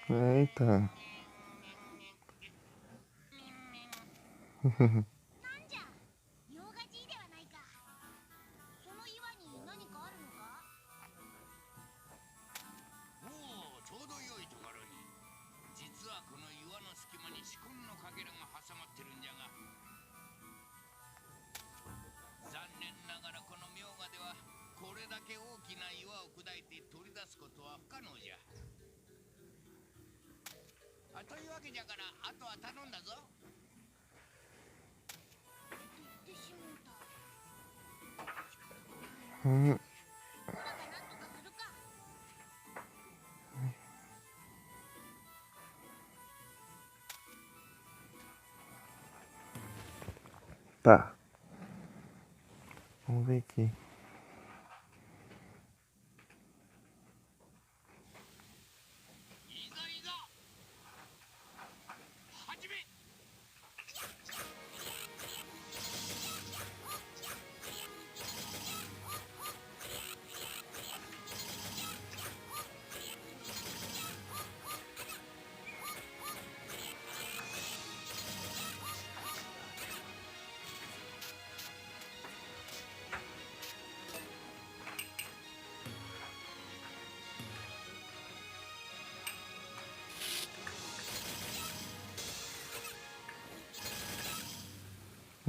Eita. というわけじゃから、あとは頼んだぞ。言ってしもうた。オラがなんとかするか。Tá. Vamos ver aqui.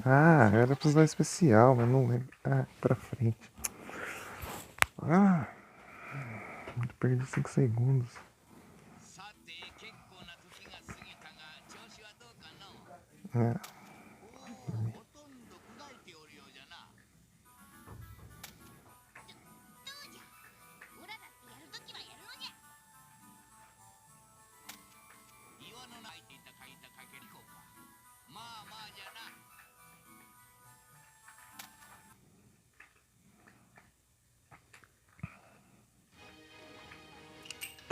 Ah, era pra usar especial, mas não lembro. Ah, pra frente. Ah, perdi 5 segundos. É.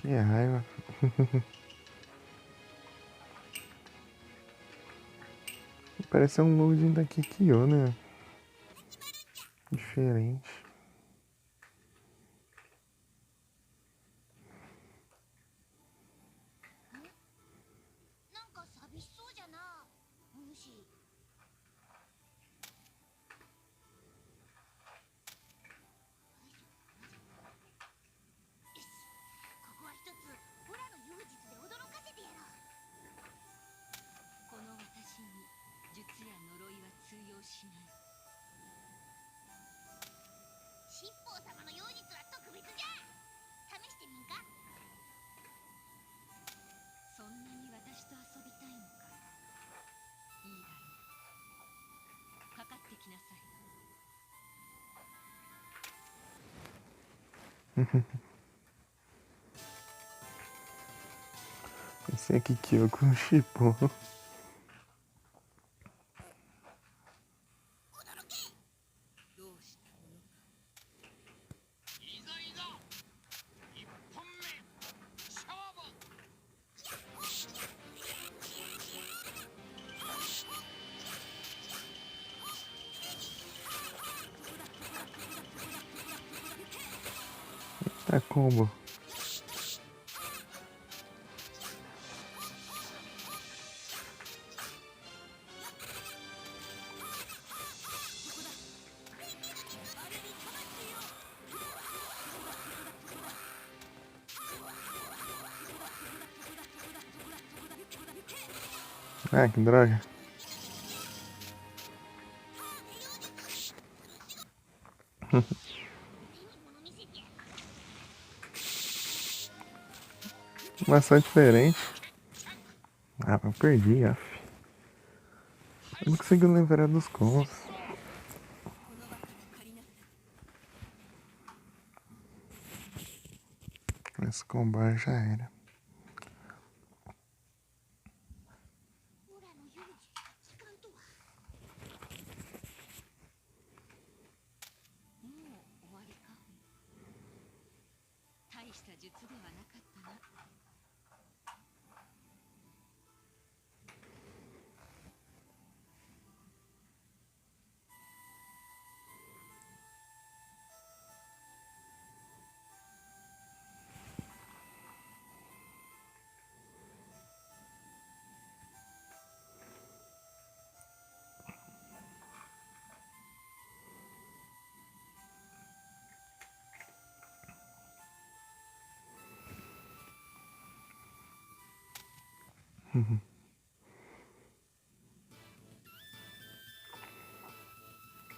Que raiva. Parece um loading da Kikyo, né? Diferente. Pensei a Kikyo com o Shippon. Tá como? Ah, que droga. Uma ação diferente. Ah, eu perdi, af. Eu não consigo lembrar dos combos. Esse combo já era. オラの幼児時間とはもう終わりか。大した術ではなかったな。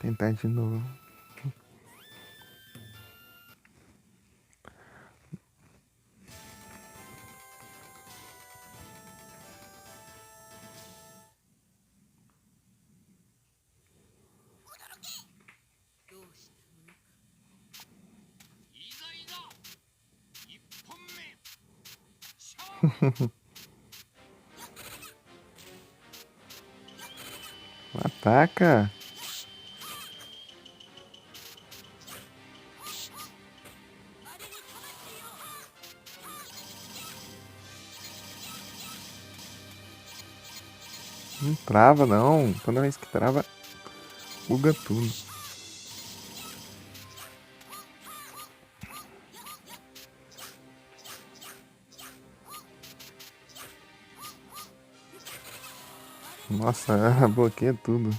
Tentar de novo. Ataca! Não trava não. Toda vez que trava, buga tudo. Nossa, bloqueia tudo.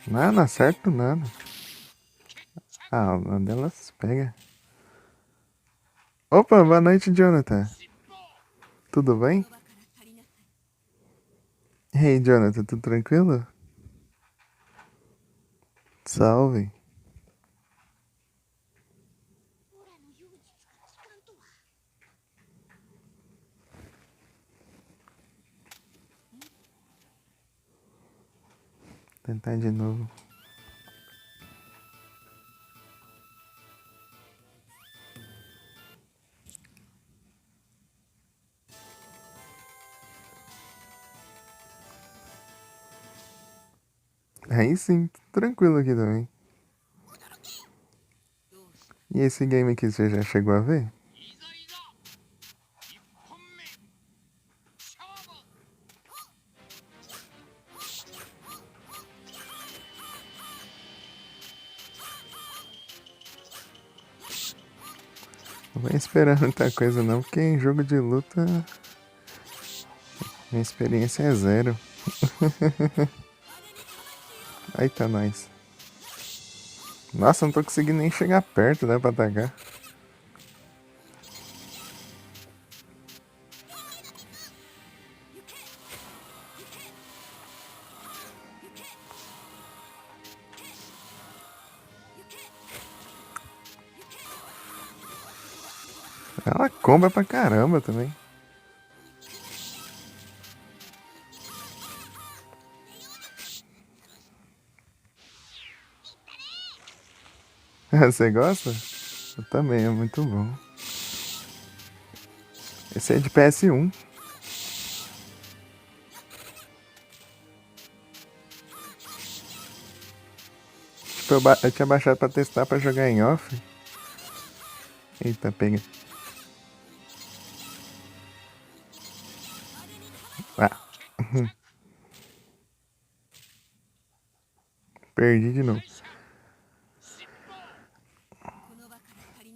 Não, não acerto nada. Ah, uma delas pega. Opa, boa noite, Jonathan. Tudo bem? Hey, Jonathan, tudo tranquilo? Salve. オラの幼児時間とは Tentar de novo. Aí sim, tranquilo aqui também. E esse game aqui você já chegou a ver? いざいざ一本目勝負 Não vai esperar muita coisa não, porque em jogo de luta minha experiência é zero. Aí tá nós. Nossa, não tô conseguindo nem chegar perto, né, pra atacar. Ela comba pra caramba também. Você gosta? Eu também, é muito bom. Esse é de PS1. Tipo, eu tinha baixado pra testar pra jogar em off. Eita, pega. Ah, perdi de novo. 尻尾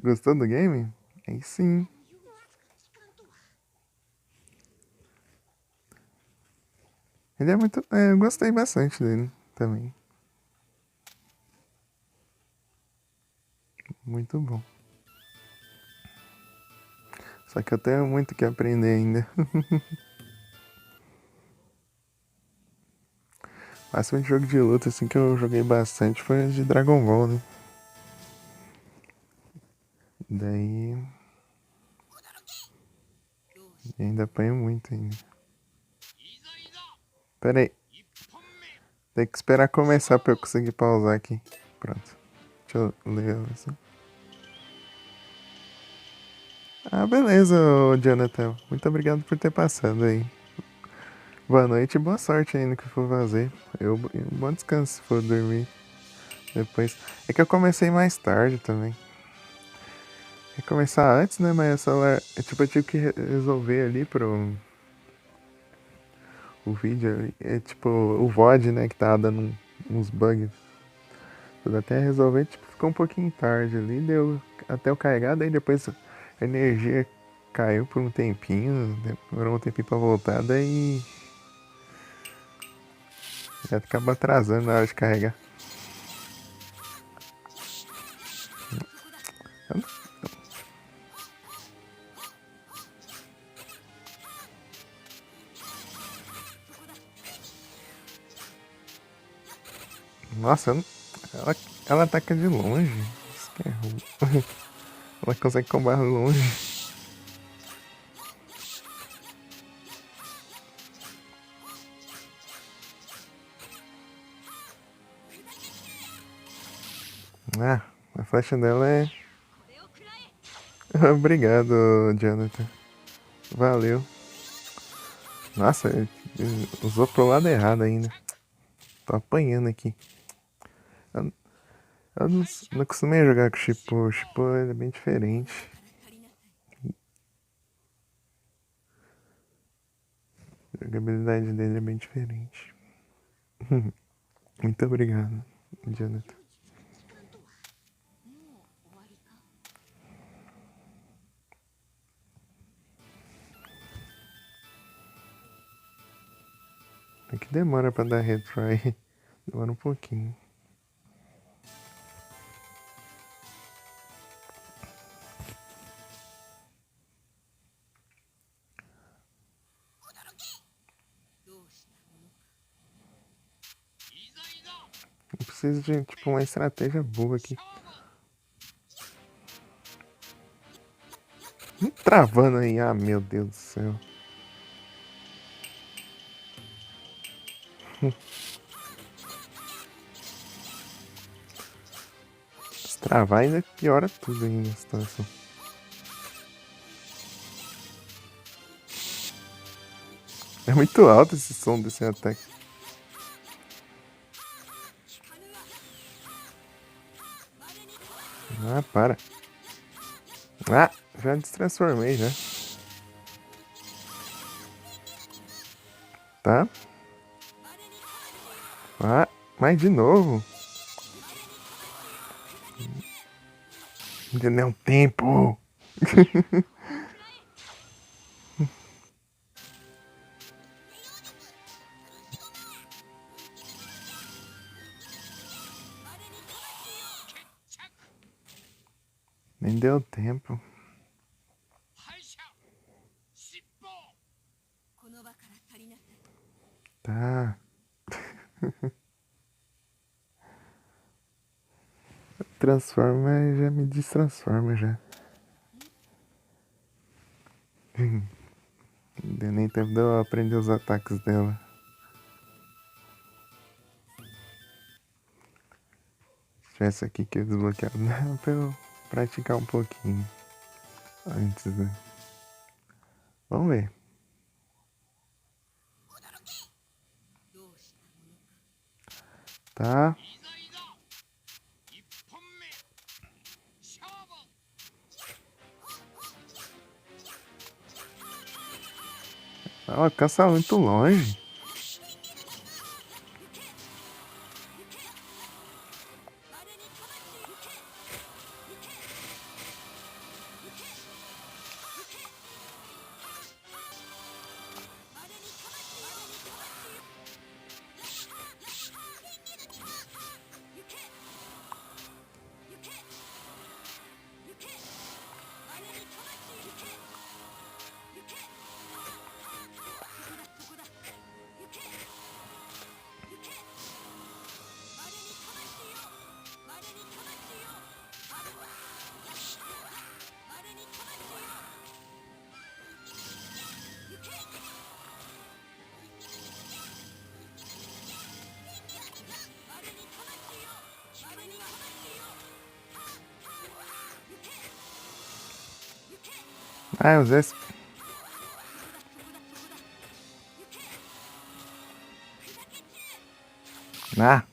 Gostou do game? Aí sim. Ele é muito. Eu gostei bastante dele também. Muito bom. Só que eu tenho muito que aprender ainda. O máximo de jogo de luta assim que eu joguei bastante foi o de Dragon Ball, né? Daí ainda apanho muito ainda. いざいざ Pera aí, 一本目 tem que esperar começar pra eu conseguir pausar aqui. Pronto. Deixa eu ler assim. Ah, beleza, ô Jonathan. Muito obrigado por ter passado aí. Boa noite e boa sorte aí no que for fazer. Bom descanso se for dormir depois. É que eu comecei mais tarde também. Ia começar antes, né? Mas o celular. Tipo, eu tive que resolver ali pro. O vídeo ali. É tipo o VOD, né? Que tava dando uns bugs. Tudo até resolver, tipo, ficou um pouquinho tarde ali. Deu até eu carregar, daí depois a energia caiu por um tempinho. Demorou um tempinho pra voltar, daí. Já acaba atrasando na hora de carregar. Nossa, ela ataca de longe. Isso que é ruim. Ela consegue combar longe. Ah, a flecha dela é. Obrigado, Jonathan. Valeu. Nossa, usou pro lado errado ainda. Tô apanhando aqui. Eu, eu não costumei jogar com o Shippo. O Shippo é bem diferente. A jogabilidade dele é bem diferente. Muito obrigado, Jonathan. É que demora pra dar retry. Demora um pouquinho. Eu preciso de tipo uma estratégia boa aqui. Travando aí, ah meu Deus do céu. Se travar ainda piora tudo ainda a situação. É muito alto esse som desse ataque. Ah, para. Ah, já destransformei já. Tá? Ah, mas de novo. Ainda não é um tempo. Nem deu tempo. 敗者尻尾 Tá. Transforma e já me destransforma já. Não deu nem tempo de eu aprender os ataques dela. Se tivesse aqui que eu desbloqueado, dá pra eu praticar um pouquinho. Antes, né? Vamos ver. Tá. いざいざ一本目勝負 Ela alcança muito longe. Ah, eu usei esse... Ah!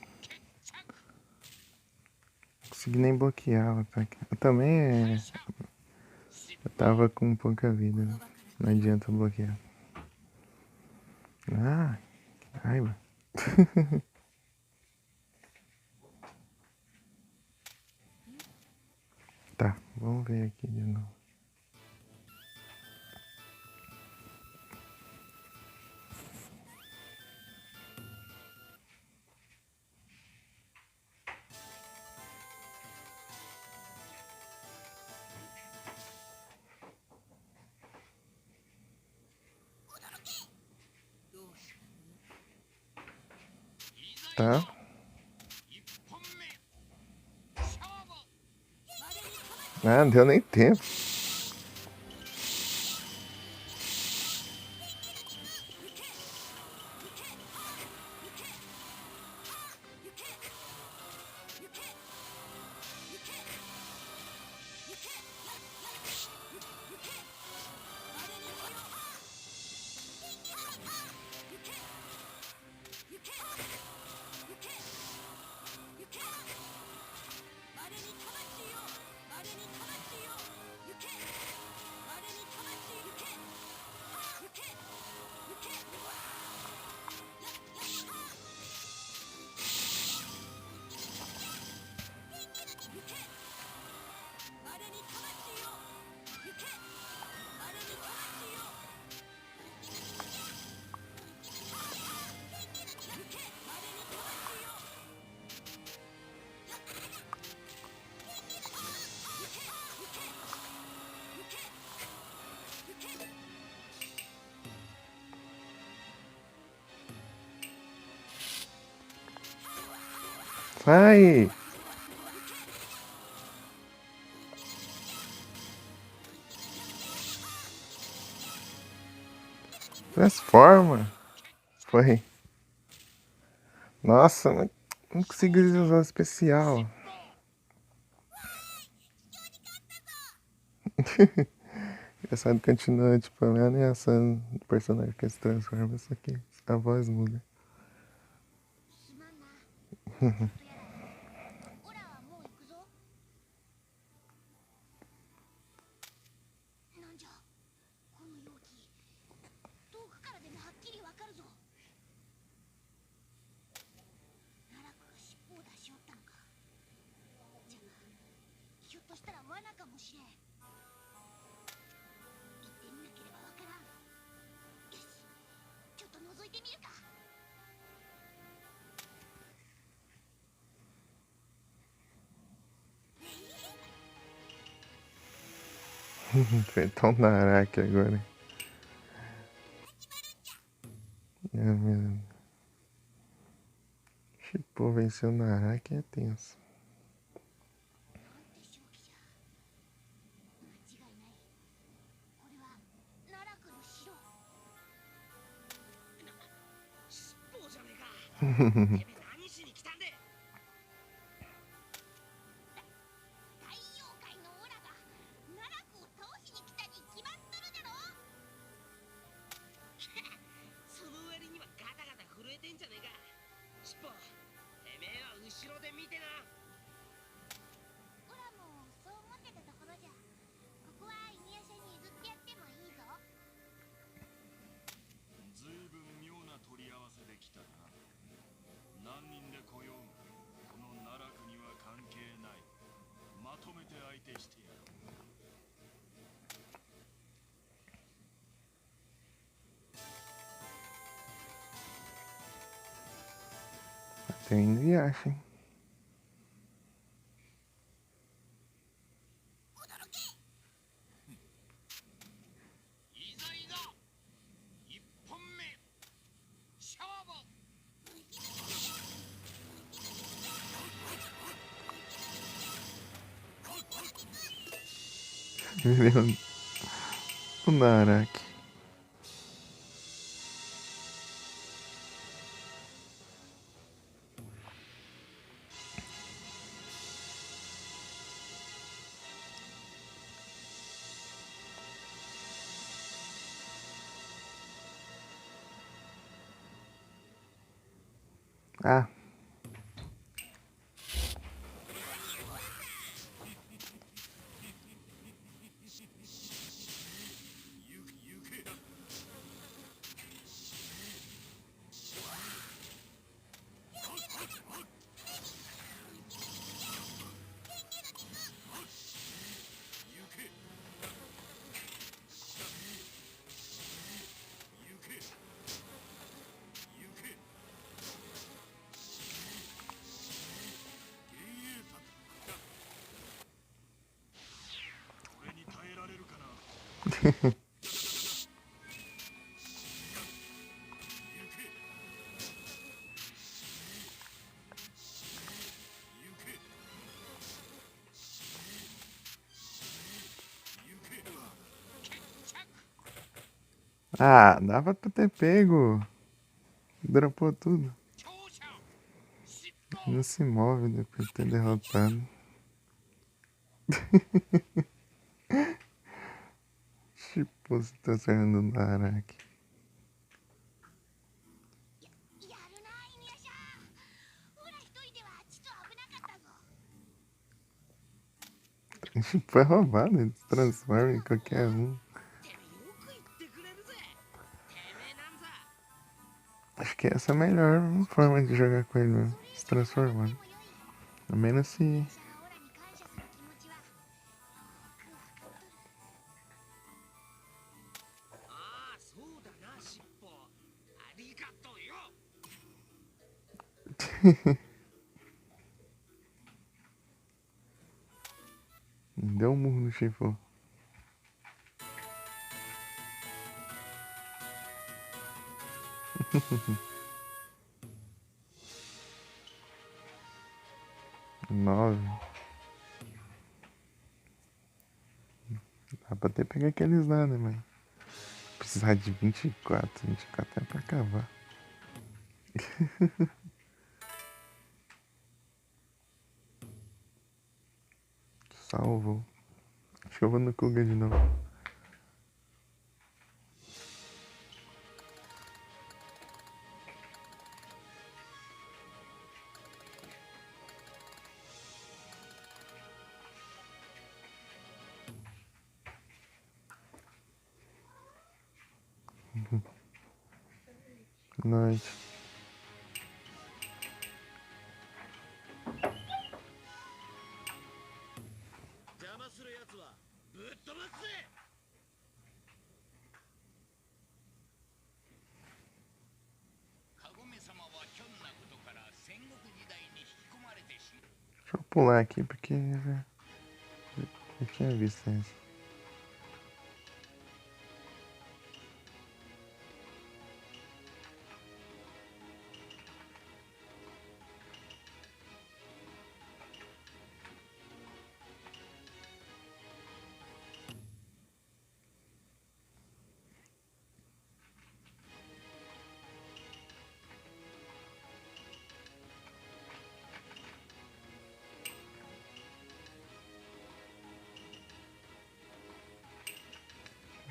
Não consegui nem bloquear o ataque. Eu também eu tava com pouca vida. Né? Não adianta bloquear. Ah, que raiva. Tá, vamos ver aqui de novo. Tá? Ah, não deu nem tempo. Sai! Transforma! Foi. Nossa, mas não consegui usar o especial. Engraçado continua, tipo, ameaçando o personagem que se transforma, isso aqui. A voz muda. Enfrentar um Naraki agora. Tipo, vencer o Naraki é tenso. Tem viagem. O Naraki. Ah, ah, dava pra ter pego. Dropou tudo. 強者執行 Não se move depois de ter derrotado. Tipo, se tá saindo do Araki. やるな犬夜叉。ほら一人ではちょっと危なかったぞ。 Foi roubado, ele se transforma em qualquer um. てめえよく言ってくれるぜてめえなんざ Acho que essa é a melhor forma de jogar com ele mesmo. Se transformando. でもよい。 A menos se. シャオラに感謝する気持ちはよくわかっとる。 ああそうだな尻尾ありがとうよ Deu um murro no Shifu. Nove. Dá pra até pegar aqueles lá, né, mas. Precisar de 24. 24 é pra acabar. Salvo. Acho que eu vou no Kuga de novo. Noite. 邪魔するやつはぶっ飛ばすぜカゴメ様はひょんなことから戦国時代に引き込まれてしまう Deixa eu pular aqui porque eu tinha visto isso.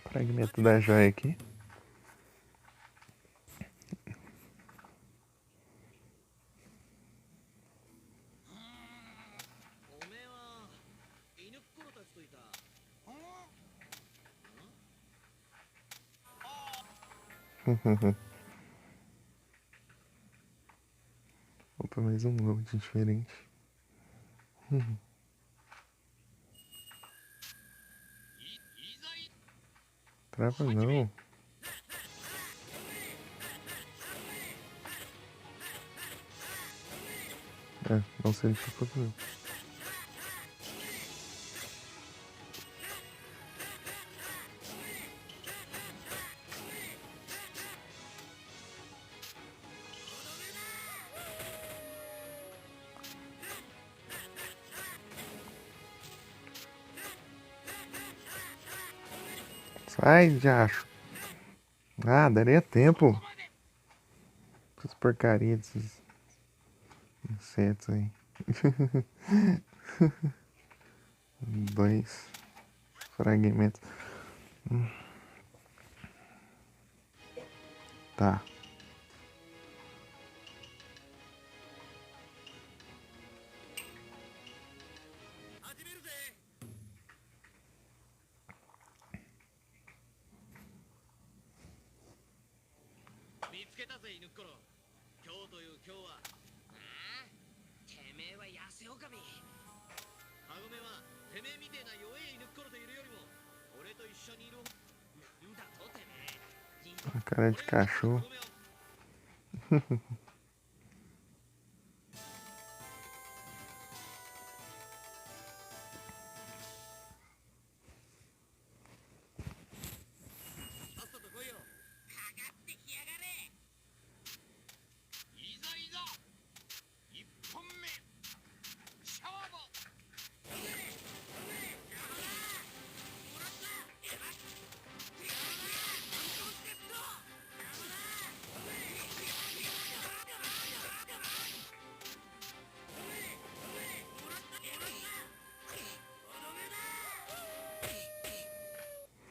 Fragmento da joia aqui. おめえは犬っころたちといた Opa, mais um load diferente. いざい Trava não. É, não sei de que foi não. Sai, já acho. Ah, daria tempo. こまで Essas porcarias desses insetos aí. Dois fragmentos. Tá. 見つけたぜ、犬っころ。今日という今日は。ああ、てめえは痩せおかみ。カゴメはてめえみてえな弱え犬っころといるよりも俺と一緒にいる。なんだとてめえ。A cara de cachorro. さっさと来いよ。かかってきやがれ。いざいざ一本目勝負。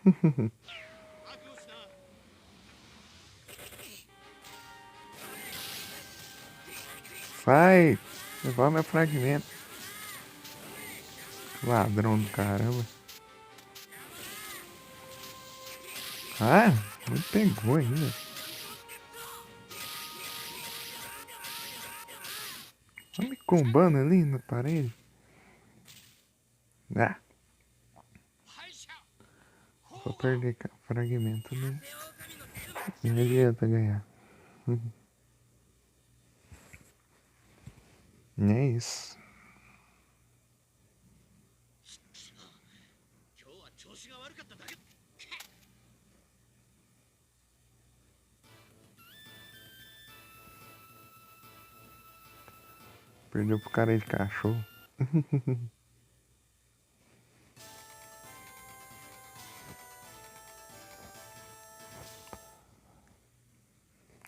覚悟しな。 Sai! Devolve meu fragmento. Ladrão do caramba. Ah, me pegou ainda. Tá me combando ali na parede. Ah, 敗者 vou perder fragmento ali. Não adianta ganhar. É isso. 今日は調子が悪かっただけ。 Perdeu pro cara de cachorro.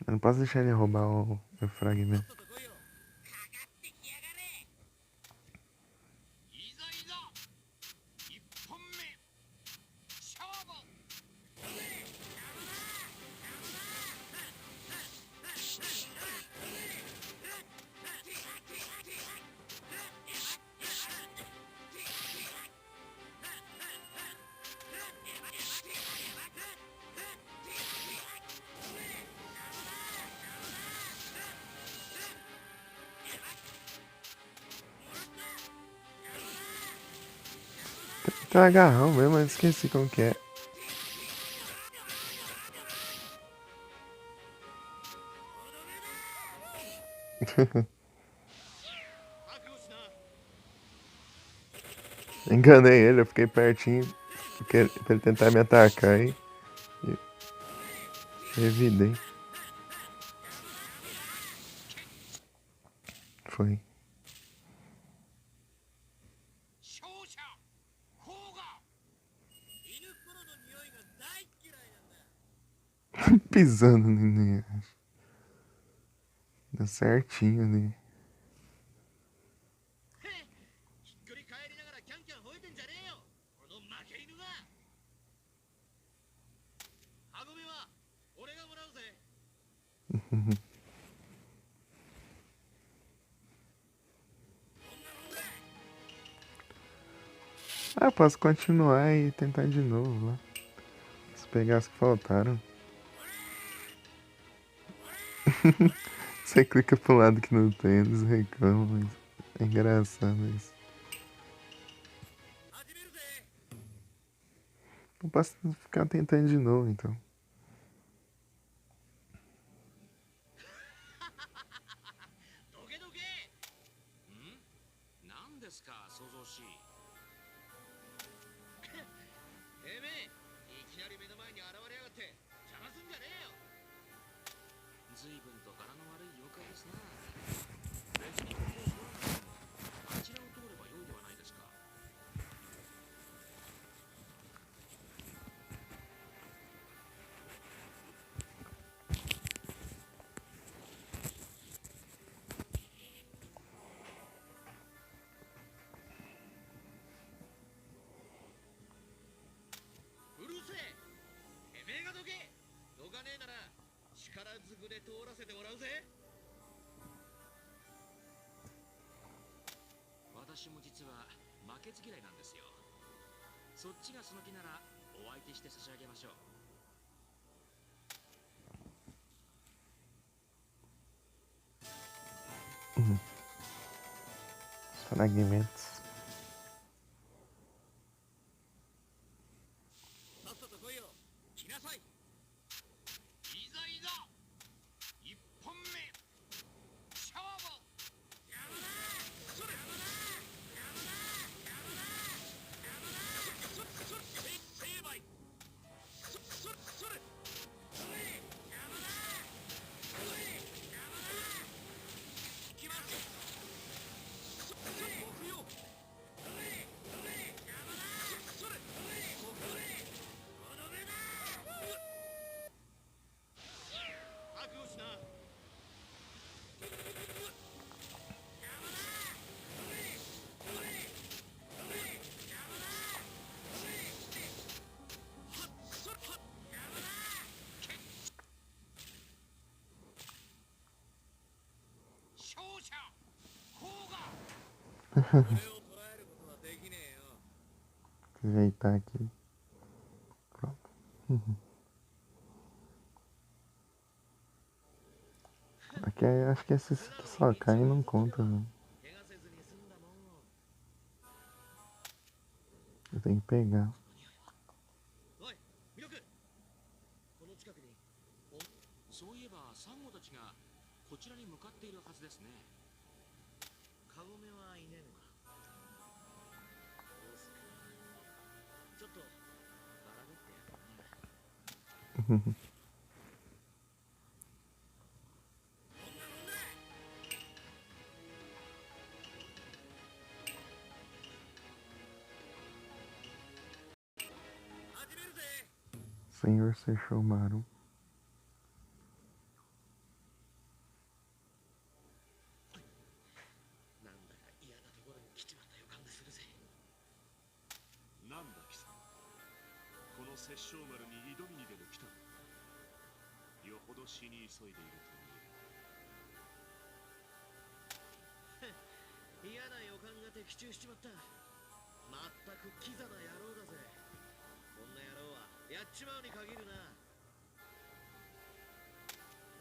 Eu não posso deixar ele roubar o meu fragmento. さっさと来いよ。かかってきやがれ。いざいざ一本目勝負。 Tem um agarrão mesmo, mas esqueci como que é. 覚悟しな。 Enganei ele, eu fiquei pertinho pra ele tentar me atacar e revidei. Foi. 勝者甲賀。 犬っころの匂いが大嫌いなんだ。 Pisando nele. Deu certinho ali. ひっくり返りながらキャンキャン吠えてんじゃねえよ。この負け犬が。カゴメは俺がもらうぜ。 Ah, eu posso continuar e tentar de novo lá. Se pegar as que faltaram. Você clica pro lado que não tem, eles reclamam, mas é engraçado isso. 始めるぜ。 Eu posso ficar tentando de novo, então. どけどけ。なんですか、想像しい。てめえ、いきなり目の前に現れやがって邪魔すんじゃねえよ。随分と柄の悪い妖怪ですな。別にここを通らなくても、あちらを通ればよいではないですか。うるせえ。てめえがどけ。どかねえなら力ずくで通らせてもらうぜ。私も実は負けけず嫌いなんですよ。そっちがその気ならお相手して差し上げましょう。Fragmentos. さっさと来いよ。来なさい。いざいざ一本目勝負。覚悟しな。勝者甲賀。俺を捕らえることはできねえよ。 Ajeitar aqui. Pronto. Aqui acho que esse só cai e não conta, né? 怪我せずに済んだもん。 Eu tenho que pegar. おい、ミロク。この近くに。そういえばサンゴたちがこちらに向かっているはずですね。カゴメはいねえのか。どうすか。ちょっとバラべってやるな。始めるぜ。 Senhor Sesshomaru. なんだか嫌なところに来ちまった予感がするぜ。なんだ貴様、この殺生丸に挑みにでも来たのか。よほど死に急いでいると見える。嫌な予感が的中しちまった。まったくキザな野郎だぜ。こんな野郎はやっちまうに限るな。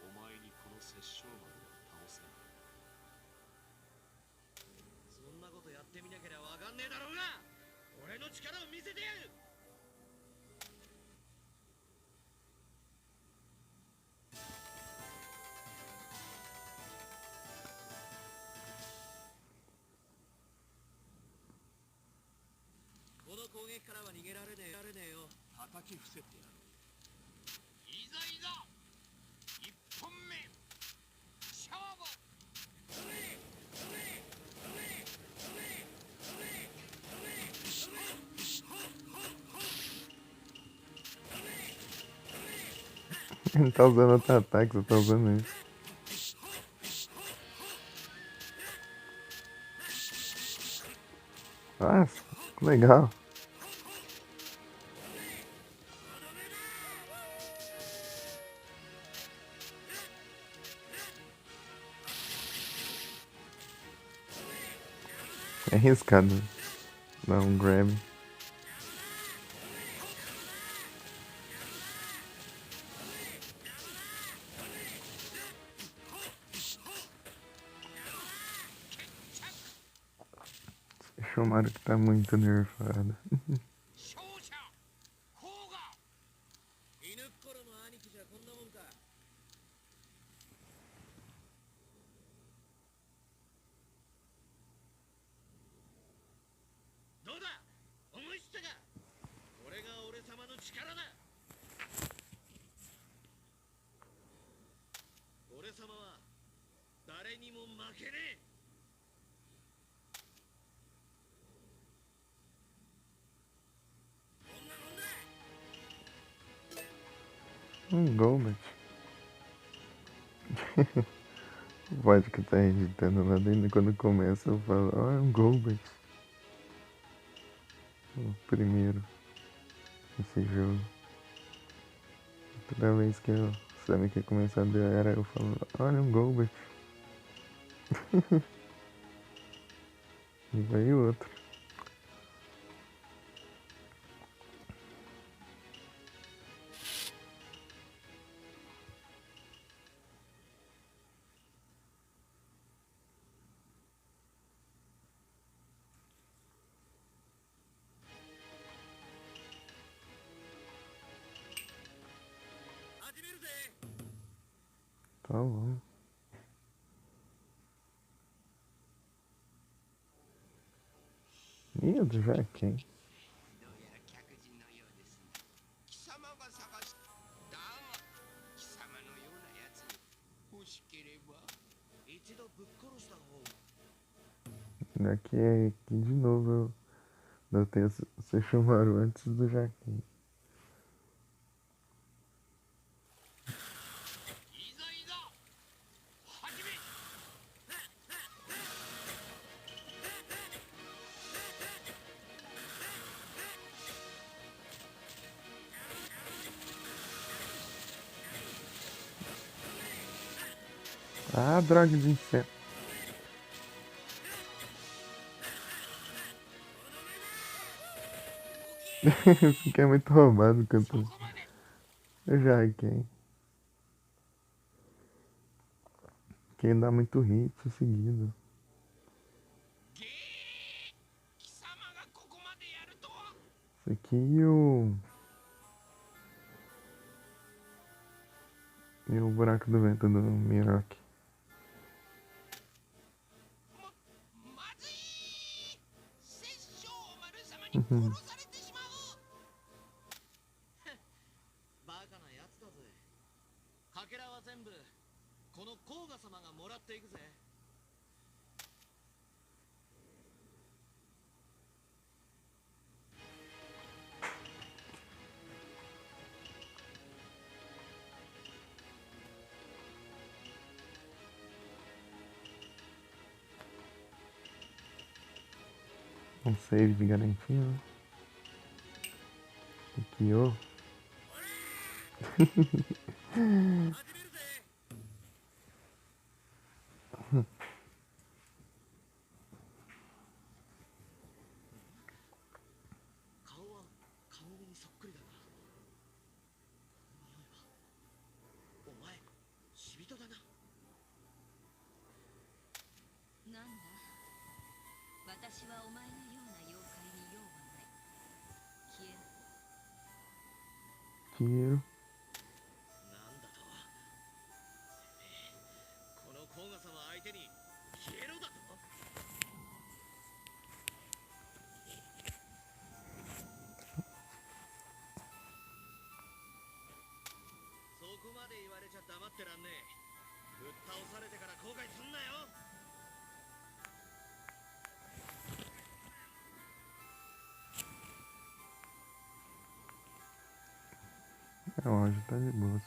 お前にこの殺生丸は倒せない。そんなことやってみなけりゃわかんねえだろうが。俺の力を見せてやる。この攻撃からは逃げられねえよ。叩き伏せてやる。いざいざ一本目勝負。Ele tá usando outro ataque, você tá usando isso. Nossa, que legal. É arriscado dar um grab. Chomaru que tá muito nerfado. 勝者甲賀。犬っころの兄貴じゃこんなもんか。どうだ、思い知ったか。これが俺様の力だ。俺様は誰にも負けねえ。 Golbat. Pode que tá editando lá dentro. Quando começa eu falo, é um Golbat. O primeiro esse jogo. Toda vez que eu sabe que começar a dar era, eu falo, olha um Golbat. E vai outro. めるぜ。 Tá bom. Ih, do Jaquem. どうやら客人のようですね。貴様が探しだが貴様のようなやつ欲しければ一度ぶっ殺した方が。 Daqui é aqui de novo. Eu tenho ser chamaram antes do Jaquem. いざいざ始め。 Ah, droga de inseto. Esse aqui é muito roubado, cantor. O Jaquem. Quem dá muito hit seguido. げー貴様がここまでやるとは。 Esse aqui e o. E o buraco do vento do Miroque. まずい。殺生丸様に殺されてしまう。バカなやつだぜ。かけらは全部この甲賀様がもらっていくぜ。 Um save de garantia, né? Aqui, ó. 始めるぜ。 顔はカモメにそっくりだな。この匂いはお前死人だな。なんだ、私はお前のような妖怪に用はない。消えな。 Tiro. なんだと。この甲賀様相手に消えろだと。そこまで言われちゃ黙ってらんねえ。ぶっ倒されてから後悔すんなよ。 É, hoje tá de boa.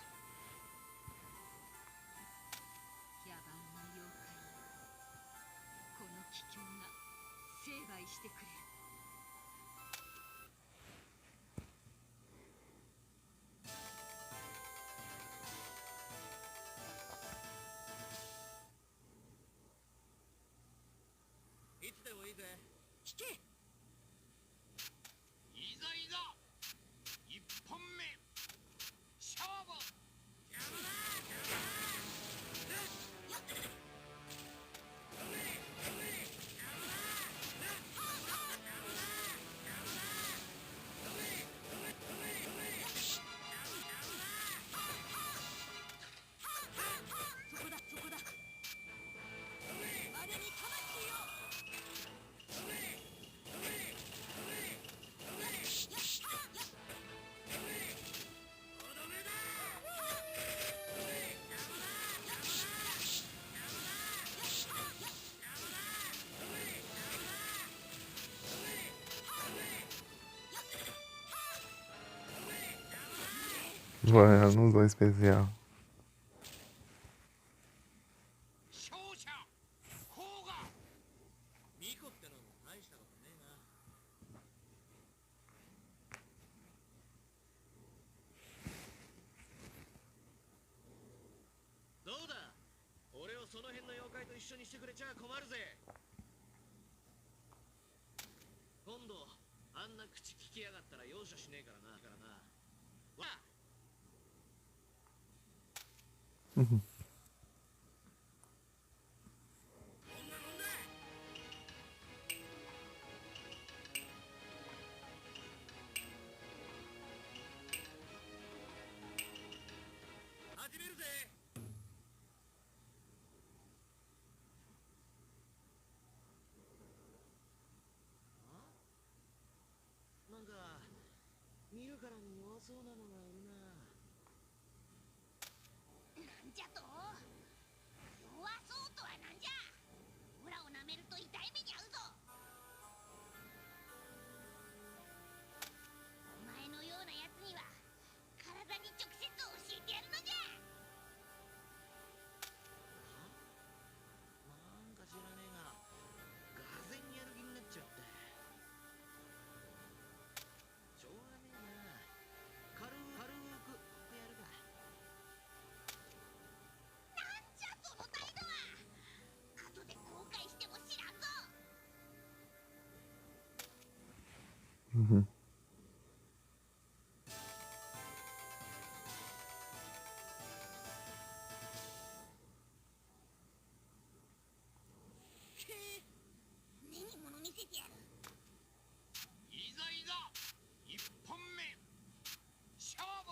野蛮な妖怪よ、この奇境が成敗してくれる。 いつでもいいぜ。引け。 いざいざ一本目勝負。 そこだそこだ。我に魂よ。 Ué, eu não usou especial. 勝者甲賀。 ミコってのも大したことねえな。 どうだ。俺をその辺の妖怪と一緒にしてくれちゃ困るぜ。今度あんな口聞きやがったら容赦しねえからな。わあ。 こそうなのがいるな。なんじゃと弱そうとはなんじゃ。オラを舐めると痛い目に遭うぞ。お前のようなやつには体に直接教えてやるのじゃ。なんか知らねえが、がぜんやる気になっちゃって。しょうがねえな。軽くやるか。なんじゃその態度は。後で後悔しても知らんぞ。Uhum. 目に物見せてやる。いざいざ一本目勝負。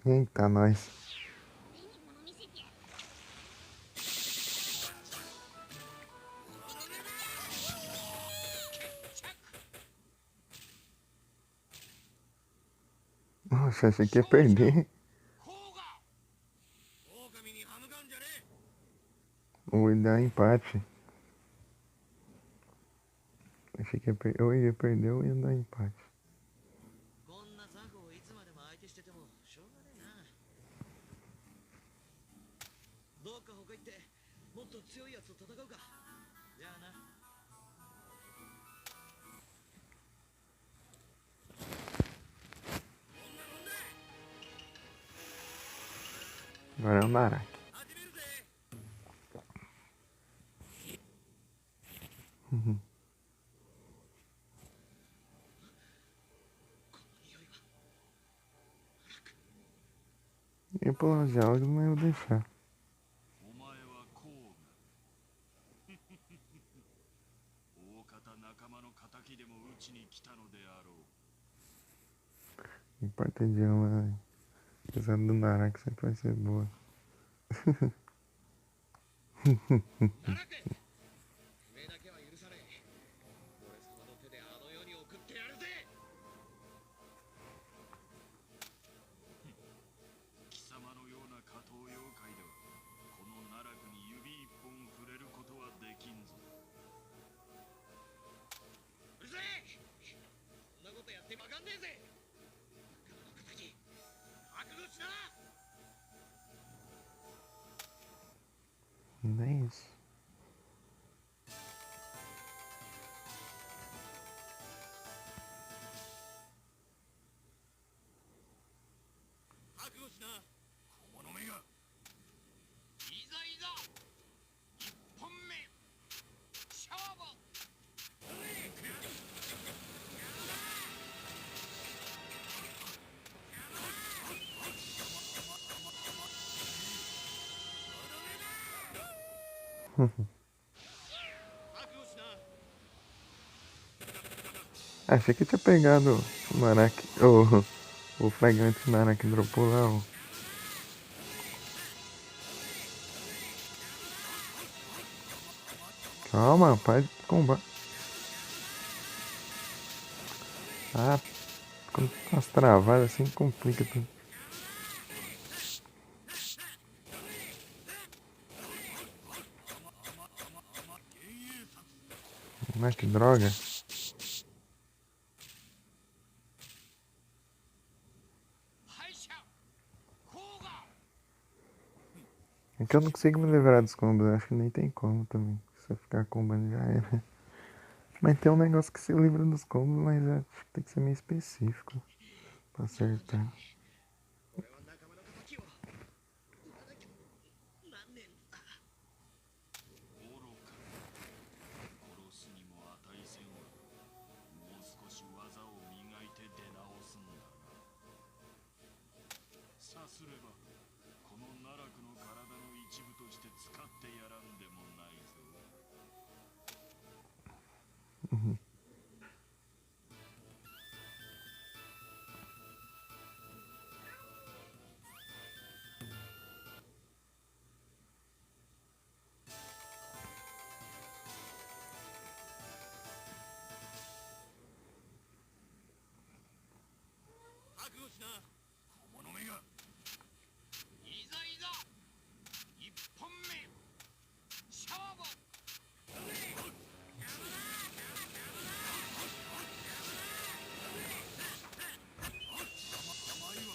Eita, nós. 目に物見せてやる。Nossa, achei que ia perder. こうが狼に歯向かうんじゃねえ。 Ou ia dar empate. Achei que ou ia perder ou ia dar empate. こんなザコをいつまでも相手しててもしょうがねえな。どっか他行ってもっと強いやつと戦うか。じゃあな。 Agora é o Narak. 始めるぜ。 Uhum. この匂いは。 E pelos diálogos não ia deixar. お前はこうが大方仲間の敵でも討ちに来たのであろう。 Importa idioma. Apesar do Narak sempre vai ser boa. ならけ。てめえだけは許さねえ。俺様の手であの世に送ってやるぜ。貴様のような下等妖怪ではこの奈落に指一本触れることはできんぞ。うるせえ。そんなことやってわかんねえぜ。仲間の敵覚悟しな。 Não é isso. 覚悟しな。この目がいざいざ一本目勝負。覚悟しな。 Achei que tinha pegado o Narak. O fragmento que o Narak dropou lá. Ó. Calma, pai de combate. Ah, quando tá as travadas assim complica tudo. Ah, que droga. É que eu não consigo me livrar dos combos, eu acho que nem tem como também. Se eu ficar combando já era. Mas tem um negócio que se livra dos combos, mas acho que tem que ser meio específico pra acertar. 俺は仲間の敵を討たなきゃなんねえんだ。愚か殺すにも値せんわ。もう少し技を磨いて出直すんだな。さすればこの奈落の体の一部として使ってやらんでもないぞ。覚悟しな。この目がいざいざ一本目勝負。甘いわ。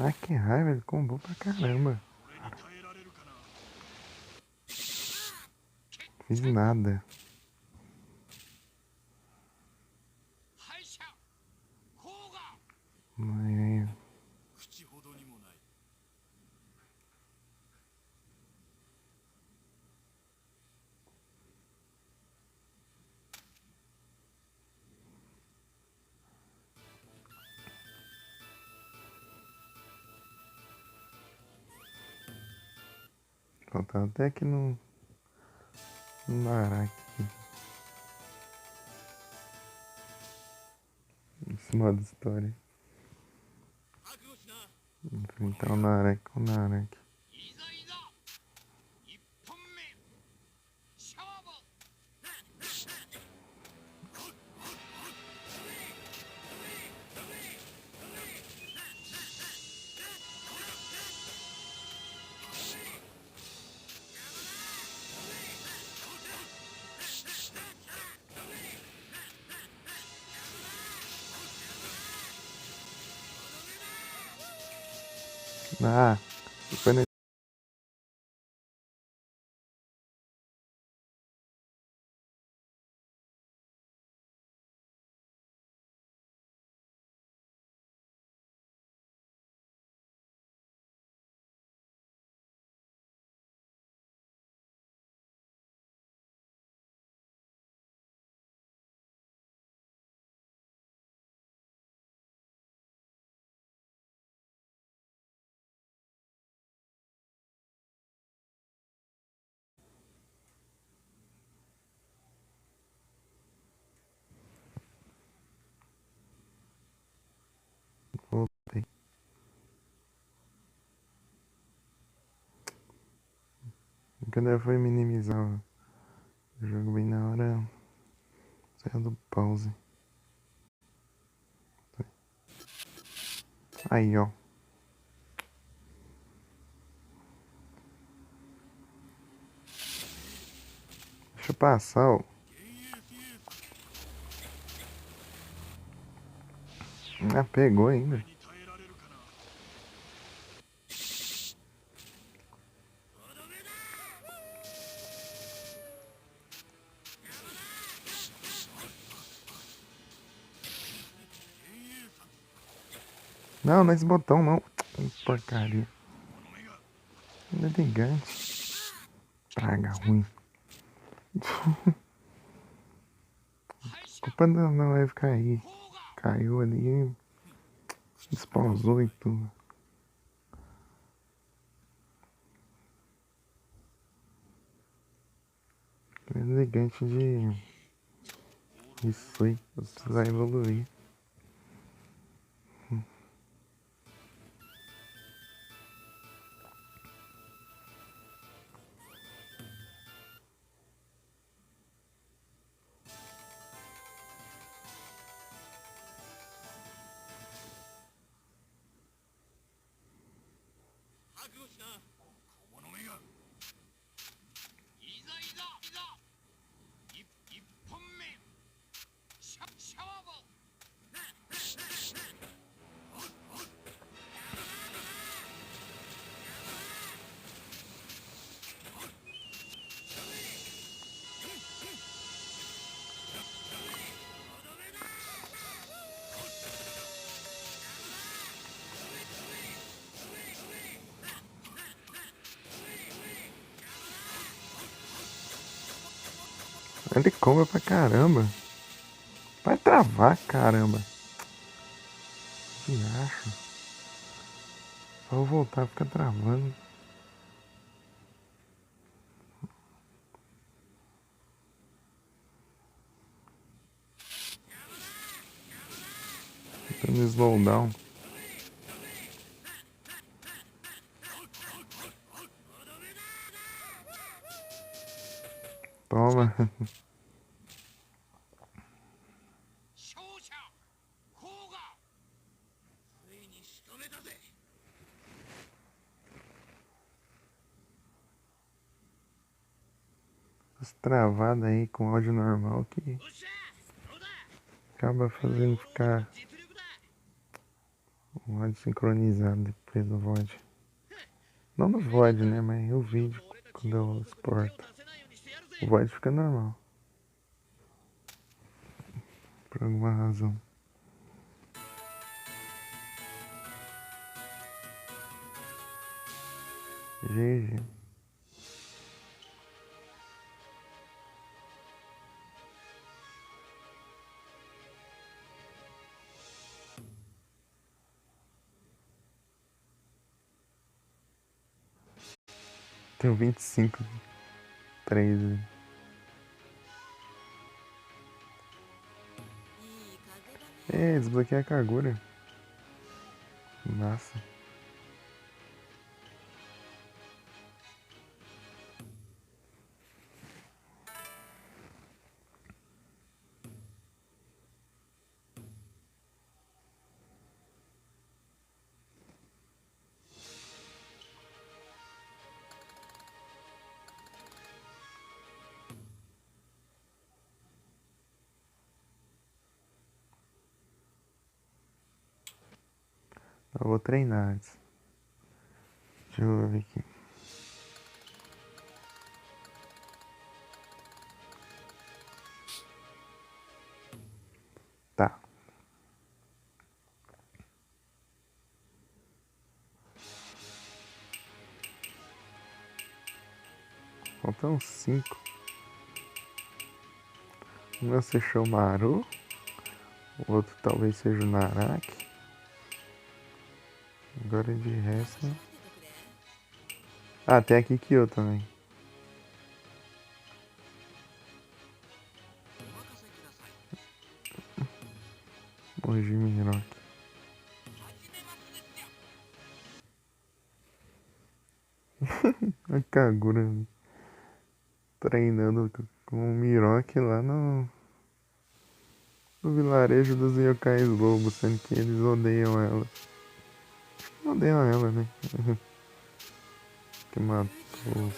Ah, que raiva, ele combou pra caramba. 俺に耐えられるかな。 Fiz nada. 敗者甲賀。 Mas 口ほどにもない。faltava até aqui no Araki. Esse modo história. 覚悟しな。 Enfrentar o Narek com o Narek. いざいざ一本目勝負。 Ah, foi nesse. Voltei. Quando eu fui minimizar o jogo bem na hora, saiu do pause. Aí, ó. Deixa eu passar, ó. Ah, pegou ainda. 俺に耐えられるかな。 Não, nesse botão não. Porcaria. この目が Elegante. Praga ruim. 敗者 Culpa não deve cair. 甲賀。 Caiu ali e despausou e tudo. Elegante de. Isso aí. Vou precisar evoluir. Ele come pra caramba. Vai travar, caramba. Que acho. Só vou voltar, fica travando. Dando slowdown. Toma. 勝者甲賀 ついに仕留めたぜ。 Essa travada aí com áudio normal que よっしゃ、どうだ。 acaba fazendo ficar 実力だ。 o áudio sincronizado depois do VOD. Não no VOD, né? Mas o vídeo quando eu exporto. O VOD fica normal. Por alguma razão. GG. Tenho 25. 13. Desbloqueei a Kagura. Massa. Eu vou treinar antes. Deixa eu ver aqui. Tá. Faltam 5. Um vai ser Shomaru. O outro talvez seja o Naraki. Agora de resto. Ah, tem a Kikyo também. Mojimi Hiroki. A Kagura treinando com o Miroki lá no vilarejo dos yokais lobos, sendo que eles odeiam ela. Não odeiam ela, né? Que matou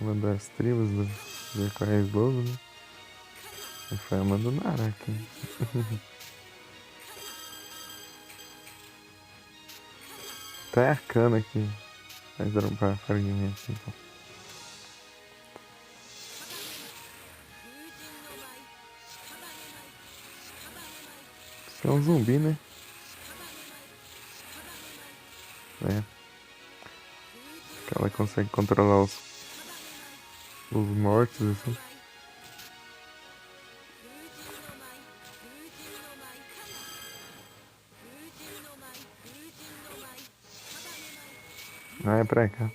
uma das tribos dos yokais lobos, né? E foi a do Naraki. Né? Tá arcano aqui. Vai dropar fragmento então. Isso é um zumbi, né? É. Que ela consegue controlar os mortos assim. Ah, é pra cá.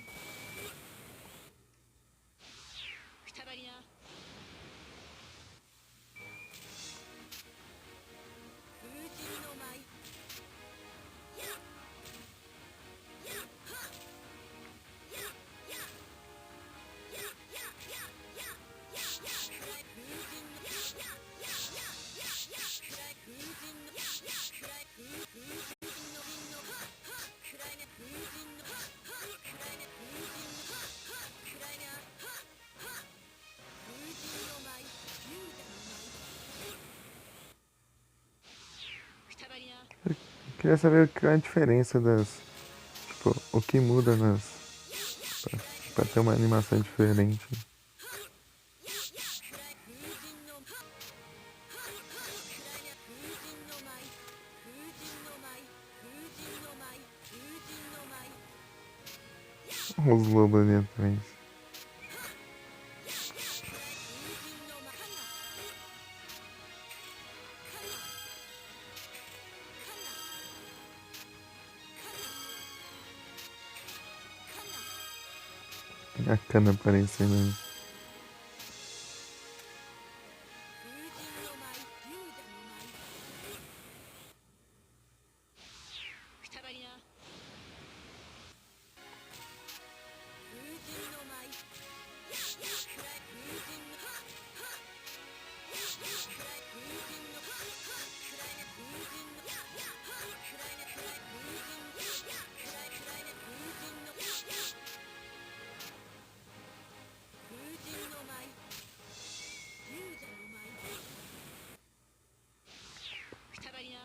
Queria saber qual é a diferença das. Tipo, o que muda nas. Pra ter uma animação diferente. Os lobos ali atrás. A cana aparecendo aí. くたばりな。風神の舞。やくらい風神のはは。やくらい風神のはは。くらいね風神のやは。くらいねくらい風神のやくらいくらいね風神のや風神の舞。勇者の舞。くたばりな。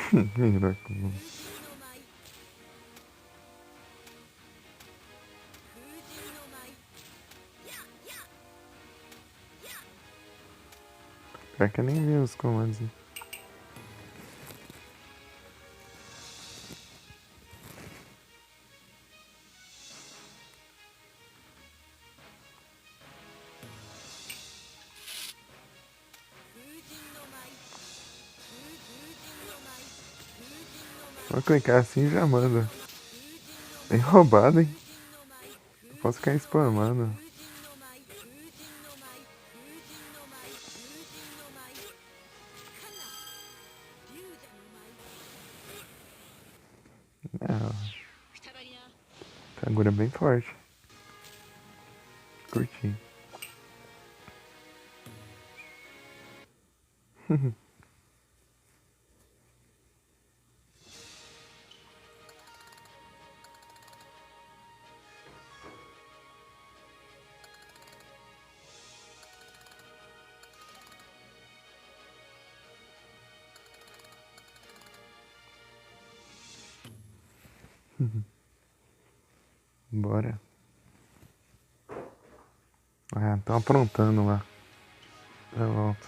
Miraculo. 風神の舞。風神の舞。ややや。 Pior que eu nem vi os comandos. 風神の舞。風神の舞。風神の舞。 Vou clicar assim e já manda. 風神の Bem roubado, hein? 風神の舞。 Eu posso ficar spamando. 風神の舞。風神の舞。風神の舞。風神の舞。かな。勇者の舞。 Ah, くたばりな。 Kagura é bem forte. Curti. Bora. Ah, estão aprontando lá. Já volto.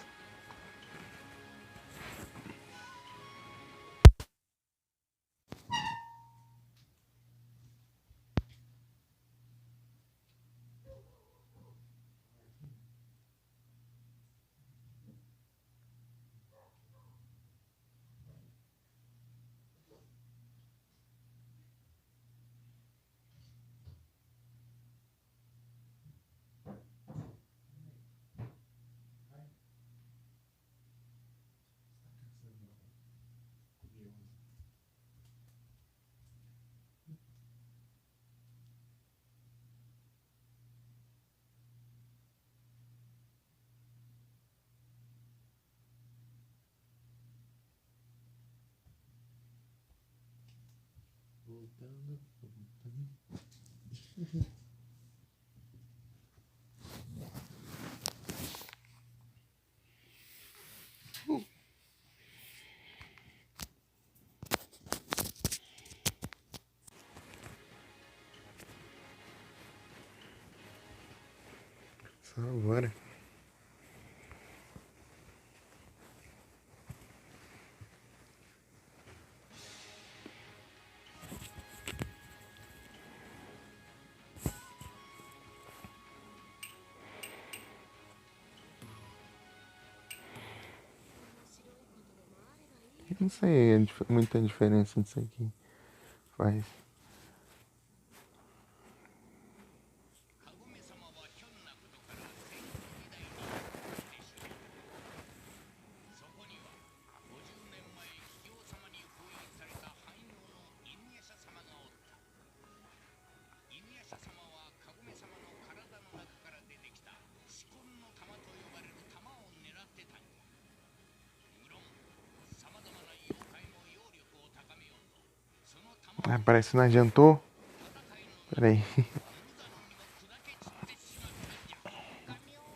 Só bora. Não sei muita diferença disso aqui. Faz. カゴメ様はひょんなことから戦国時代に生まれてしまう。そこには50年前桔梗様に封印された汎用の犬夜叉様がおった。犬夜叉様はカゴメ様の体の中から出てきた四魂の玉と呼ばれる玉を狙ってたんや。無論さまざまな妖怪の妖力を高めようとその玉 Ah, parece que não adiantou. 戦いの Pera aí. 無残にも砕け散ってしまったんじゃ。ガミョー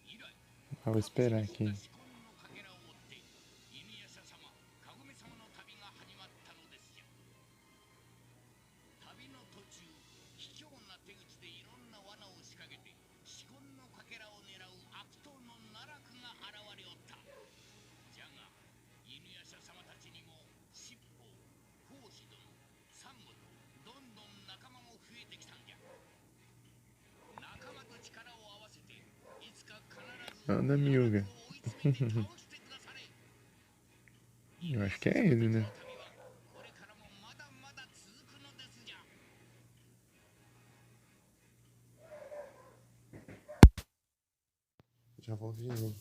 以来 Vou esperar aqui. 四魂のかけらを追って犬夜叉様、カゴメ様の旅が始まったのですよ。旅の途中、卑怯な手口でいろんな罠を仕掛けて四魂のかけらを狙う悪党の奈落が現れおった。じゃが犬夜叉様たちにも七宝、法師殿、三武とどんどん仲間も増えてきたんじゃ。仲間と力を合わせていつか必ず Anda, Miuga. 追い詰めて倒してくだされ。 Eu acho que é ele, né? 旅はこれからもまだまだ続くの Já volto de novo.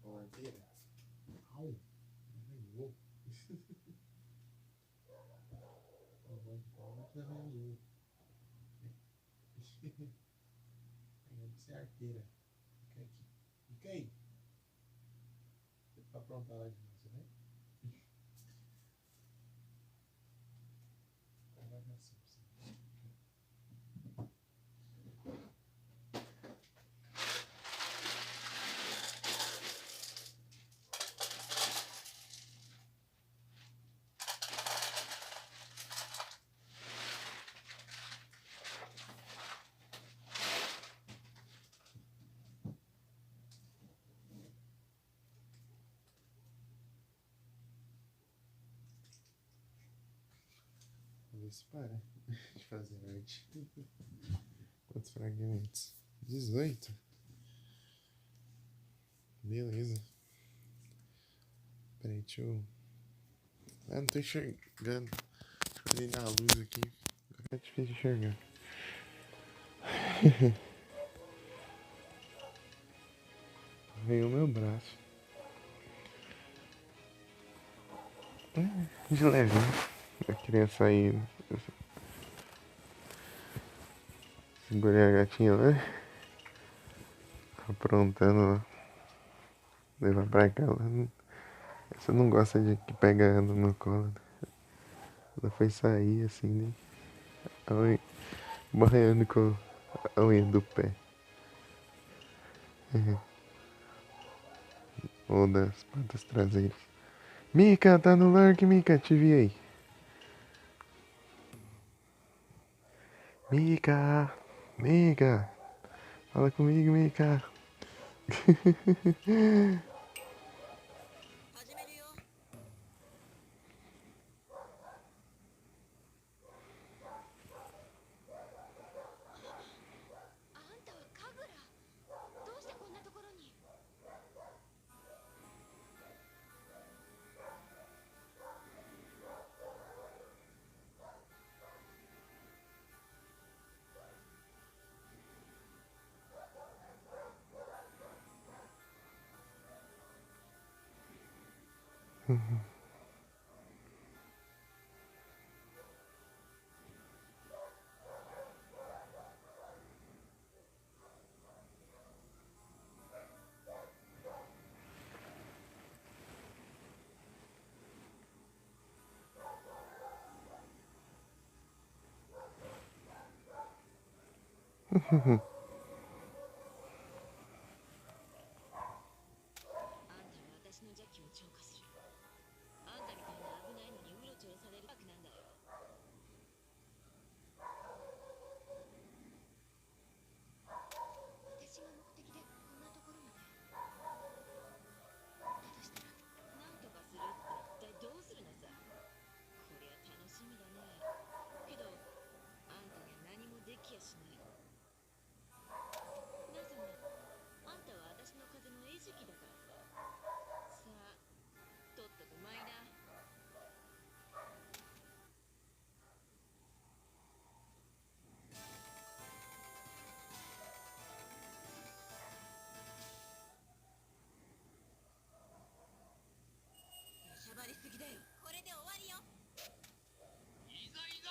Ladeira? Au! Arranhou. A voz de palma que arranhou. Arranhou de ser arteira. Fica aqui. Fica aí. Pra aprontar lá de novo, você vai? Vai assim, assim. Vamos ver se para de fazer arte. Quantos fragmentos? 18? Beleza. Peraí, deixa eu... Ah, não tô enxergando. Deixa eu ligar a luz aqui. É difícil de enxergar. Veio o meu braço. De leve, né? Eu queria sair. Segurei a gatinha lá. Aprontando lá. Levar pra cá. Você não gosta de que pega ela no colo. Ela foi sair assim, né? Banhando com a unha do pé. Ou das patas traseiras. Mika, tá no lurk, Mika, te vi aí. Mika, Mika, fala comigo, Mika. 始めるよ。あんたは神楽。どうしてこんなところに。あんたは私の邪気を浄化する。あんたみたいな危ないのにうろちょろされるわけなんだよ。私が目的でこんなところまで。だとしたらなんとかするって一体どうするのさ。こりゃ楽しみだね。けどあんたには何もできやしない。なぜならあんたは私の風の餌食だからさ。さあとっとと舞いな。しゃばりすぎだよ。これで終わりよ。いざいざ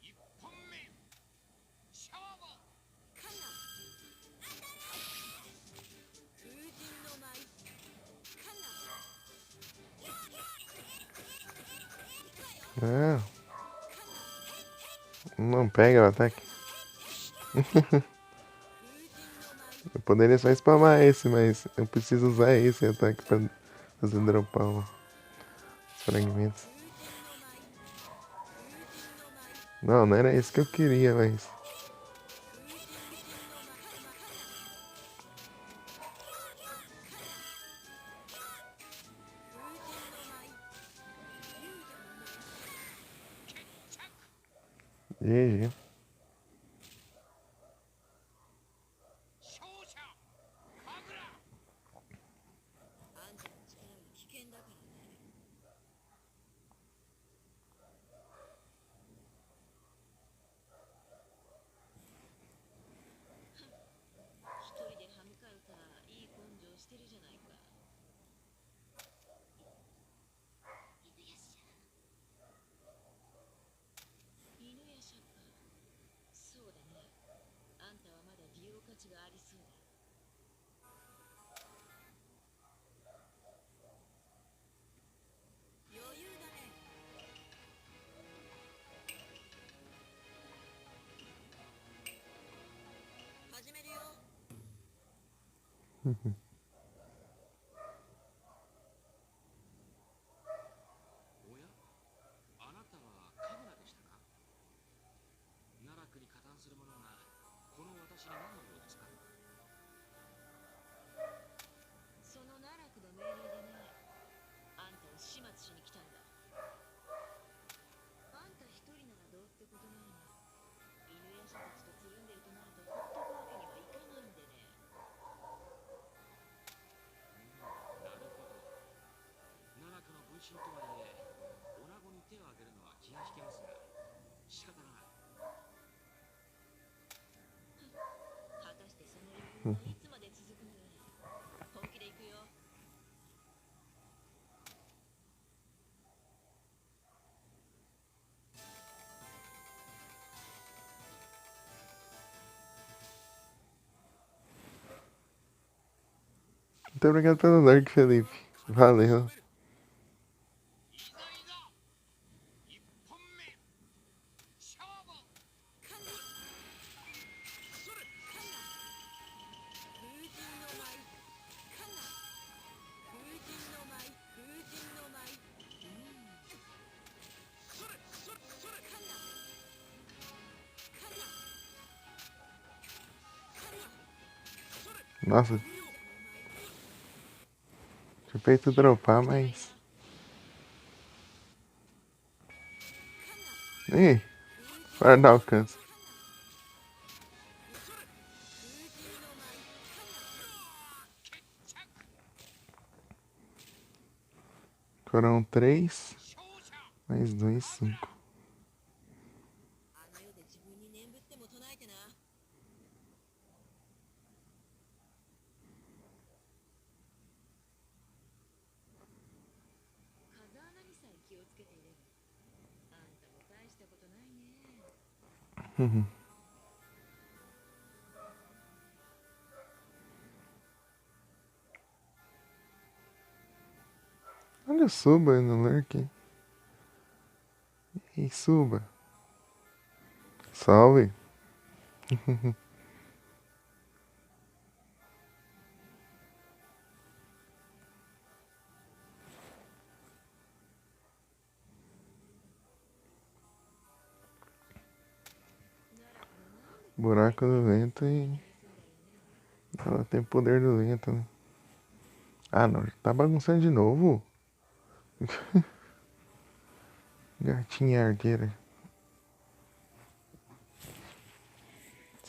一本目勝負カンナ風神の舞カンナ Ah, não pega o ataque. Eu poderia só spamar esse, mas eu preciso usar esse ataque pra fazer dropar os fragmentos. Não, não era isso que eu queria, mas. GG. 勝者神楽。あんたの力は危険だからね。一人で歯向かうかいい根性してるじゃないか。犬やしゃか。そうだね。あんたはまだ利用価値がありそうだ。余裕だね。始めるよ。おや、あなたは神楽でしたか？奈落に加担する者がこの私に何の用ですか？その奈落の命令でね、あんたを始末しに来たんだ。あんた一人ならどうってことないが、犬やしゃたちとつるんでるとなるとほっとくわけにはいかないんでね。なるほど。奈落の分身とはいえ、女子に手を挙げるのは気が引けますが、仕方がない。果たしてその余裕はいつまで続くのよ。本気で行くよ。Muito obrigado pelo like, Felipe. Valeu. いざいざ一本目勝負。カンナそれカンナ風神の舞カンナ風神の舞風神の舞それそれカンナカンナカンナそれ Nossa, 風神の舞 tinha feito dropar, mas. カンナ Ih, fora do alcance. それ風神の舞カンナ 決着。 Foram 3, 勝者 mais 2, 5. あの世で自分に念仏っても唱えてな。風穴にさえ気をつけていれば。あんたも大したことないね。Olha o Suba aí no lurk. Ei, Suba. Salve. Buraco do vento e. Ela tem poder do vento, né? Ah, não. Já tá bagunçando de novo? Gatinha arteira.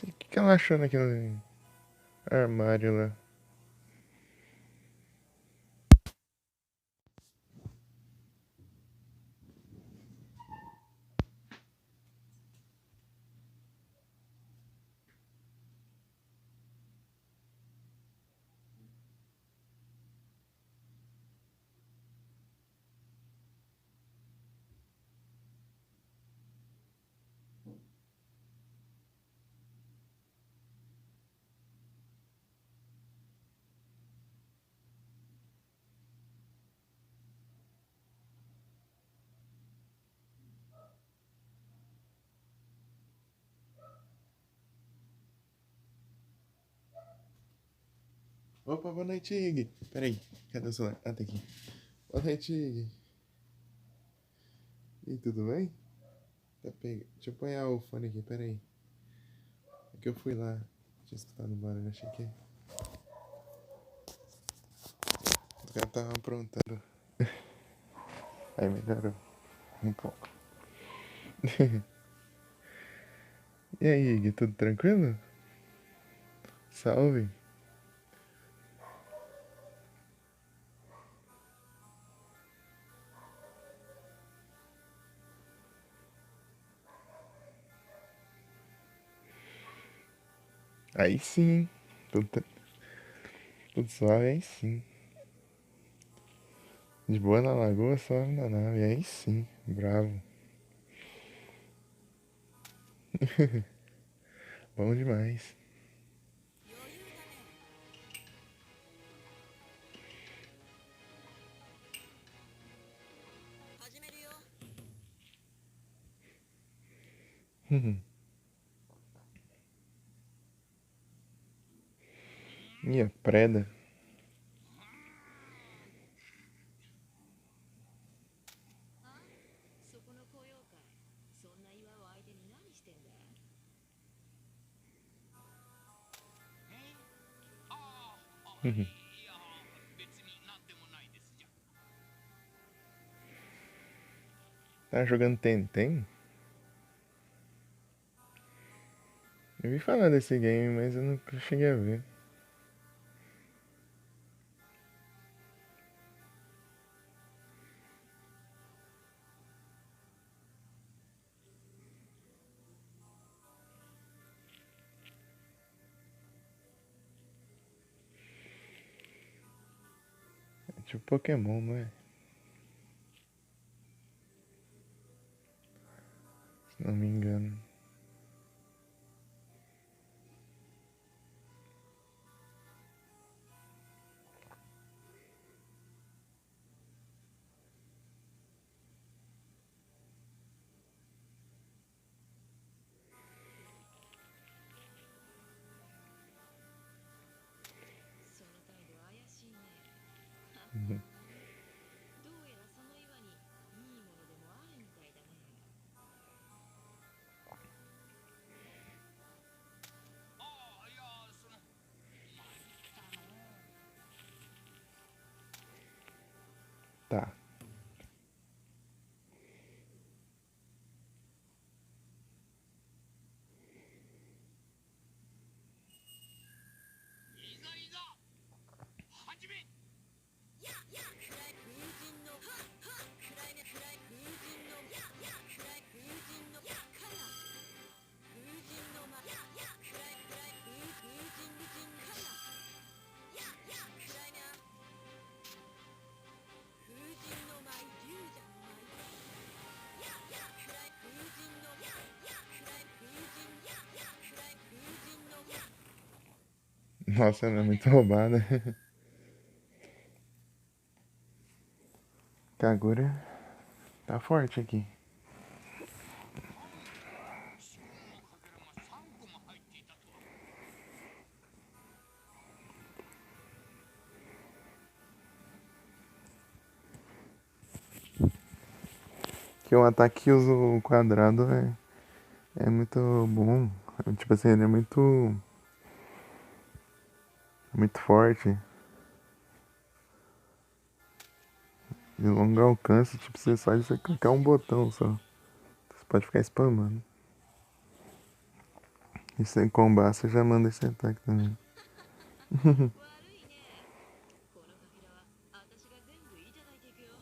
O que ela achou naquele armário lá? Opa, boa noite, Ig. Peraí, cadê o celular? Ah, tá aqui. Boa noite, Ig. E tudo bem? Deixa eu apanhar o fone aqui, peraí. É que eu fui lá. Tinha escutado o barulho, achei que. Os caras estavam aprontando. Aí melhorou um pouco. E aí, Ig, tudo tranquilo? Salve. Aí sim. Tudo suave, aí sim. De boa na lagoa, suave na nave, aí sim. Bravo. Bom demais. 余裕だね。始めるよ。 Minha preda. あ、そこの高揚感。そんな岩を相手に何してんだ？いや別になんでもないですじゃ。 Tá jogando Tentem? Eu vi falar desse game, mas eu nunca cheguei a ver. É tipo Pokémon, não é? Se não me engano. Uhum. どうやらその岩にいいものでもあるみたいだね。いやその参ったの。 Tá. いざいざ始め。 ややフライ風神のははフライねフライ風神のややフライ風神のやから風神のまややフライ風神からややフライな風神の舞龍者の舞ややフライ風神のややフライ風神ややフライ風神のや Nossa, ela é muito roubada. Kagura tá forte aqui. 指紋のかけらが3個も入っていたとは。 Que o ataque que usa o quadrado é muito bom. Tipo assim, ele é muito forte. De longo alcance, tipo, você só de você clicar um botão só. Você pode ficar spamando. E sem combar, você já manda esse ataque também. 悪いね。このかけらは私が全部いただいていくよ。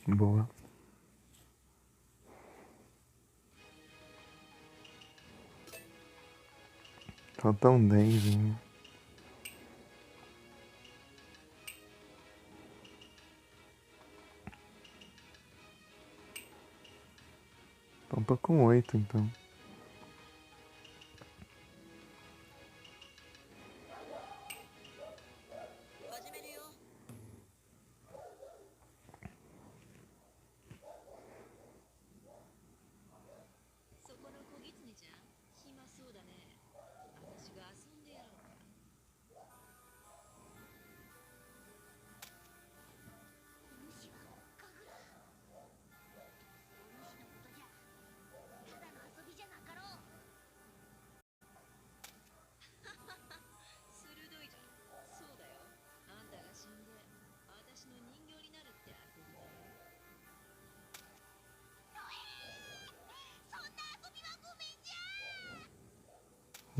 Boa. Falta um 10 ainda. Tampa com 8 então. 始めるよ。 そこの小狐ちゃん、暇そうだね。私が遊んでやろうか。お主は神楽。お主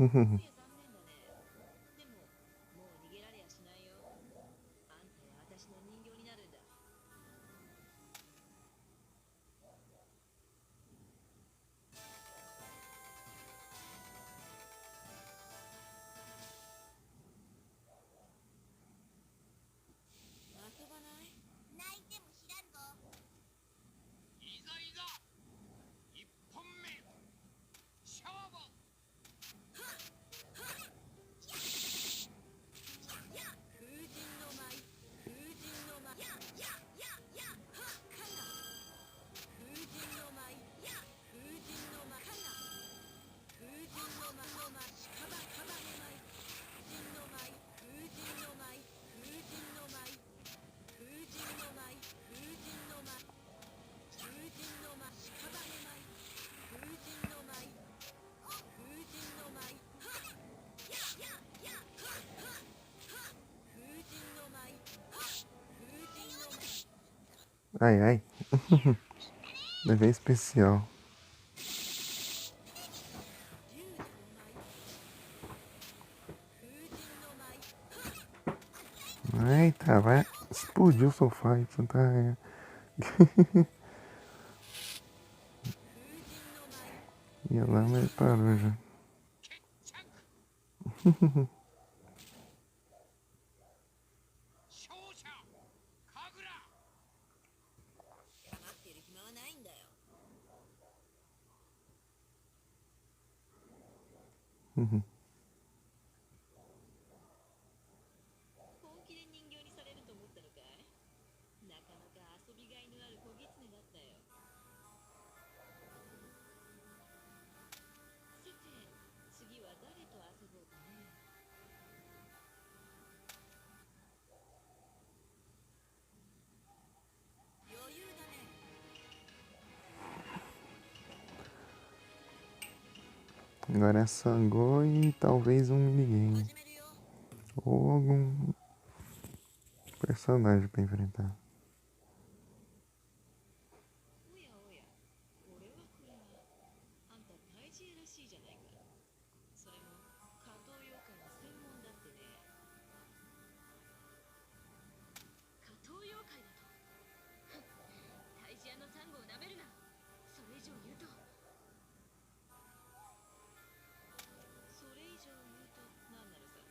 残念だね。でも、もう逃げられやしないよ。あんたは私の人形になるんだ。遊ばない？泣いても知らんぞ。いざいざ一本目勝負。や風神の舞、風神の舞、やはかな。風神の舞、風神の舞かな。風神の舞の舞、かばの舞。風神の舞、風神の舞、風神の舞。風神の舞、風神の舞。風神の舞、かばの舞。風神の舞、風神の舞。風神の舞、風神の舞。Ai, ai. Levei especial. 龍蛇の舞、風神の舞。 Eita, vai explodir o sofá. Isso tá... 風神の舞、 Ia lá, mas parou já. 勝者神楽。黙ってる暇はないんだよ。本気で人形にされると思ったのかい？なかなか遊びがいのある小狐だったよ。さて、次は誰と遊ぼうかね。余裕だね。 Agora é Sango e talvez um minigame. 始めるよ。 Ou algum personagem pra enfrentar. おやおや、これはこれは。あんたタイジエらしいじゃないか。それも、加藤妖怪の専門だってね。加藤妖怪だと？タイジアのサンゴを舐めるな。それ以上言うと。それ以上言うと何なのさ。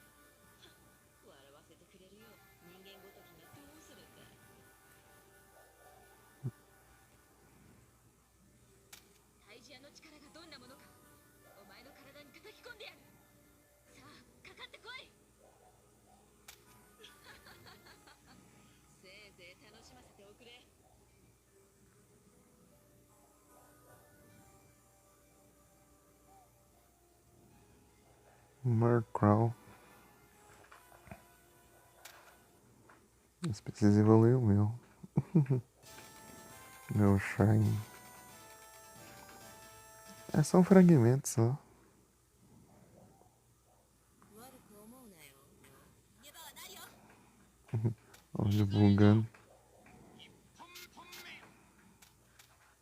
笑わせてくれるよ。人間ごときがどうするんだ。タイジアの力がどんなものか、お前の体に叩き込んでやる。さあ、かかってこい。せいぜい楽しませておくれ。 Murkrow. Mas precisa evoluir o meu. Meu Shine. É só um fragmento só. 悪く思うなよ。逃げ場はないよ。 Olha bugando. 一本目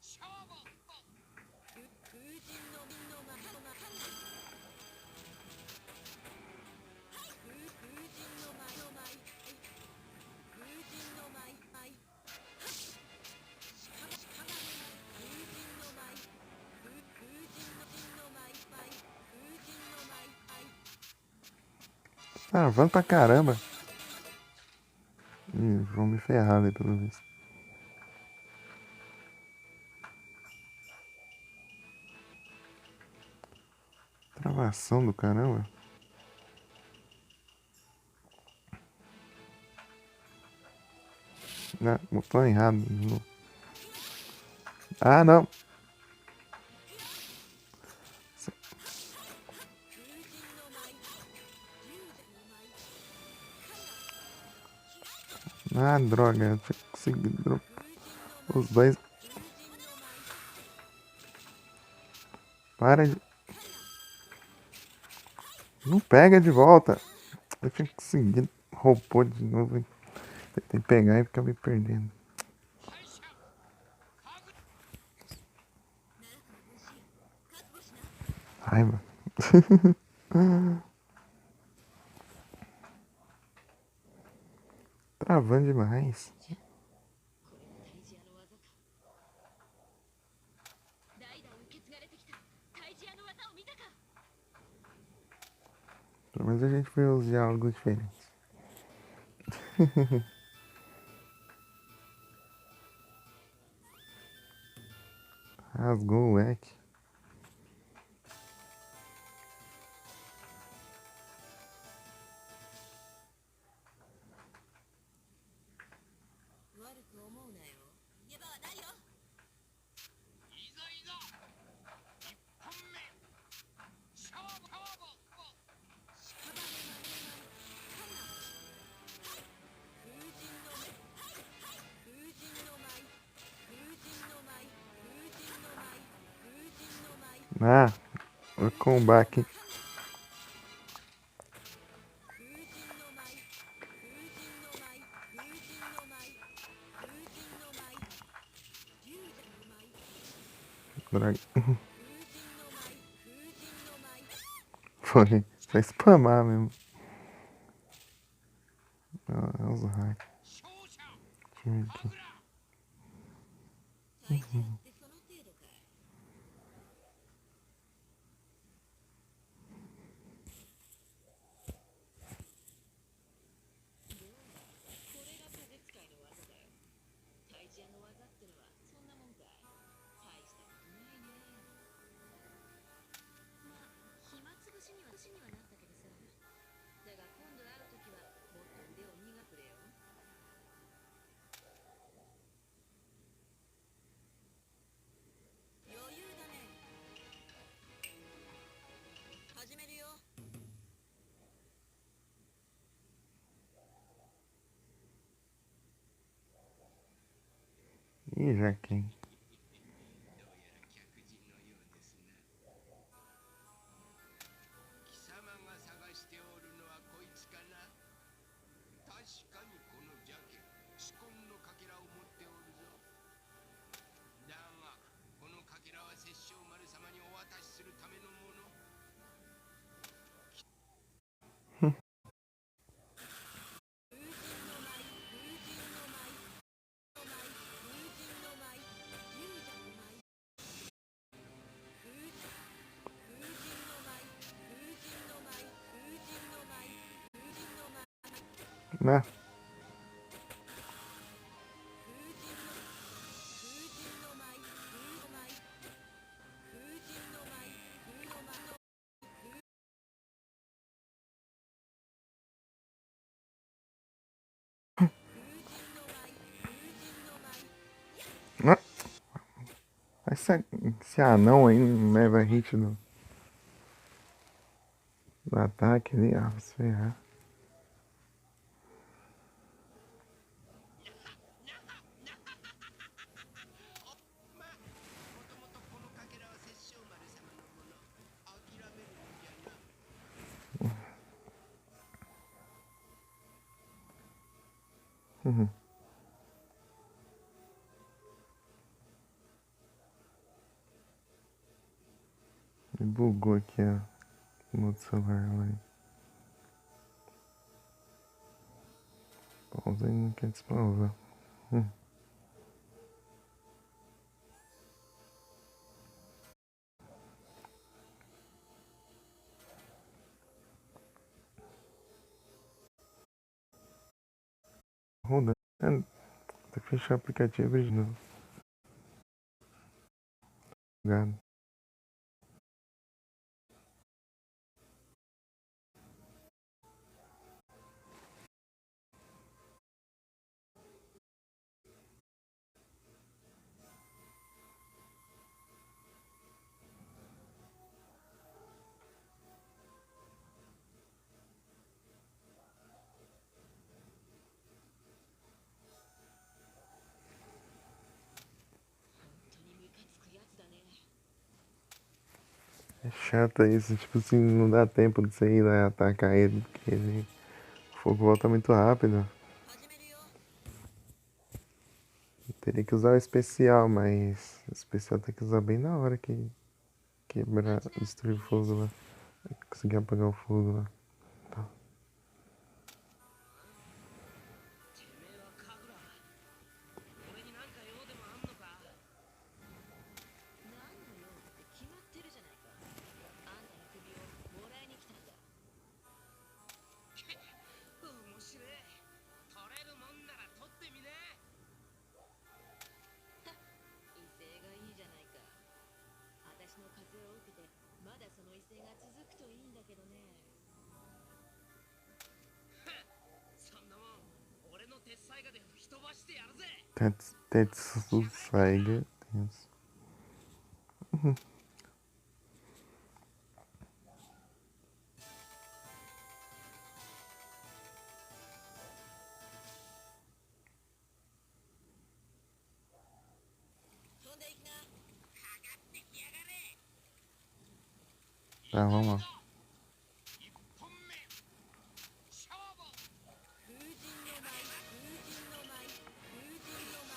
勝負。風神のみんのまかな。風神の舞の舞。風神の舞、舞。しかばの舞。風神の舞。風神の舞、舞。風神の舞、舞。 Ah, vamos pra caramba. Vão me ferrar ali pelo visto. Travação do caramba. Não, botou errado. Ah, não. 風神の舞、龍蛇の舞。 Ah, droga. Eu tinha conseguido dropar 風神の舞、 os dois. 風神の舞。 Para de... Não pega de volta. Eu tinha conseguido. Roubou de novo. Tentei pegar e acabei perdendo. 敗者神楽。 奈落の分身、覚悟しな。 Raiva. Travando demais. これがタイジアの技か。代々受け継がれてきたタイジアの技を見たか。 Pelo menos a gente viu os diálogos diferentes. Rasgou o leque. 悪く思うなよ。逃げ場はないよ。いざいざ一本目勝負勝負屍の風神の舞、風神の舞、風神の舞、風神の舞、風神の舞、 Ah, o combate. 風神の舞、風神の舞、風神の舞、風神の舞、龍者の舞、 Droga. 風神の舞、風神の舞、 Foi. Só spamar mesmo. Ah, os hacks. 勝者 Time aqui. タイジアってその程度かい。これが風使いの技だよ。タイジアの技ってのはそんなもんかい。大したことないね。まあ、暇つぶしにはなったけどさ。だが今度会うときはもっと腕を磨くれよ。余裕だね。始めるよ。 Ih, já quem? どうやら客人のようですな。貴様が探しておるのはこいつかな。確かにこのジャケ紫紺のかけらを持っておるぞ。だがこのかけらは摂政丸様にお渡しするためのもの。 Né? あ、esse anão aí não leva hit do ataque ali. Ah, vai se ferrar. まあ、もともとこのかけらは摂政丸様のもの。諦めるんじゃな。 Me bugou aqui, ó. No outro celular lá. Pausa e não quer despausar. Rodando. Tem que fechar o aplicativo de novo. Obrigado. É chato isso, tipo assim, não dá tempo de você ir lá atacar ele, porque o fogo volta muito rápido. 始めるよ。 Teria que usar o especial, mas o especial tem que usar bem na hora que quebrar, destruir o fogo lá. Consegui apagar o fogo lá. Tá. てめえはカグラ俺に何か用でもあんのか何の用って決まってるじゃないか。あんたの首をもらいに来たんだ。面白え取れるもんなら取ってみね威勢がいいじゃないか。私の風を受けてまだその威勢が続くといいんだけどね。そんなもん俺の鉄砕画で吹き飛ばしてやるぜ Tetsusaige. Isso. 飛んでいきな。かかってきやがれ。 Tá, vamos lá. 1本目勝負風神の舞、風神の舞、風神の舞、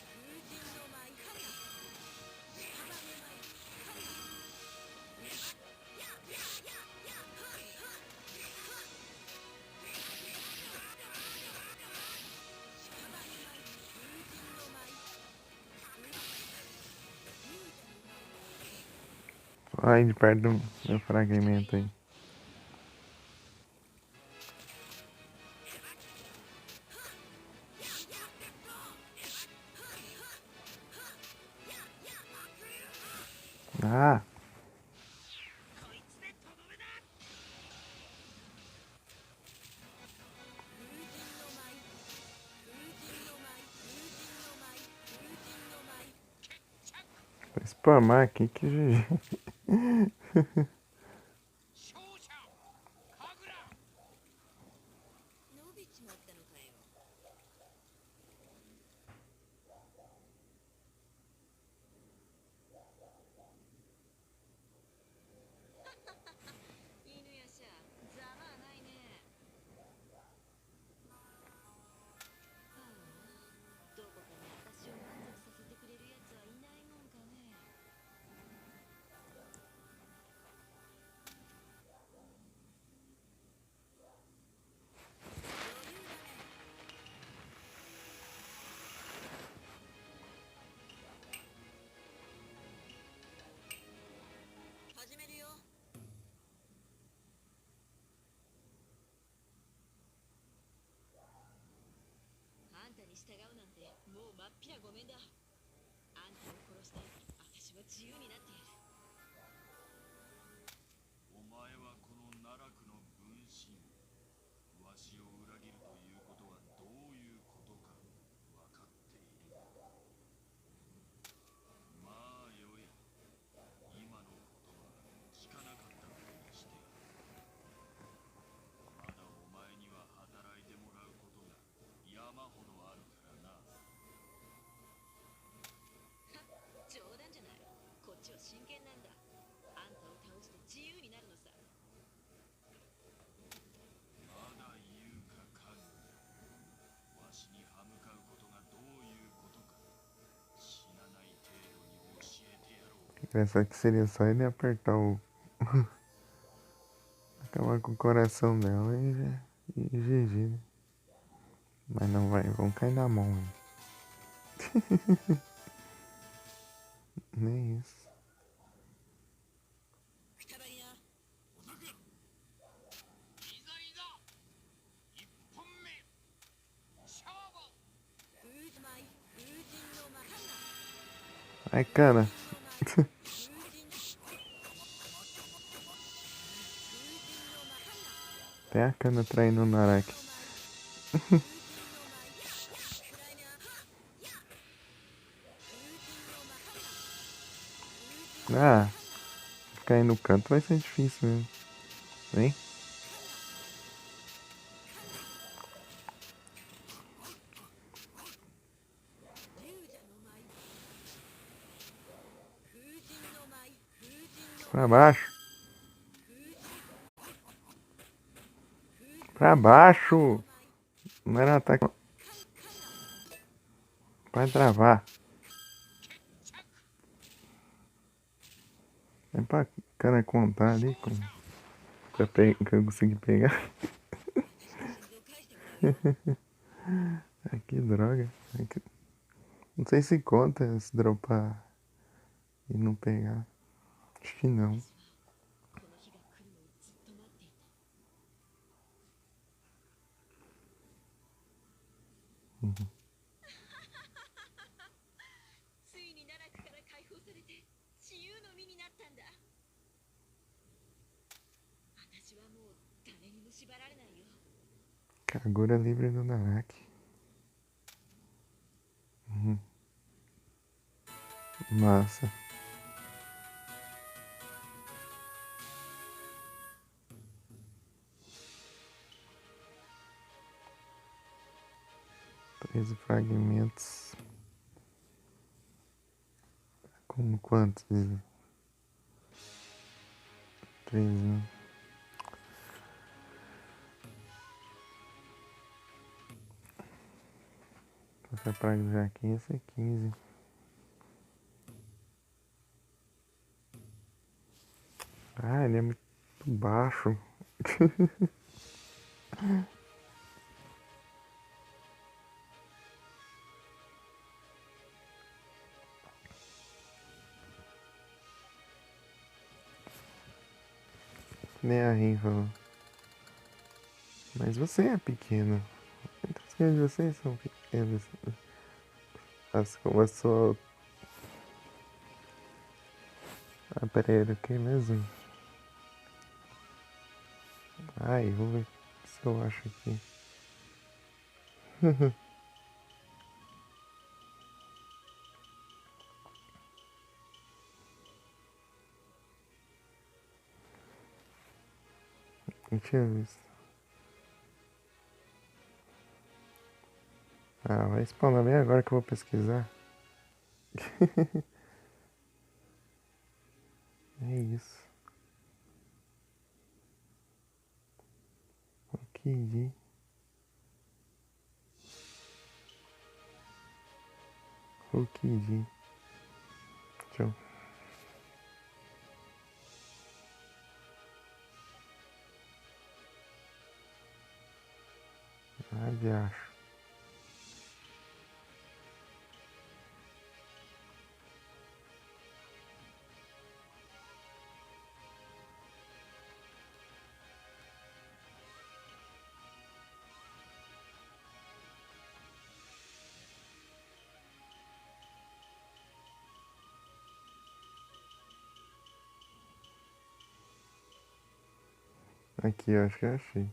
風神の舞、かな。束の舞、かな。やややや、はっはっ。束の舞、風神の舞。Ai, de perto do fragmento aí. Ah, こいつでとどめだ 風神の舞、風神の舞、風神の舞、風神の舞。 vou spamar aqui que GG. 勝者カグラ伸びちまったのかよ。犬やしゃざまあないね。はあ、どこかに私を満足させてくれるやつはいないもんかね。余裕だね。始めるよ。あんたに従うなんてもうまっぴらごめんだ。あんたを殺して私は自由になってやる。お前はこの奈落の分身。わしを裏切るということはどういうことか分かっている。まあよい。今のことは聞かなかったことにしてやる。まだお前には働いてもらうことが山ほどあるからな。冗談じゃない。こっちは真剣なんだ。あんたを倒して自由になるのさ。まだ言うかカグ。わしに歯向かうことがどういうことか死なない程度に教えてやろう。 Engraçado que seria só ele apertar o. Acabar com o coração dela e GG, né? Mas não vai, vão cair na mão, hein? Nem isso. くたばりな。いざいざ1本目勝負風神舞、風神の舞、かな。 Ai, cara. 風神の舞、かな。 Até a cana traindo o Naraki. Ah, ficar aí no canto vai ser difícil mesmo. Vem. Pra baixo. Pra baixo. Não era ataque. Vai travar. É pra cara contar ali. Como... Que eu consegui pegar. 心臓返してもらうよ Ai, que droga. Não sei se conta se dropar e não pegar. Acho que não. この日が来るのをずっと待っていた ついに奈落から解放されて自由の身になったんだ私はもう誰にも縛られないよ Kagura livre do Naraki. Massa. Treze fragmentos. Como quantos? 13, né? Essa praga já aqui, esse é 15. Ah, ele é muito baixo. Nem a Rin falou. Mas você é pequeno. Muitas coisas de vocês são pequenas. Como a sua. Ah, peraí, era o que mesmo? Ai, vou ver se eu acho aqui. Não tinha visto. Ah, vai spawnar bem agora que eu vou pesquisar. É isso. Ok. Ok. Tchau. Ah, acho. Aqui, eu acho que eu achei.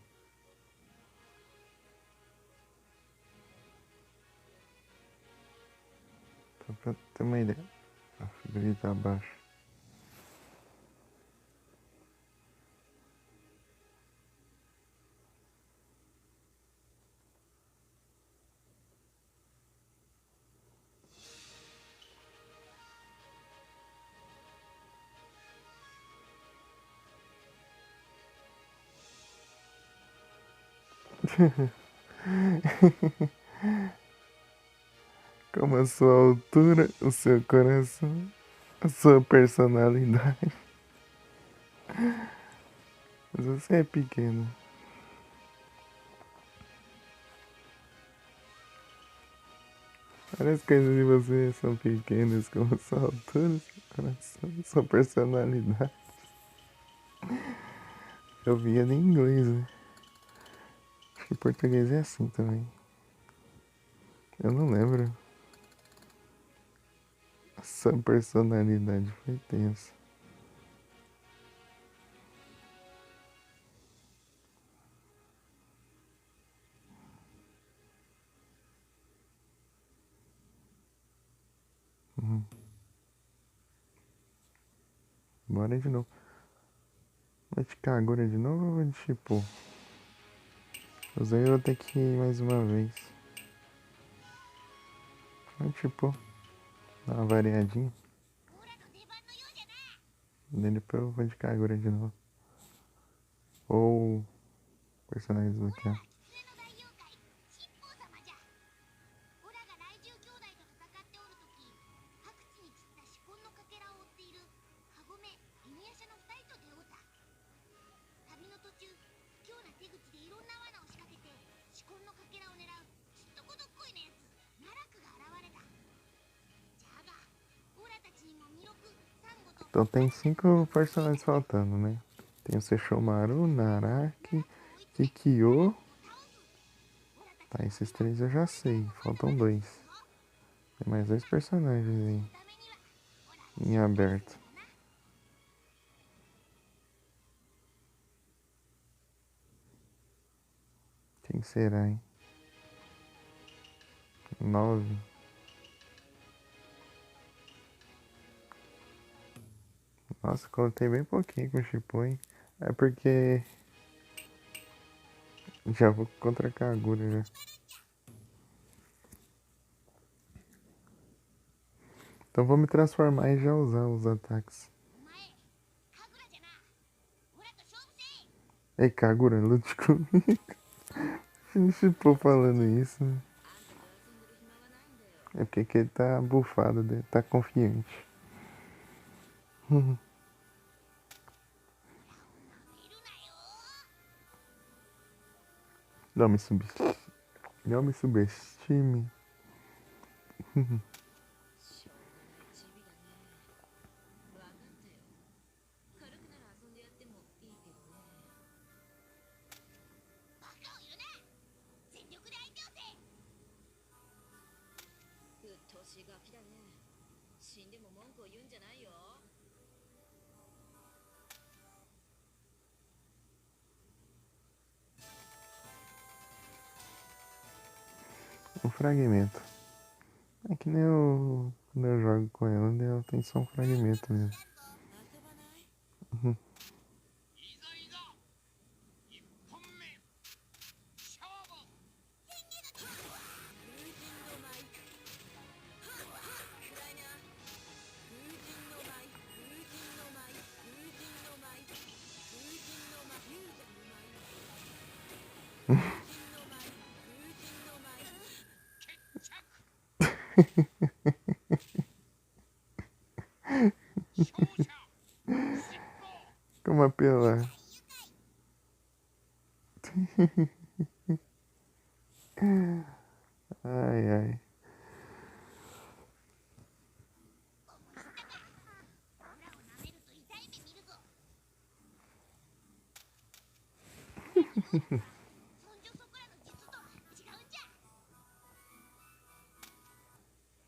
Só pra ter uma ideia. A fibra tá abaixo. Como a sua altura, o seu coração, a sua personalidade. Mas você é pequeno. Várias coisas de você são pequenas, como a sua altura, seu coração, sua personalidade. Eu via em inglês, né? Acho que em português é assim também. Eu não lembro. Essa personalidade foi tensa. Bora de novo. Vai de Kagura de novo ou vai de Shippo? Os aí eu vou ter que ir mais uma vez. Vai de Shippo. Dá uma variadinha. オラの出番のようじゃな Daí depois eu vou de Kagura de novo. Ou personagens do que 杖の大妖怪七宝様じゃオラが雷獣兄弟と戦っておるとき白地に散った四魂のかけらを追っているカゴメ犬夜叉の二人と出会うた旅の Então tem 5 personagens faltando, né? Tem o Sesshomaru, Naraki, Kikyo. Tá, esses 3 eu já sei. Faltam 2. Tem mais 2 personagens aí. Em aberto. Quem será, hein? 9. Nossa, contei bem pouquinho com o Shippuden. É porque já vou contra a Kagura já. Então vou me transformar e já usar os ataques. お前神楽じゃなオラと勝負せい Ei, Kagura, lute comigo. Shippuden falando isso, né? あんたと遊んでる暇はないんだよ。 É porque ele tá bufado, né? Tá confiante. いるなよ Não me subestime. Não me subestime. しょうもないチビだね。わかったよ。軽くなら遊んでやってもいいけどね。バカを言うな全力で相手をせうっとうしいガキだね。死んでも文句を言うんじゃないよ。 Um fragmento. É que nem eu. Quando eu jogo com ela, ela tem só um fragmento mesmo. 遊ばないいざいざ1本目勝負風神の舞はっはっ暗いな風神の舞風神の舞風神の舞風神の舞風神の舞風神の舞風神の舞 勝者 Como apelar? Ai, ai. オラを舐めると痛い目見るぞそんじょそこらの術とは違うんじゃ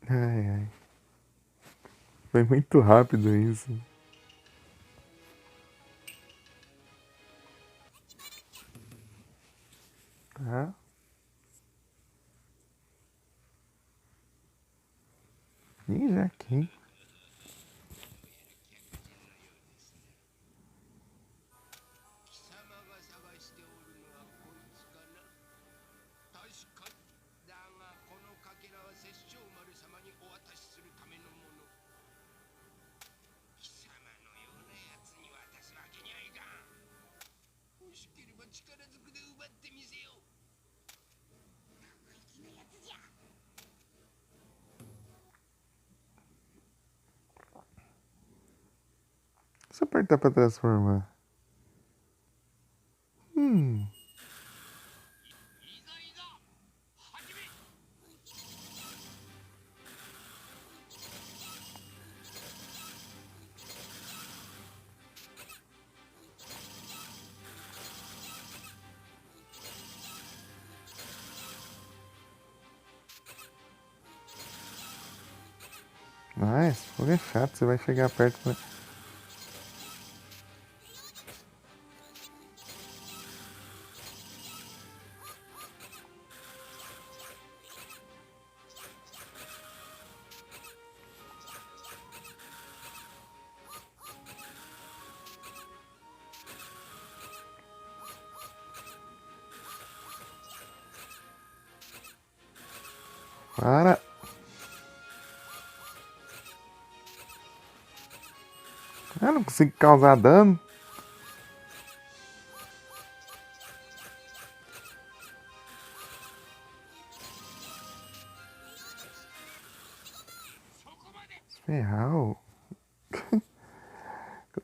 Ai, ai. Foi muito rápido isso. Tá? Ih, já aqui. 貴様が探しておるのはこいつかな確かにだがこのかけらは殺生丸様にお渡しするためのもの貴様のようなやつに渡すわけにはいかん欲しければ力ずくで奪ってみせよ生意気なやつじゃ Só apertar pra transformar. いざいざ始め Ah, esse fogo é chato. Você vai chegar perto. Para! Ah, não consigo causar dano. Ferral. Quando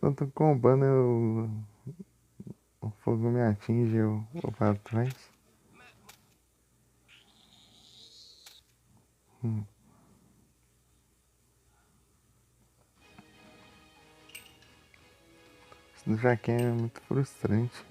eu tô combando, o fogo me atinge, eu vou pra trás. já que é muito frustrante.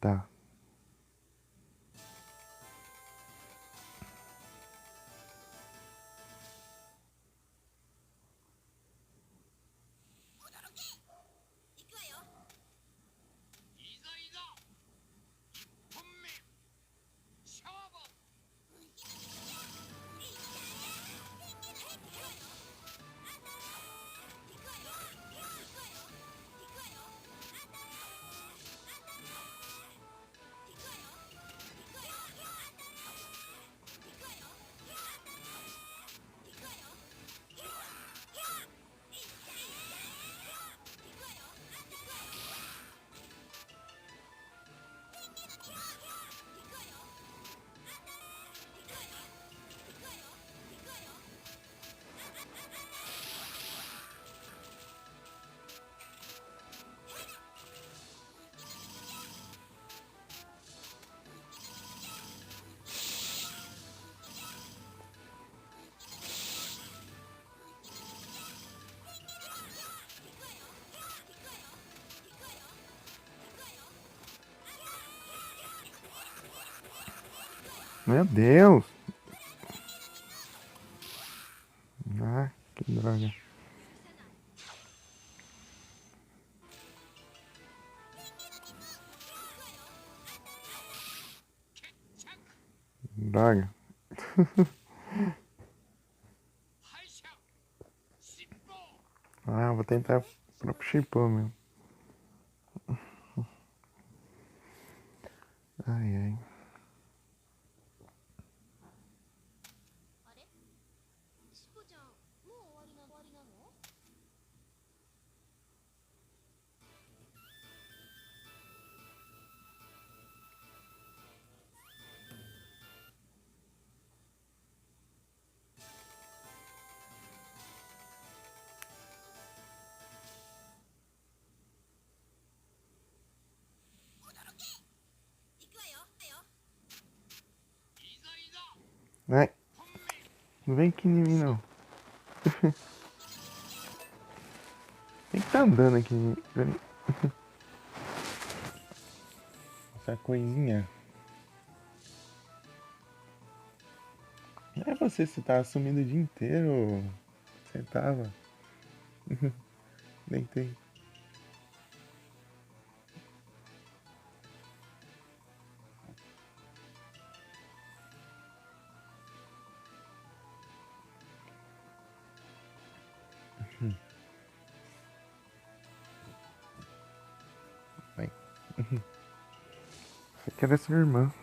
Tá. Meu Deus! Ah, que droga. Droga. Ah, vou tentar o próprio Chipô mesmo. Ai, ai. Ai, não vem aqui em mim não. Quem que tá andando aqui? Peraí. Essa coisinha. É você tá sumindo o dia inteiro. Você tava. Deitei. Vai. Você quer ver sua irmã.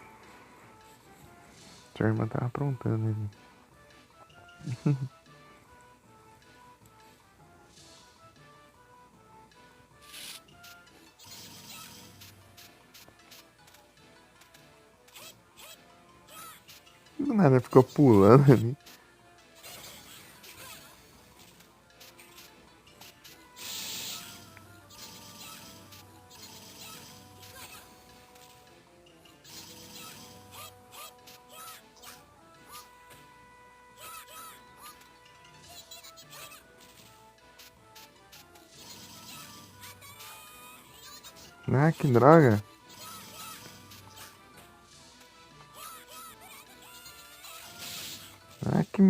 Sua irmã tá aprontando ali. Do nada ficou pulando ali. Ah, que droga. Ah, que...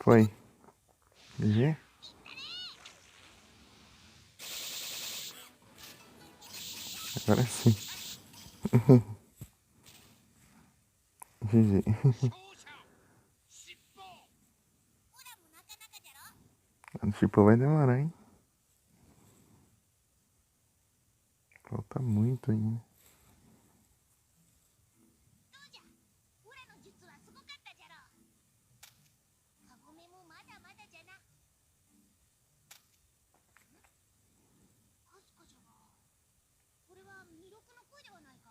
Foi. GG? Agora sim. GG. 勝者尻尾 Tipo, vai demorar, hein? Falta muito ainda. オラの術はすごかったじゃろカゴメもまだまだじゃなかすかじゃがこれは弥勒の声ではないか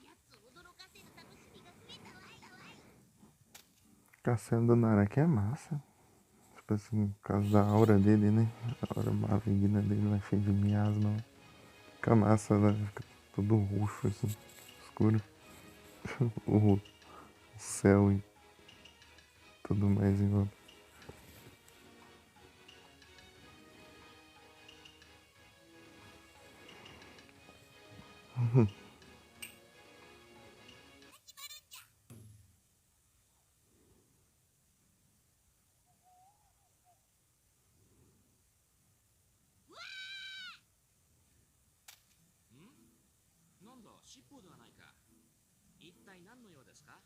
やつ驚かせる楽しみが増えたわいCassiano do Naraki é massa. Tipo assim, por causa da aura dele, né? A aura maligna dele não é cheia de miasma. Fica massa, né? Fica todo roxo, assim, escuro. O céu e tudo mais em volta. Uhum. Hmm? なんだ、尻尾ではないか。一体何の用ですか？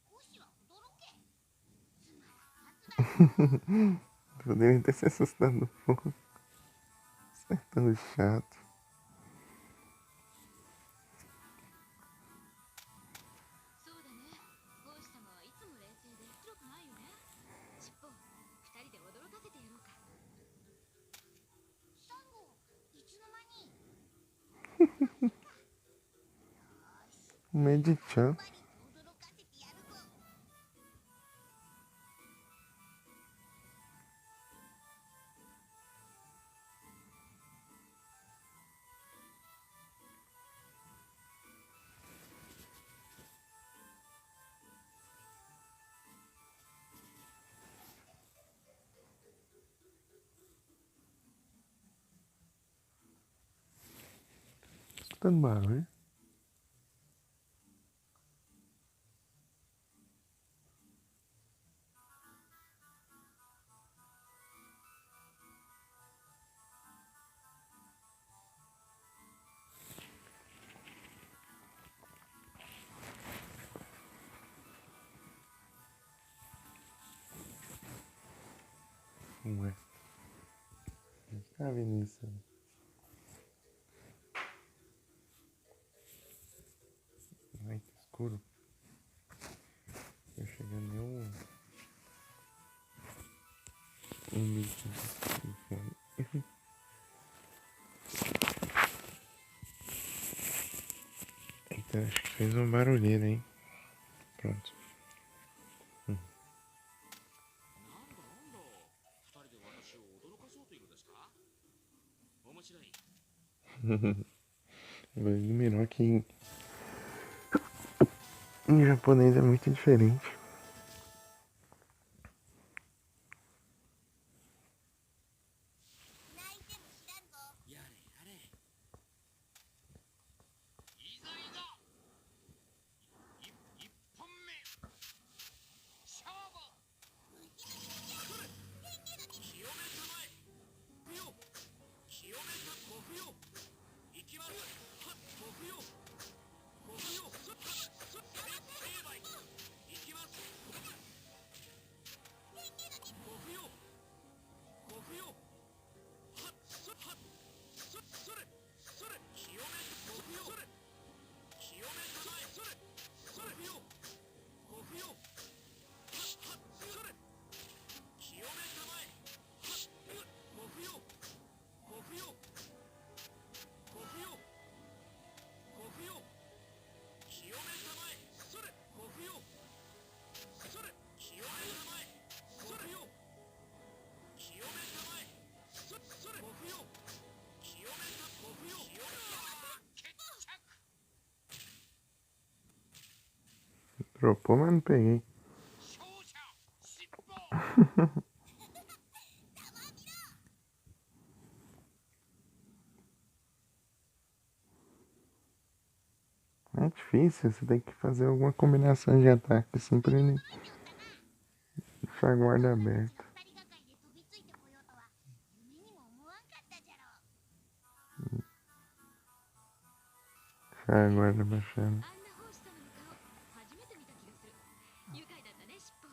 少しは驚けつまらんやつだ Poderia ter se assustado um pouco. Você é tão chato. そうだね。ゴーシ様はいつも冷静で強くないよね。尻尾、二人で驚かせてやろうか。サンゴいつの間に Medichão. バリ驚かせてやるぞ Escutando barulho. Ué. Tá vendo isso? Ai, que escuro. Tô chegando um bicho. Então, acho que fez um barulheiro, hein? Pronto. なんだなんだ。二人で私を驚かそうというのですか？面白い。Ele mirou que em japonês é muito diferente. 泣いても知らんぞやれやれ。いざいざ一本目勝負清めたまえ不要清めたご不要行きますはっご不要ご不要すっはっすっはっ成敗行きますご不要ご不要はっすっはっすっそれそれ清めたご不要それ清めたまえそれそれ不要ご不要はっはっそれ清めたまえはっご不要ご不要ご不要ご不要清めたまえそれご不要それ清めたまえそれよ清めたまえそれご不要清めたご不要清めた 決着 Dropou, mas não peguei. 勝者尻尾 É difícil, você tem que fazer alguma combinação de ataque assim pra ele deixar a guarda aberta. 二人がかりで飛びついてこようとは夢にも思わんかったじゃろ Aguarda baixando. あんな奉仕様の顔初めて見た気がする。愉快だったね、尻尾。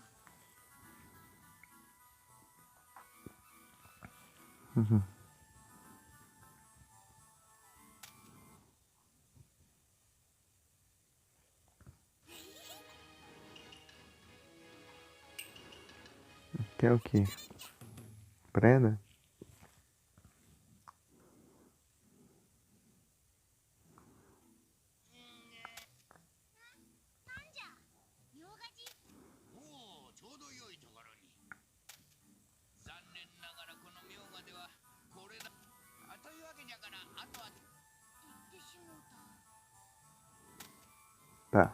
Que é o quê? Preda? おお、ちょうど良いところに。残念ながらこの名画ではこれだ。というわけじゃから、あとは言ってしもうた。 Tá.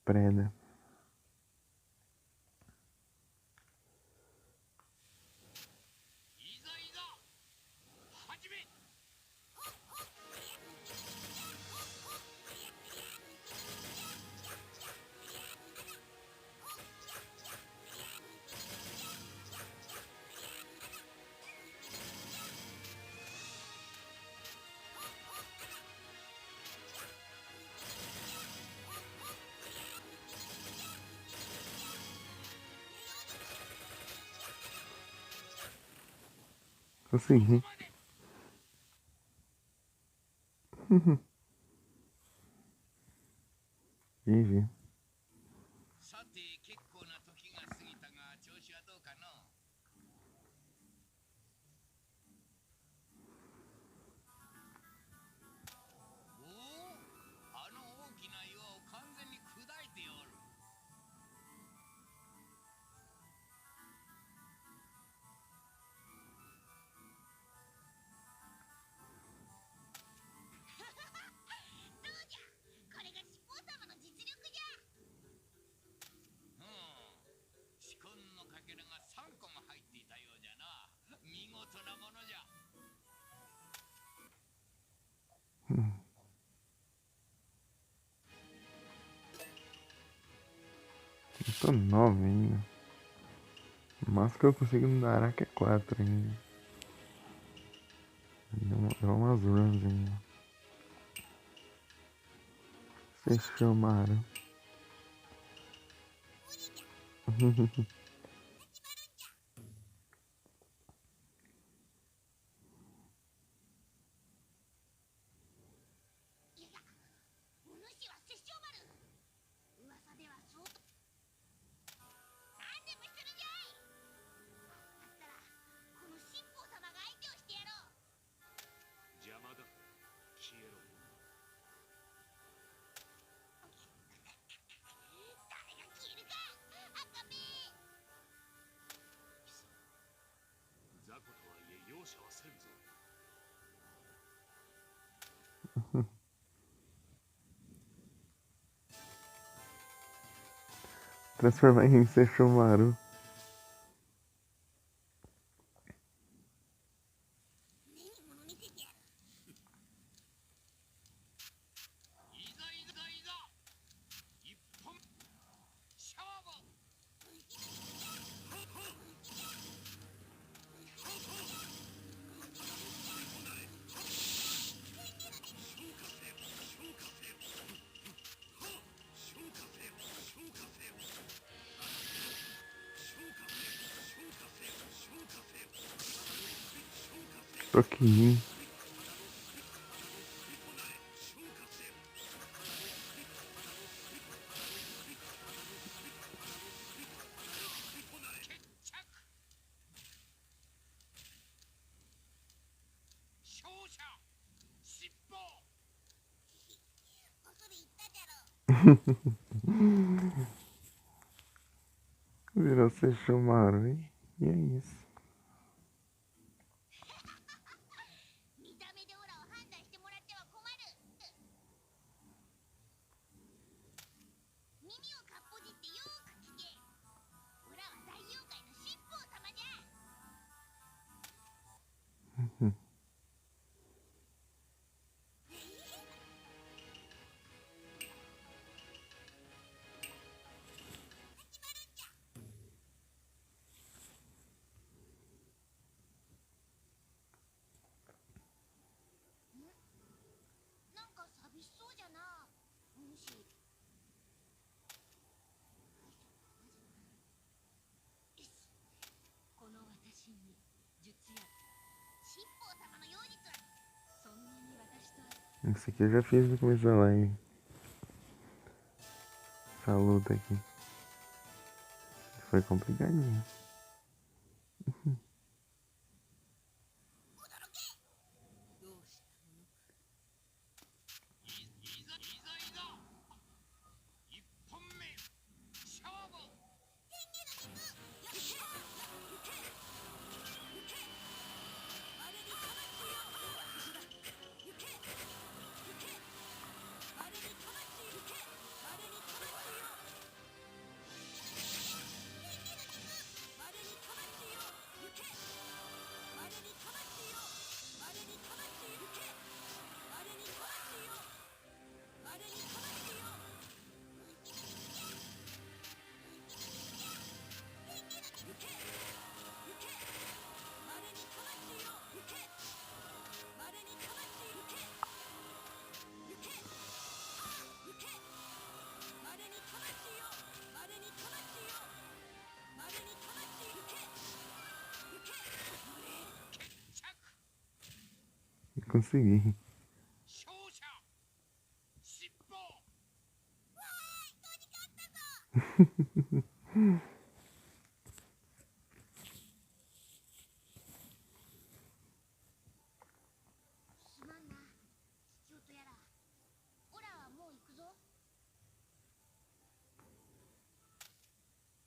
Preda. いざいざ始め。Consegui. GG. さて、結構な時が過ぎたが、調子はどうかの。おお、あの大きな岩を完全に砕いておる。これが七宝様の実力じゃ。四魂のかけらが3個も入っていたようじゃな。見事なものじゃ。Eu tô 9 ainda. O máximo que eu consigo no Araque é 4 ainda. Deu umas runs ainda. Vocês chamaram. お主は殺生丸。噂では相当。何でもするじゃい。だったらこの七宝様が相手をしてやろう。邪魔だ。消えろ。誰が消えるか。赤目。雑魚とはいえ容赦はせんぞ。 Transformar em Sesshomaru. 目に物見せてやる。いざいざいざ一本勝負。Toquinho. 決着。勝者尻尾。恐れ言ったじゃろ。 Virou Sesshomaru, hein? E é isso. 見た目でオラを判断してもらっては困る。耳をかっぽじってよーく聞け。オラは大妖怪の七宝様じゃ。術や七宝様の妖術はそんなに私と Isso aqui eu já fiz no começo da live. Essa luta aqui. Foi complicadinho. どうしたものかいざ一本目勝負Consegui. 勝者疾風すまんな父親とやらオラはもう行くぞ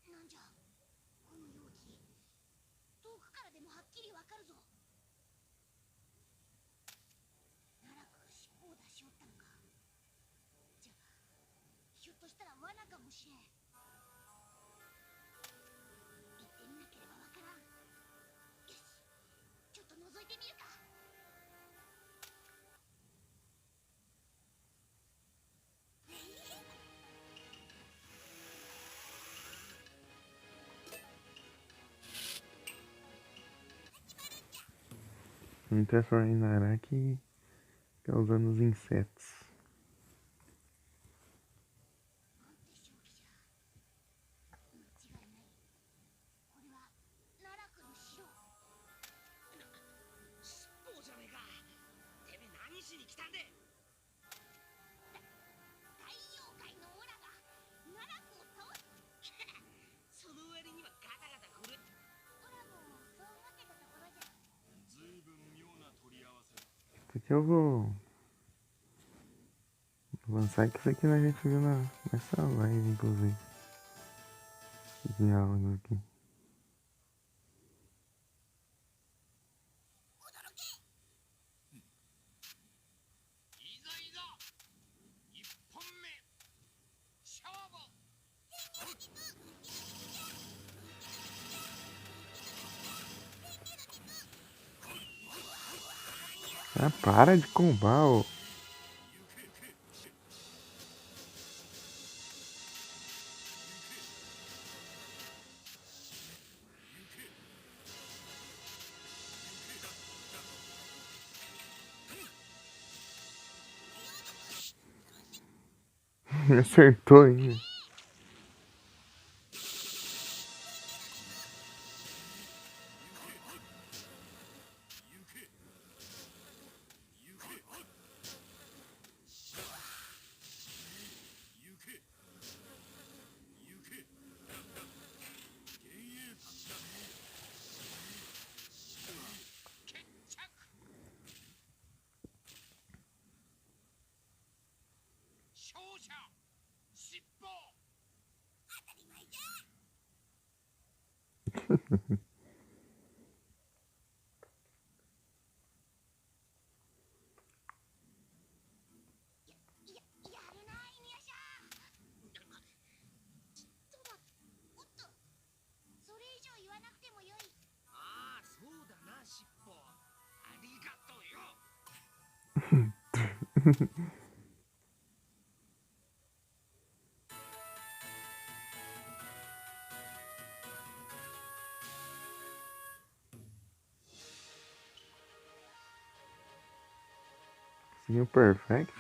なんじゃこの容器遠くからでもはっきりわかるぞ奈落が尻尾を出しおったのかじゃあひょっとしたら罠かもしれん行ってみなければわからんよしちょっと覗いてみるか Me transformei em Naraki causando os insetos. なんて勝利じゃ間違いないこれは奈落の城尻尾じゃねえか。てめえ何しに来たんで。大妖怪のオラが奈落を倒すその割にはガタガタ震え。オラもそう思ってたところじゃずいぶん妙な取り合わせ。 Isso aqui eu vou lançar isso aqui na gente viu nessa live, inclusive. Esse diálogo aqui. いざ一本目勝負 Ah, para de combar, ô. Me acertou ainda. Conseguiu perfect?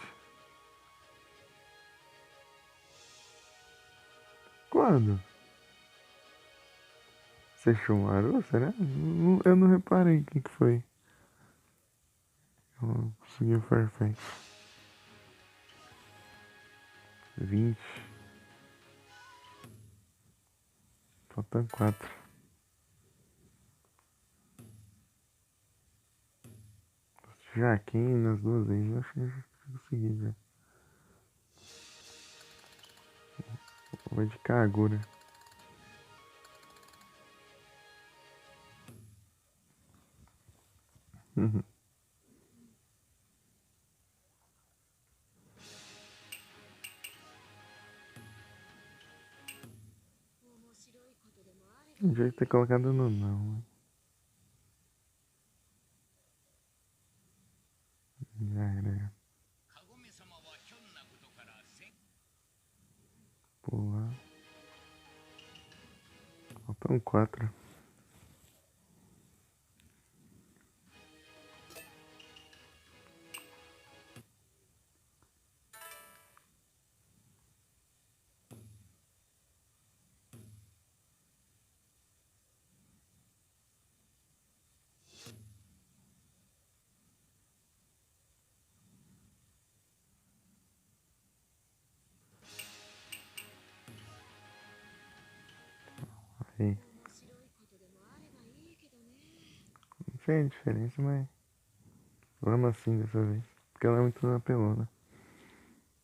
Quando? Sesshomaru, será? Eu não reparei o que foi. Eu consegui o Farfetch. 20. Faltam 4. Jaquim nas duas vezes. Eu acho que eu já consegui já. Vou de Kagura. Uhum. Devia ter colocado no não. Né? Já era. カゴメ様はひょんなことから戦 Pular. Faltam 4. Aí. Não fez diferença, mas vamos assim dessa vez. Porque ela é muito apelona.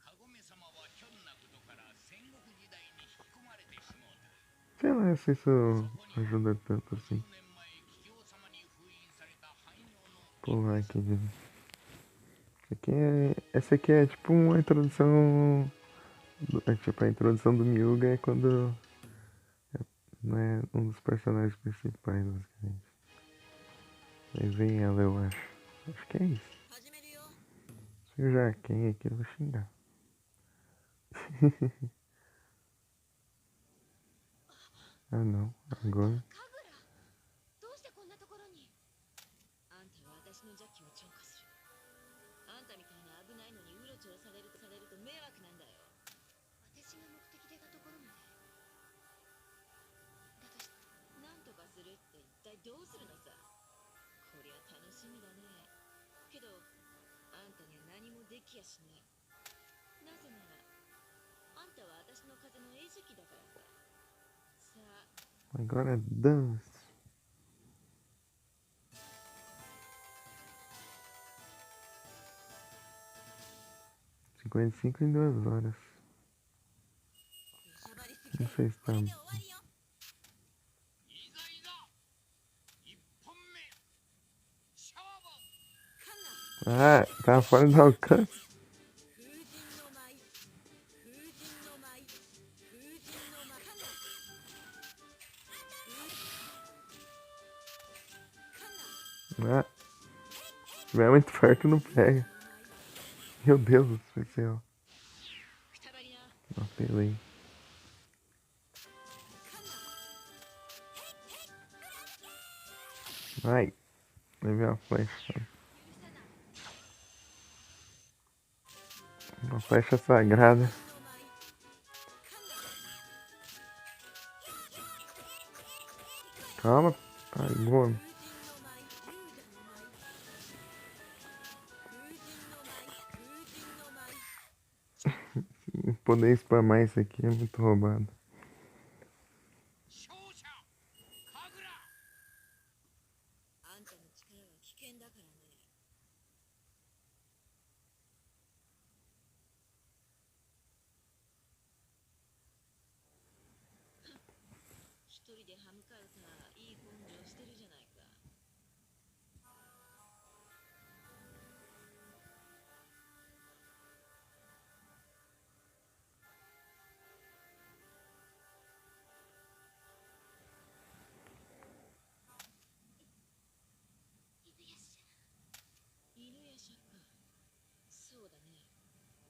カゴメ様はひょんなことから戦国時代に引き込まれてしもうた Sei lá se isso ajuda tanto assim. 年前桔梗様に封印された汎用の Pular aqui de. Essa aqui é tipo uma introdução. É tipo a introdução do Myuga é quando. Não é um dos personagens principais, basicamente. Aí vem ela, eu acho. Acho que é isso. 始めるよ Se eu já quem aqui, eu vou xingar. Ah não, agora. 神楽どうしてこんなところにあんたは私の邪気を浄化するあんたみたいな危ないのにうろちょろされると迷惑なんだよ私が目的でたところまでだとしなんとかするって一体どうするのさこりゃ楽しみだねけどあんたには何もできやしないなぜならあんたは私の風の餌食だからささあ Agora dança. $55 em 2 horas. しゃばりすぎ Não て sei se こ tá. れで終わりよいざいざ一本目勝負 カンナ Ah, tá fora do alcance. 風神の舞風神の舞風神の舞カンナカンナ Ah, se tiver muito perto, não pega. Meu Deus do céu. くたばりな Apelei. カンナ Ai, levei a flecha. Uma flecha sagrada. の舞カンナ Calma. Ai, boa. 風神の舞龍蛇の舞風神の舞風神の舞 Poder spamar isso aqui é muito roubado. 勝者神楽あんたの力は危険だからね一人で歯向かうたいい根性してるじゃないか犬やしゃかそうだね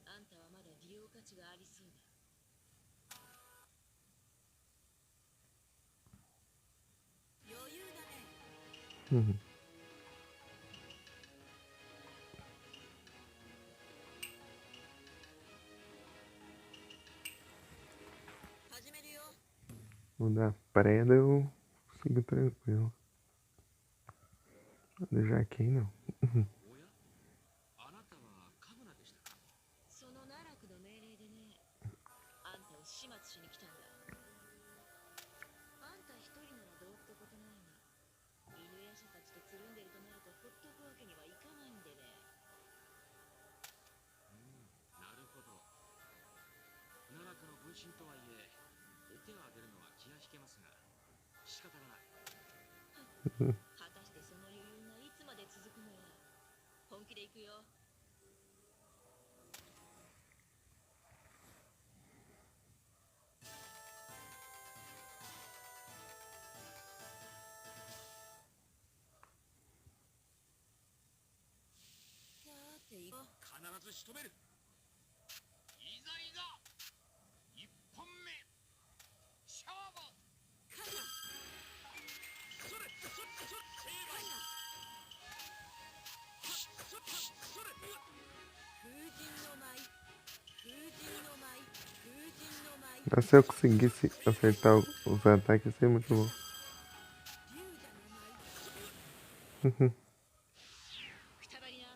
あんたはまだ利用価値がありそうだ余裕だね Uhum. 始めるよ O da preda eu Fica tranquilo. Do Jaquim, não. おやあなたはカブナでしたか。その奈落の命令でね、あんたを始末しに来たんだ。あんた一人ならどうってことないが、犬夜叉たちとつるんでるとなるとほっとくわけにはいかないんでね。なるほど。奈落の分身とはいえ、お手を挙げるのは気が引けますが、仕方がない。果たしてその余裕がいつまで続くのや。本気で行くよ。さて行こう。必ず仕留める。いざいざ一本目勝負。それそれ成敗。それ風神の舞風神の舞風神の舞 Mas se eu conseguisse acertar os ataques, ia ser muito bom. 龍蛇の舞 くたばりな。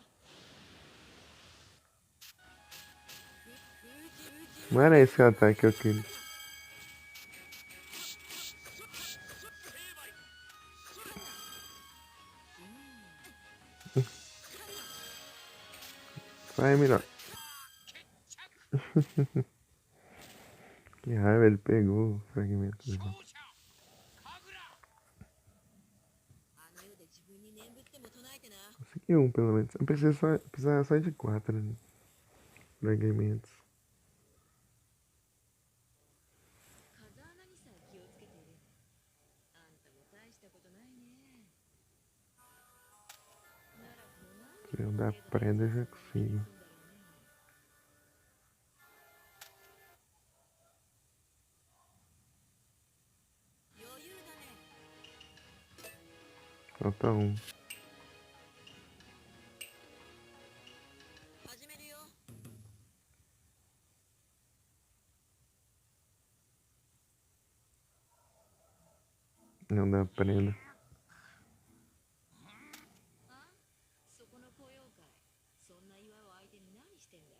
Não era esse o ataque que eu queria. 成敗。 Vai, melhor. Que raiva, ele pegou o fragmento. 勝者神楽。あの世で自分に念仏っても唱えてな Consegui um, pelo menos. Eu precisava só de 4 né? Fragmentos. 風穴にさえ気をつけている。あんたも大したことないね。奈落も何 Se eu dar prenda, eu já consigo. 余裕だね Falta um. 始めるよ Não dá prenda. あ、そこの雇用会。そんな岩を相手に何してんだ。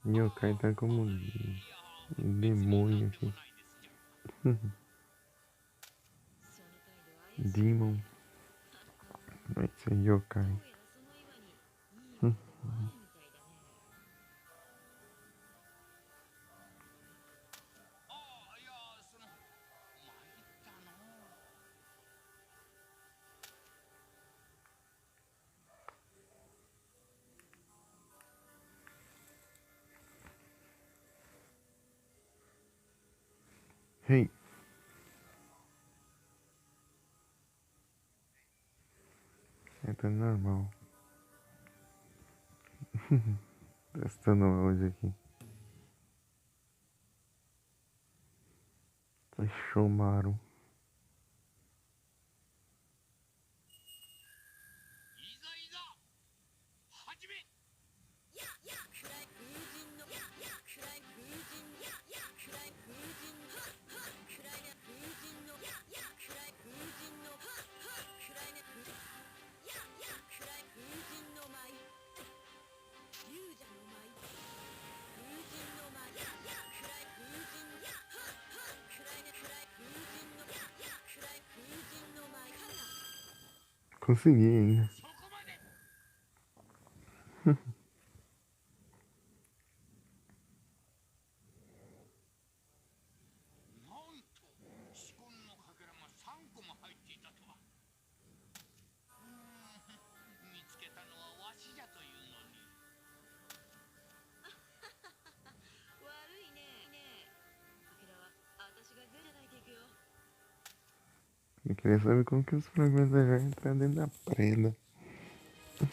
Yokai tá como um demônio aqui. その態度怪しい。 Demon. Vai ser Yokai. どうやらその岩にいいものでもあるみたいだね。ああいやその参ったのう。 Hey. Tá normal. Testando hoje aqui. Chomaram. いざいざ始め。やや暗い風神のやや暗い風神やや暗い風神はは暗いね風神のやや暗い風神のはは暗いねやや暗い風神の舞龍蛇の舞風神の舞やや暗い風神やはは暗いね暗い風神のやや暗い風神の舞かな Consegui ainda. そこまで。なんと四魂のかけらが3個も入っていたとは。見つけたのはわしじゃというのに。悪いね。ねえ。かけらは私が全じゃないていくよ。 Eu queria saber como que os fragmentos já entram dentro da prenda. そ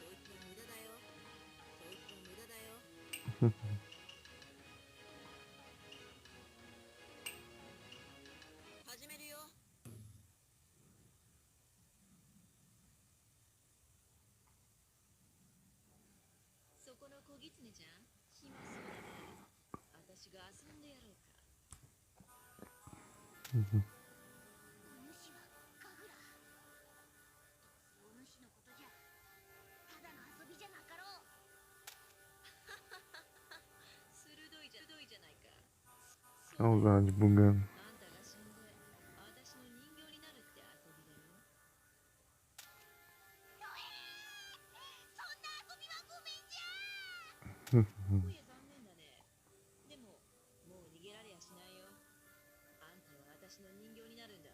いつは無駄だよそいつは無駄だよ始めるよお主は神楽お主のことじゃただの遊びじゃなかろう。鋭いじゃないか。 Olha os áudios bugando. あんたが死んで私の人形になるって遊びだよ。そんな遊びはごめんじゃ。おや残念だね。でももう逃げられやしないよ。あんたは私の人形になるんだ。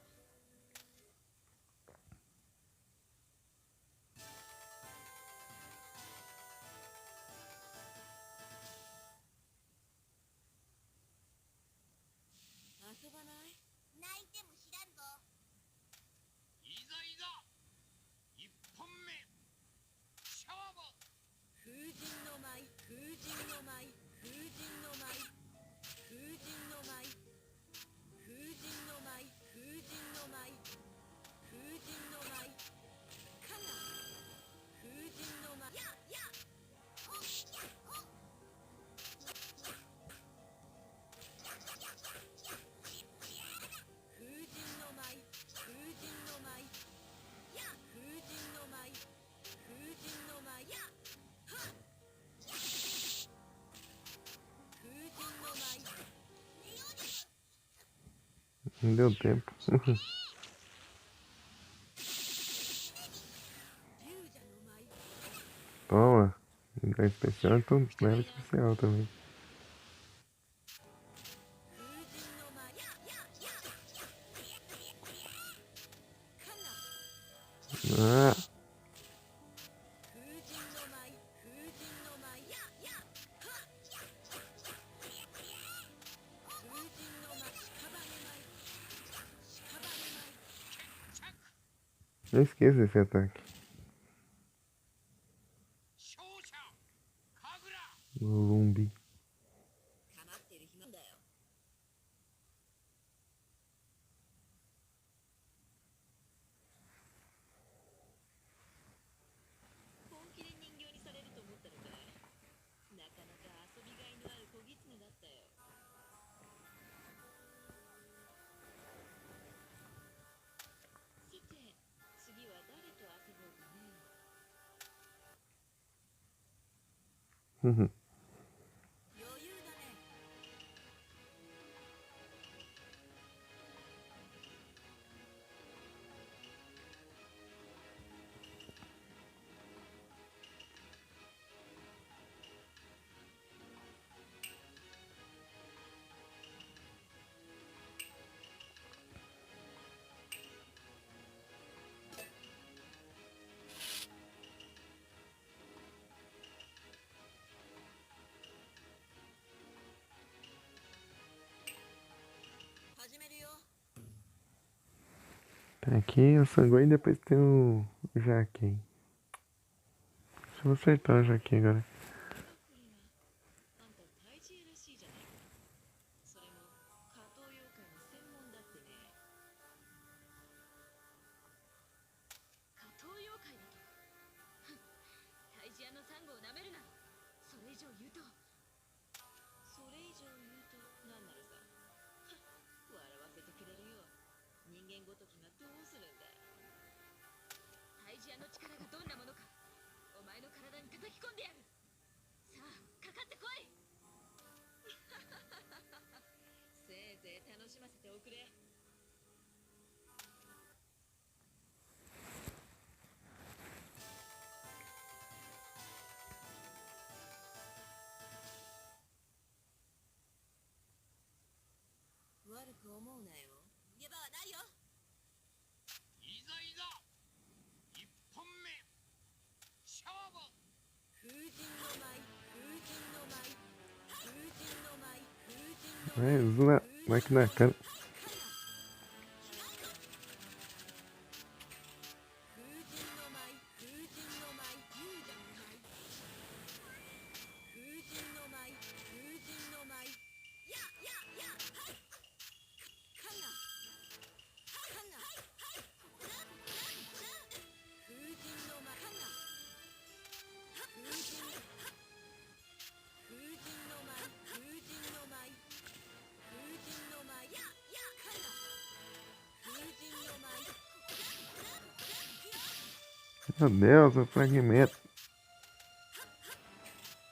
遊ばない？泣いても知らんぞ。いざいざ一本目勝負。風神の舞、風神の舞、風神の舞、風神の舞、風神の舞、風神の舞、風神の舞、かな、風神の舞、やや、ほやほ。風神の舞、風神の舞、や風神の舞、風神の舞、やはっ。風神の舞、ネオリス。 Não deu tempo. 龍者の舞、 Toma. Não é especial, então não era especial também. 風神の舞、やややかな。 Ah, 風神の舞、風神の舞、ややはっ。風神の舞、屍舞、屍舞。 eu esqueço esse ataque. 勝者神楽。 Lumbi. かまってる暇だよ。本気で人形にされると思ったのかい。なかなか遊びがいのある小狐だったよ。さて、次は誰と遊ぼうかね。 Uhum. 余裕だね。 始めるよ。 Aqui o Sangue e depois tem o Jaque. Deixa eu acertar o Jaque agora. あんたタイジエらしいじゃないか。それも加藤妖怪の専門だってね。加藤妖怪だと。ふん、タイジアのサンゴをなめるな。それ以上言うと。それ以上言うとなんなるさ。はっ、笑わせてくれるよ。人間ごときがどうするんだ。タイジアの力がどんなものか。お前の体に叩き込んでやる。さあ、かかってこい。せいぜい楽しませておくれ。悪く思うなよ。逃げ場はないよ。いざいざ一本目勝負。風神の舞、風神の舞、風神の舞、風神の舞。 É, usa na máquina na cara. 風神の舞、風神の舞、龍者の舞。風神の舞、風神の舞。ややや、はい。かな。かな。風神の舞、かな。風神。風神の舞、風神の舞。風神の舞、やや。Meu Deus, o fragmento.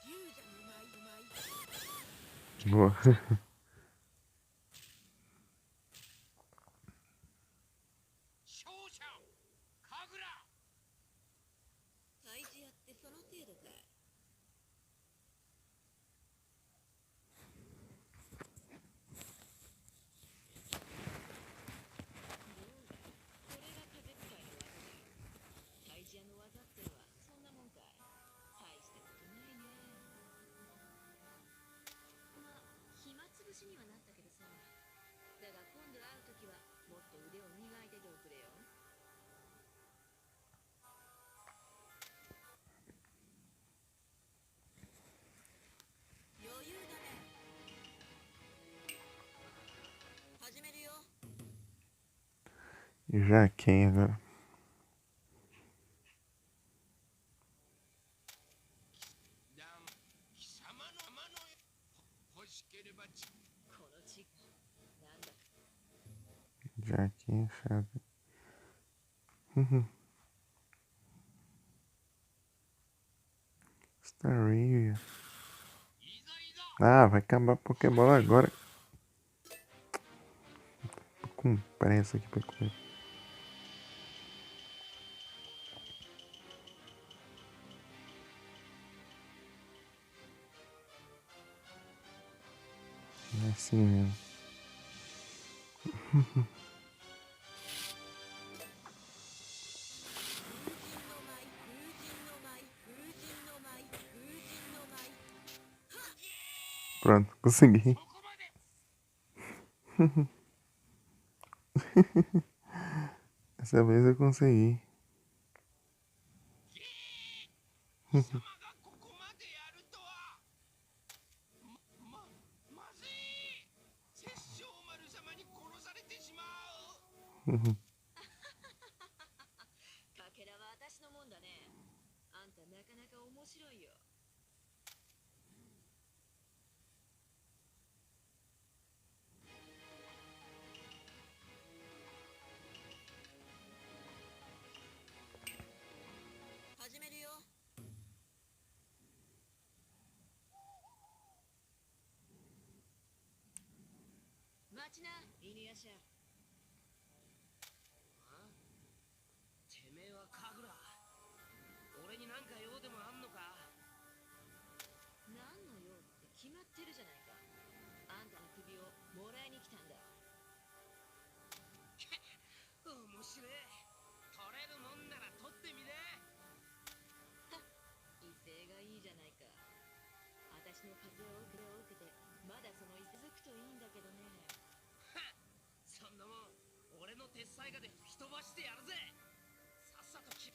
龍じゃうまいうまい Boa. 勝者神楽。退治屋ってその程度かい。これが風使いの技だよ。退治屋の技ってのはそんなもんかい。大したことないね。まあ、暇つぶしにはなったけどさ。だが今度会うときはもっと腕を磨いてておくれよ。余裕だね。始めるよ。 E já quem agora? 貴様の欲しければこのちなんだ Já quem chave. Staria. いざいざ。 Ah, vai acabar a Pokébola agora. Tô com pressa aqui pra comer. É assim mesmo. 風神の舞、風神の舞、風神の舞、風神の舞。 Pronto, consegui. ここまで。 Dessa vez eu consegui. 貴様がここまでやるとは。まずい。殺生丸様に殺されてしまう。かけらは私のもんだね。あんたなかなか面白いよ。始めるよ。待ちな、犬夜叉。てめえは神楽。俺に何か用でもあんのか？何の用って決まってるじゃないか。あんたの首をもらいに来たんだ。面白い。取れるもんなら取ってみね。威勢がいいじゃないか。私の風を受けて、まだその威勢づくといいんだけどね。そんなもん俺の鉄砕牙で吹き飛ばしてやるぜ。さっさとき。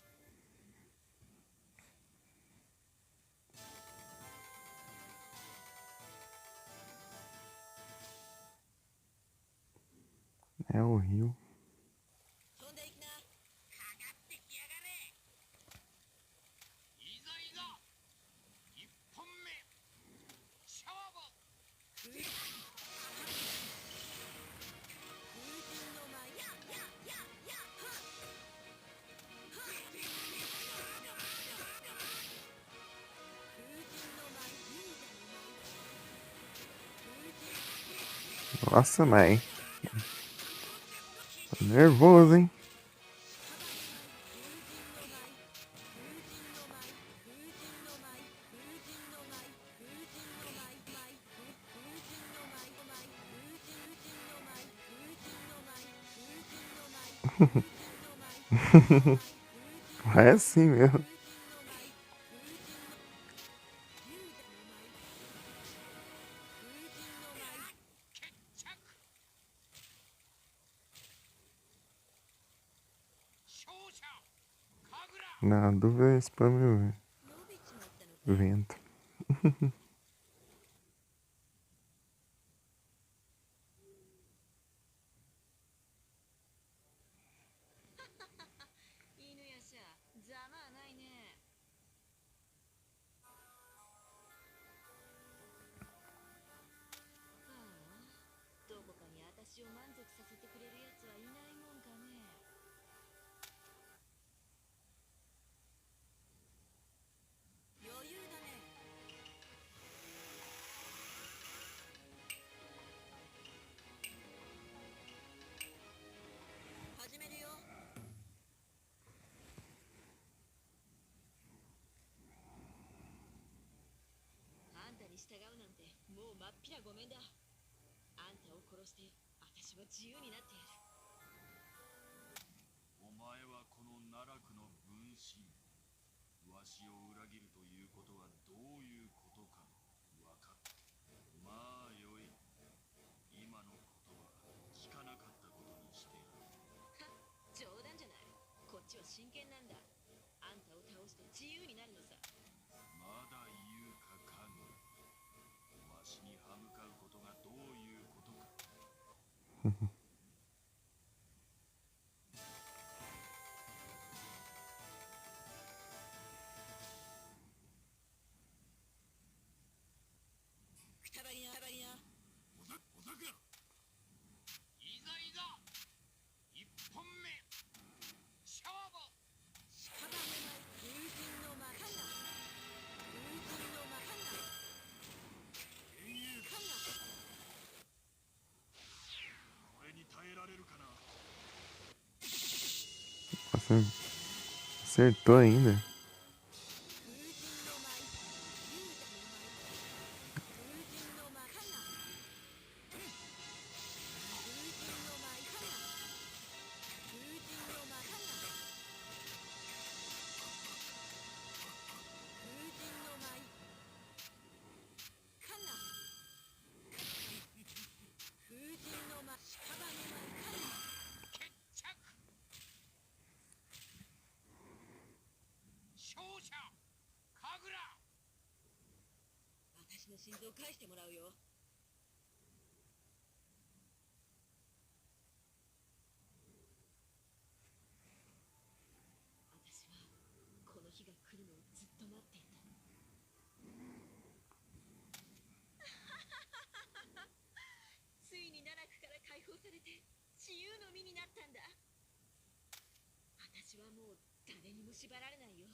É o rio. 飛んでいきな。かかってきやがれ。いざいざ。一本目。勝負。風神の舞、ややややは。風神の舞、龍じゃうまい。風神。 Nossa, mãe. Tô nervoso, hein? É assim mesmo. 決着。勝者神楽。 Na dúvida, spam o 伸びちまったのか。 vento. 犬夜叉、ざまあないね。ああ、どこかに私を満足させてくれるやつはいないもんかね。だ。あんたを殺して私は自由になってやる。お前はこの奈落の分身。わしを裏切るということはどういうことかわかった。まあよい。今のことは聞かなかったことにしてやる。冗談じゃない。こっちは真剣なんだ。あんたを倒して自由になるのさ。まだ言うかカグ。わしに歯向かうことがどういうことか。くたばりなくたばりな。おざくらいざいざ一本目勝負。カバの舞風神の魔カンナ。風神の魔カンナ。カンナ。これに耐えられるかな。 Nossa, acertou ainda. 風神の舞竜太の舞風神の魔カンナ。風神の舞カンナ。風神の魔カンナ。風神の舞カンナ。風神の舞カバの舞カンナ。決着。勝者神楽。私の心臓を返してもらうよ。私はこの日が来るのをずっと待っていた。ついに奈落から解放されて自由の身になったんだ。私はもう誰にも縛られないよ。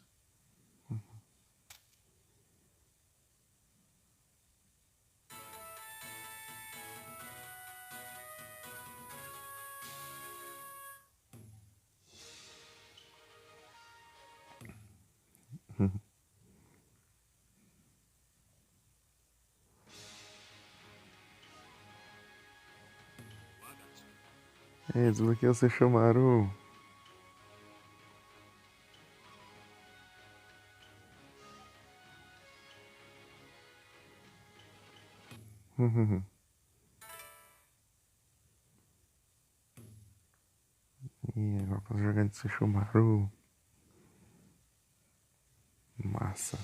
Desbloqueou o Sesshomaru. E agora posso jogar de Sesshomaru. Massa.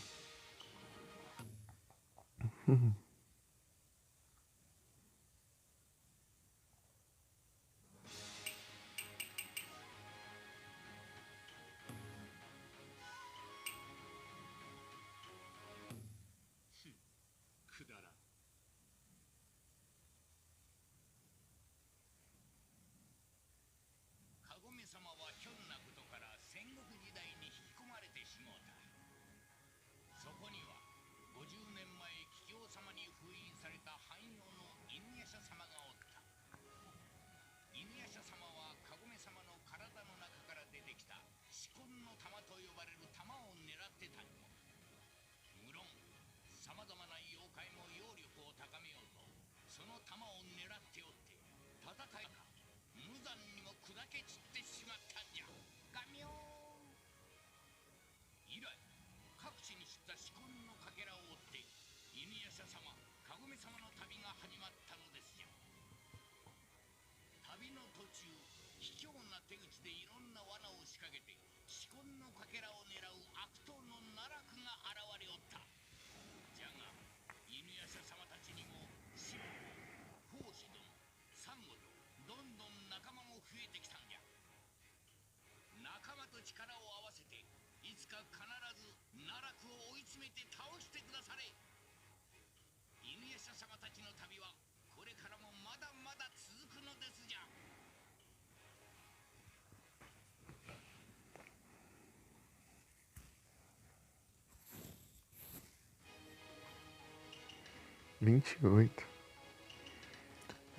Vinte e oito.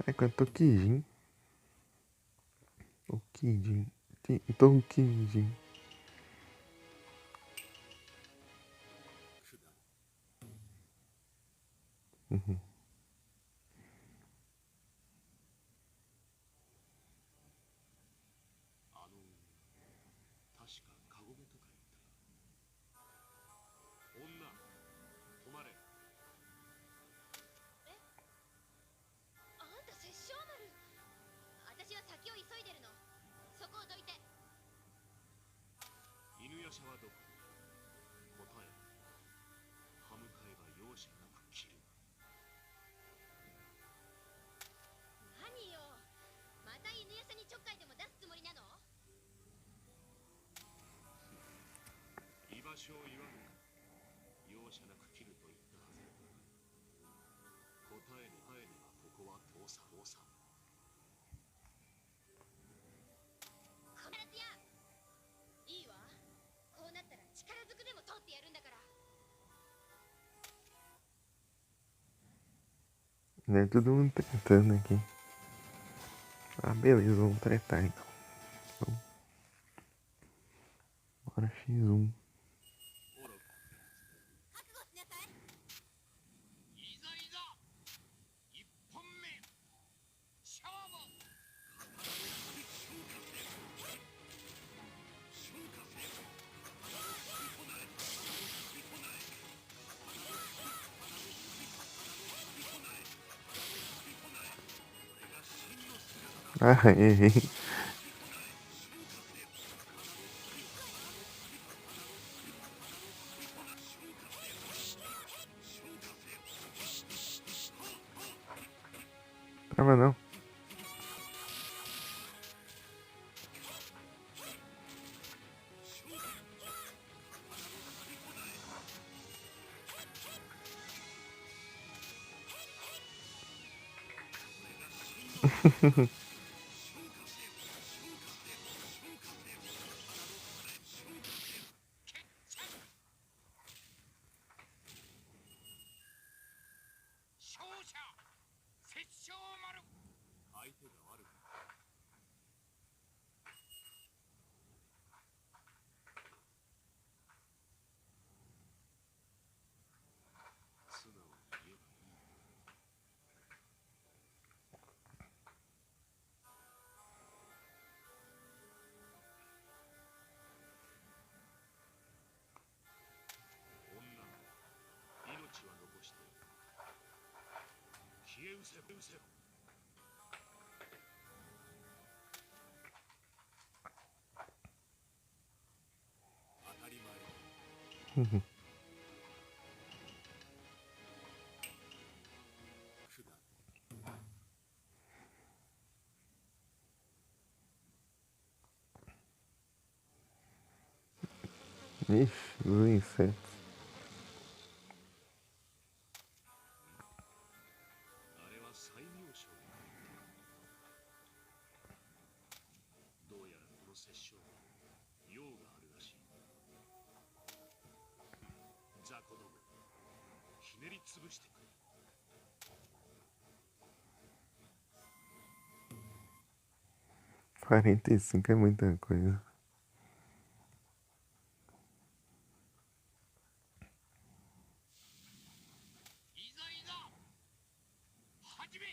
É quanto Kijin. O Kijin. Então o Kijin. 車はどこに？答えろ。歯向かえば容赦なく切る。何よ、また犬屋さんにちょっかいでも出すつもりなの？居場所を言わぬか。容赦なく切ると言ったはずだ。答えねばここは倒産。必ずやいいわ。こうなったら力ずくでも通ってやるんだから。 Né, todo mundo tretando aqui. Ah, beleza, vamos tretar então. Então, bora X1. 覚悟しなさい。いざいざ一本目勝負。Ah, errei. Trava não. Ixi, os insetos. あれは最妙症である。どうやらこの殺生に用があるらしい。雑魚ども、ひねりつぶしてくれ。45 é muita coisa. いざいざ始め。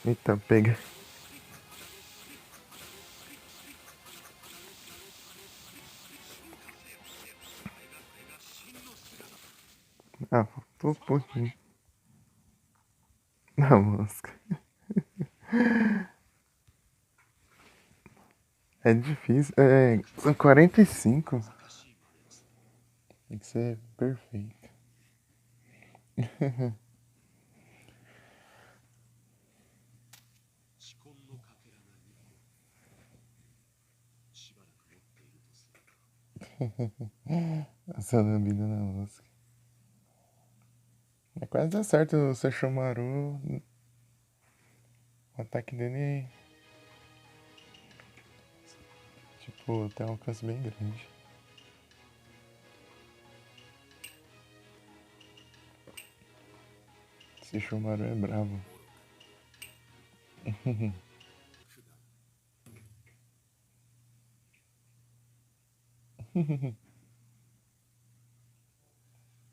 Eita, pega. Ah, faltou um pouquinho. Na mosca. É difícil. São 45. Tem que ser perfeito. 紫紺のかけらが2個。しばらく持っているとするか。 Essa lambida na mosca. Mas quase dá certo o Sesshomaru. O ataque dele, tipo, tem um alcance bem grande. Sesshomaru é bravo.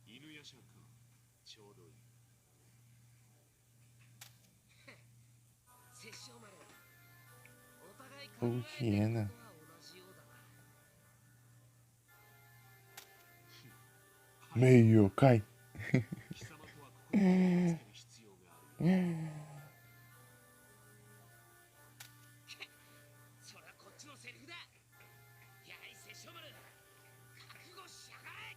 犬夜叉か。ちょうどいい。殺生丸、お互い考 Ou えている hiena. ことは同じようだな。 Meio cai. 貴様とはここに気をつける必要がある。そりゃこっちのセリフだ。やい殺生丸、覚悟しやがれ。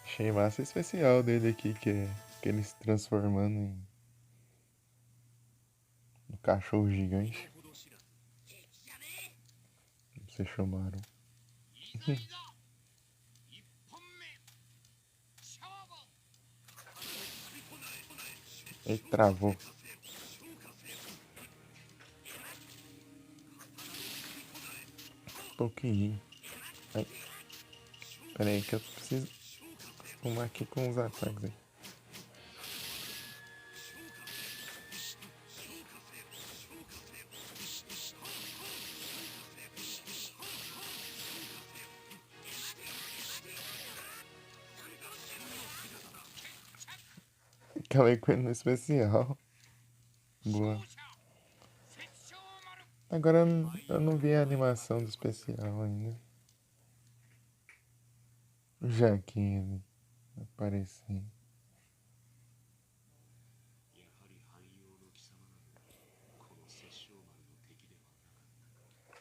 Achei massa especial dele aqui, que ele se transformando em um cachorro gigante. ほど知らず。 Sesshomaru. いざいざ一本目勝負 Ele travou. Pouquinho. Ai. Pera aí que eu preciso arrumar aqui com os ataques aí. Aquela coisa especial. Boa. 勝者殺生丸 Agora eu não vi a animação do especial ainda. Já que ele apareceu. やはり汎用の貴様などこの殺生丸の敵ではなかった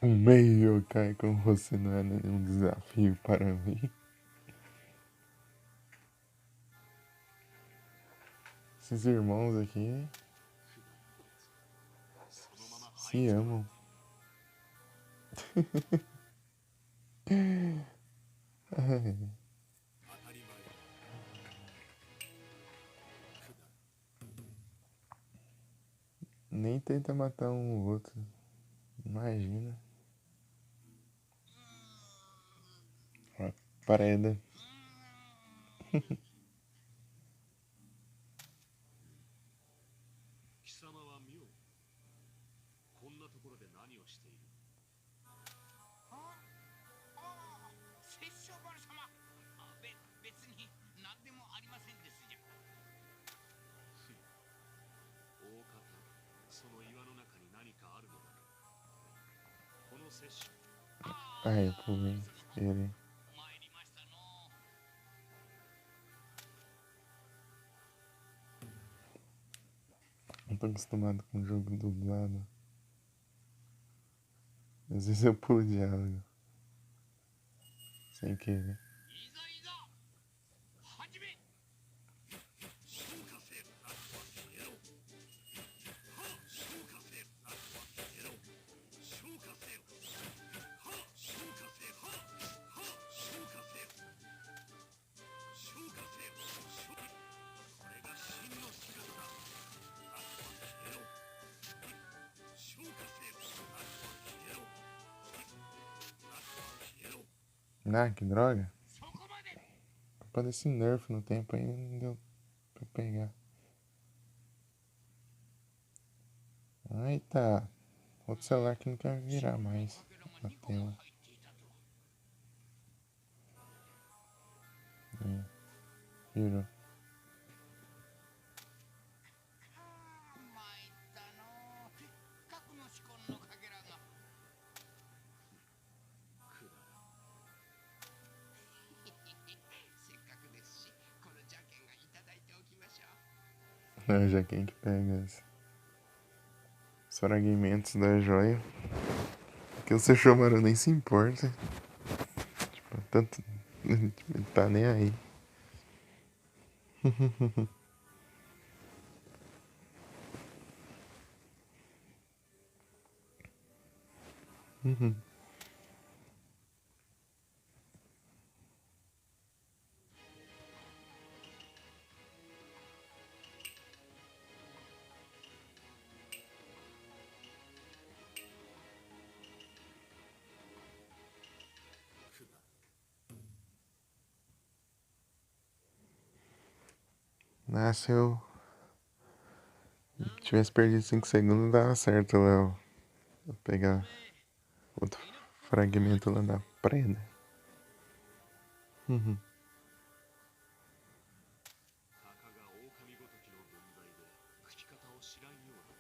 か。 Um meio yokai com você não é nenhum desafio para mim. Esses irmãos aqui そのまま se amam. 当たり前。 Nem tenta matar um ou outro. Imagina. Ó, Pareda. 貴様は妙。こんなところで何をしている。ああ殺生丸様別に何でもありませんですじゃ大方、その岩の中に何かあるのだろう。この摂取、 Ai, por mim. Ele. 参りましたの Não tô acostumado com jogo dublado. Às vezes eu pulo diálogo. Sem querer. いざいざ始め Ah, que droga. そこまで Culpa desse nerf no tempo aí, não deu pra pegar. Eita. Outro celular que não quer virar mais かけら na が2個も tela. 入っていたと Virou. 参ったの核の仕込んのかけらがせっかくですしこの邪剣がいただいておきましょう Não, já quem que pega os fragmentos da joia. Que o Sesshomaru nem se importa. Tipo, tanto. Tipo, ele tá nem aí. Ah, se eu tivesse perdido 5 segundos, dava certo, Léo. Vou pegar outro fragmento lá da preda. Uhum. たかが狼ごときの分際で吹き方を知らんようだ。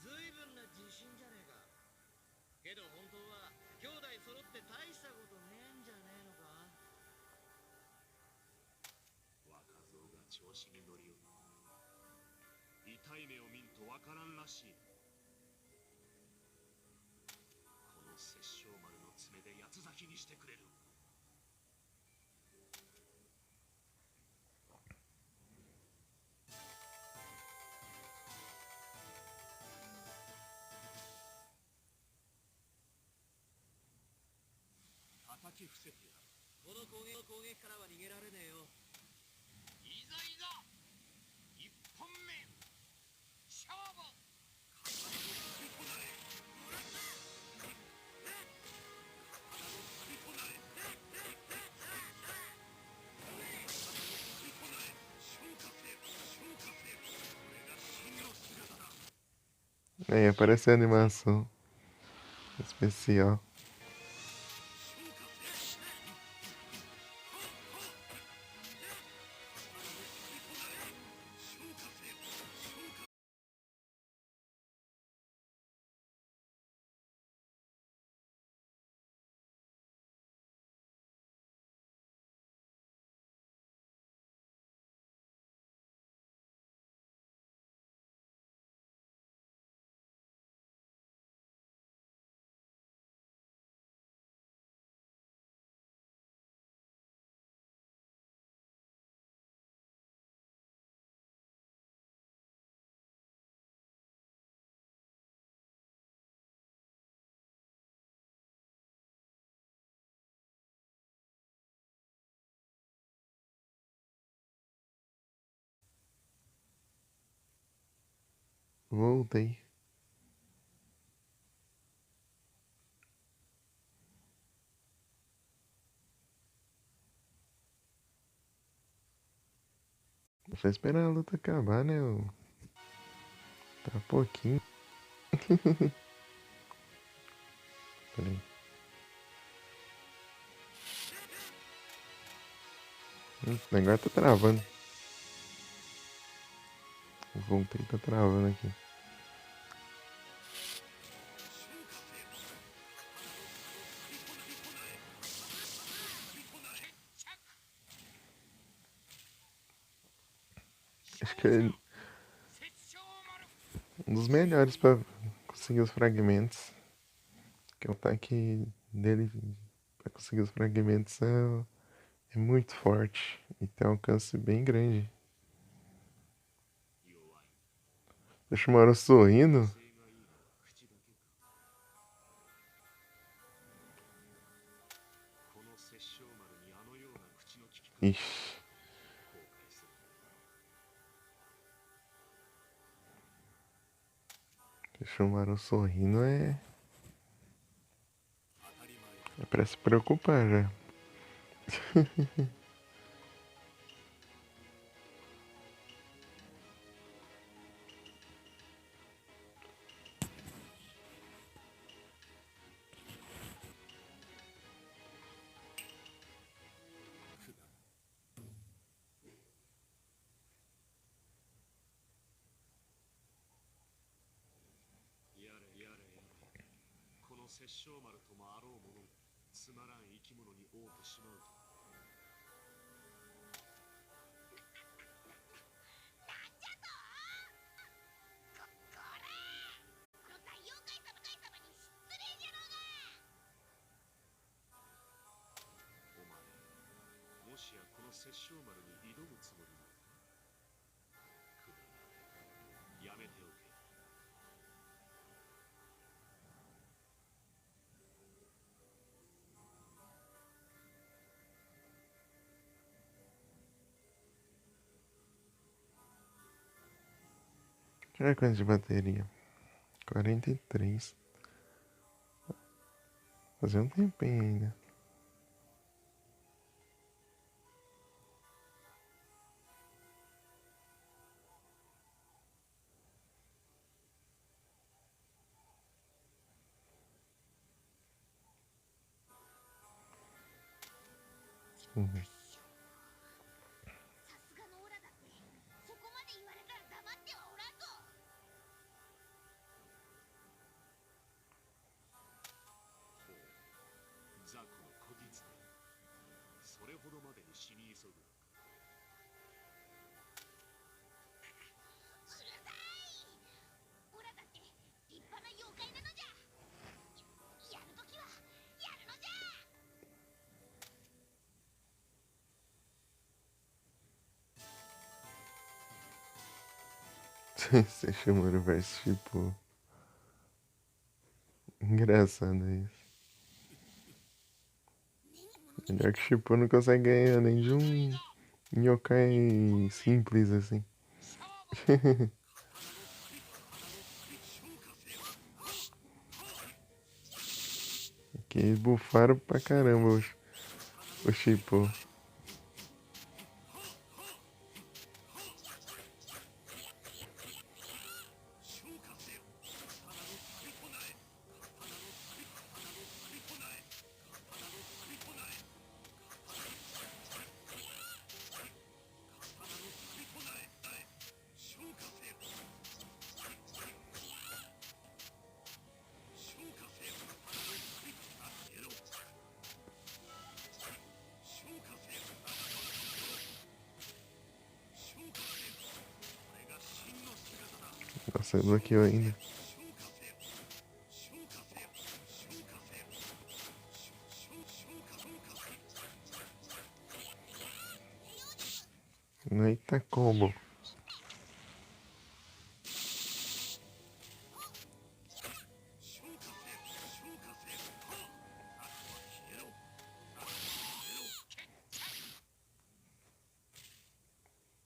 ずいぶんな自信じゃねえか。けど本当は兄弟揃って大したことねえんじゃねえのか。若造が調子に乗りよる。痛い目を見んとわからんらしい。この殺生丸の爪で八つ咲きにしてくれる。叩き伏せてやる。この攻撃からは逃げられねえよ。いざいざ一本目勝負。Aí apareceu a animação especial. Voltei. Deixa eu esperar a luta acabar, né? Tá pouquinho. Peraí. O negócio tá travando. Voltei, tá travando aqui. Acho que é 殺生丸 um dos melhores pra conseguir os fragmentos. Que o ataque dele pra conseguir os fragmentos é muito forte e tem um alcance bem grande. Deixa o Mauro sorrindo. 性がいいのは口だけか。この殺生丸にあのような口の利き方。 Ixi, 後悔する。 deixa o Mauro sorrindo é 当たり前。 pra se preocupar já.やれやれやれ。この殺生丸ともあろうものがつまらん生き物に会うてしまうとは。この大妖怪様に失礼じゃろうが。お前、もしやこの殺生丸に挑むつもりなのか。くだらない。やめておけ。 Deixa eu ver quanto de bateria. 43. Fazer um tempinho ainda. さすがのオラだってそこまで言われたら黙ってはおらんぞ。雑魚のこぎつね。それほどまでに死に急ぐ。うるさい。オラだって立派な妖怪なのじゃ。やるときはやるのじゃ。Sesshomaru versus Shippo. Engraçado isso. Melhor que Shippo não consegue ganhar nem de um yokai simples assim. Que bufaram pra caramba o Shippo. Nossa, bloqueou ainda. Eita combo.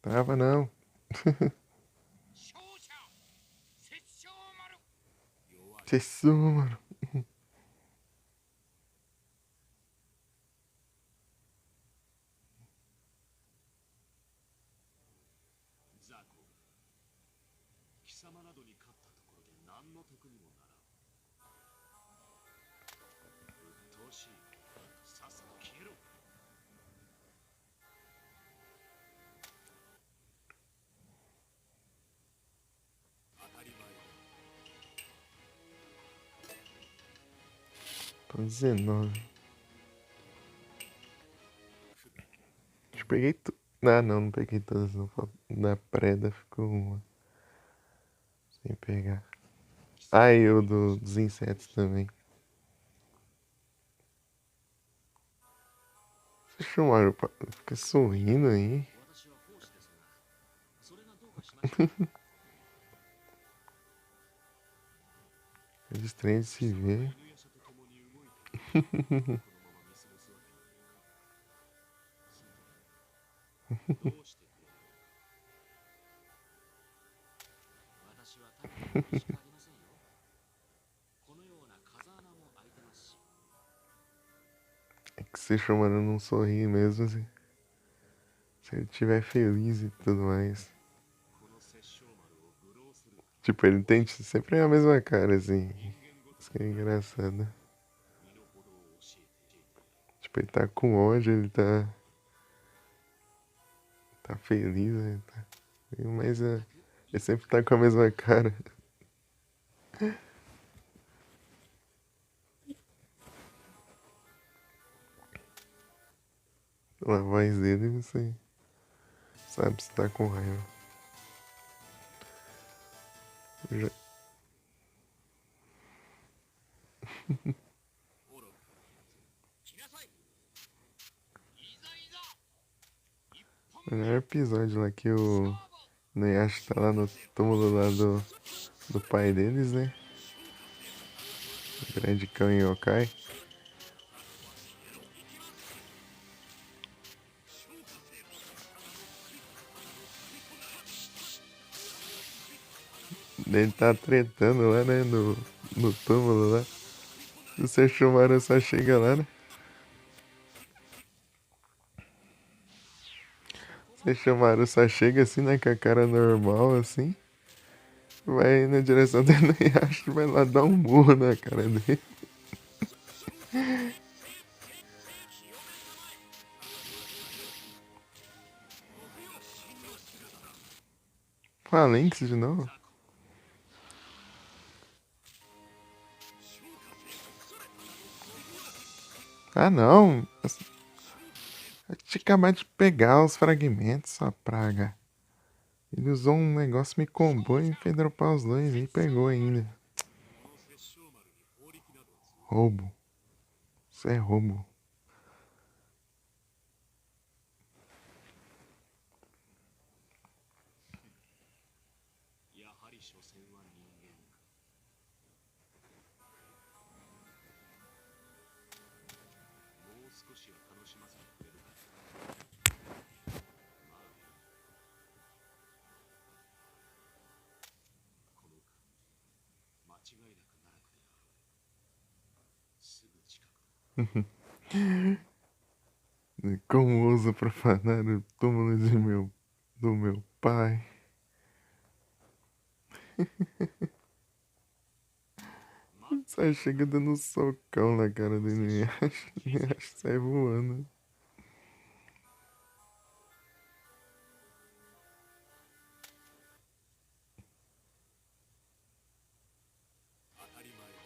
Trava não. 勝者殺生丸。 Tessu, mano. 雑魚。貴様などに勝ったところで何の得にもならん。うっとうしい。さっさと消えろ。当たり前だ。 Tô 19. Acho que peguei tudo. Ah, não peguei todas. Não. Na preda ficou uma. Sem pegar. Ah, e o dos insetos também. Deixa o Mario fica sorrindo aí. 私は奉仕ですが、それがどうかしました。 É estranho de se ver. 犬夜叉と共に動いている。このまま見過ごすわけにはいかん。どうしてくれる。私はただのしかありませんよ。このような風穴も開いてますし。 É que se chamando não sorri mesmo, assim. Se ele estiver feliz e tudo mais. この殺生丸を愚弄する。 Tipo, ele tem sempre a mesma cara, assim. Isso que é engraçado. 身の程を教えて。 Tipo, ele tá com ódio, ele tá. Tá feliz, né? Mas ele sempre tá com a mesma cara. A voz dele, você sabe se tá com raiva. Já... オロ来なさい。 O melhor episódio lá que o Noyashi tá lá no túmulo lá do pai deles, né? O grande cão yokai. Ele tá tretando lá, né? No túmulo lá. O Sesshomaru só chega lá, né? Sesshomaru só chega assim, né? Com a cara normal, assim. Vai na direção do Noyashi e vai lá dar um murro na cara dele. Phalanx de novo? Ah, não! Eu tinha acabado de pegar os fragmentos, sua praga. Ele usou um negócio, me combou e fez dropar os dois e pegou ainda. この殺生丸に法力など通 Roubo. Isso é roubo. やはり所詮は人間か。もう少しは楽しませてくれるか。まあいい。この間違いなく奈落であろう。すぐ近く。 Como ousa profanar o túmulo do meu pai? Sai chega dando um socão na cara do Inuyasha. Inuyasha sai voando. 当たり前だ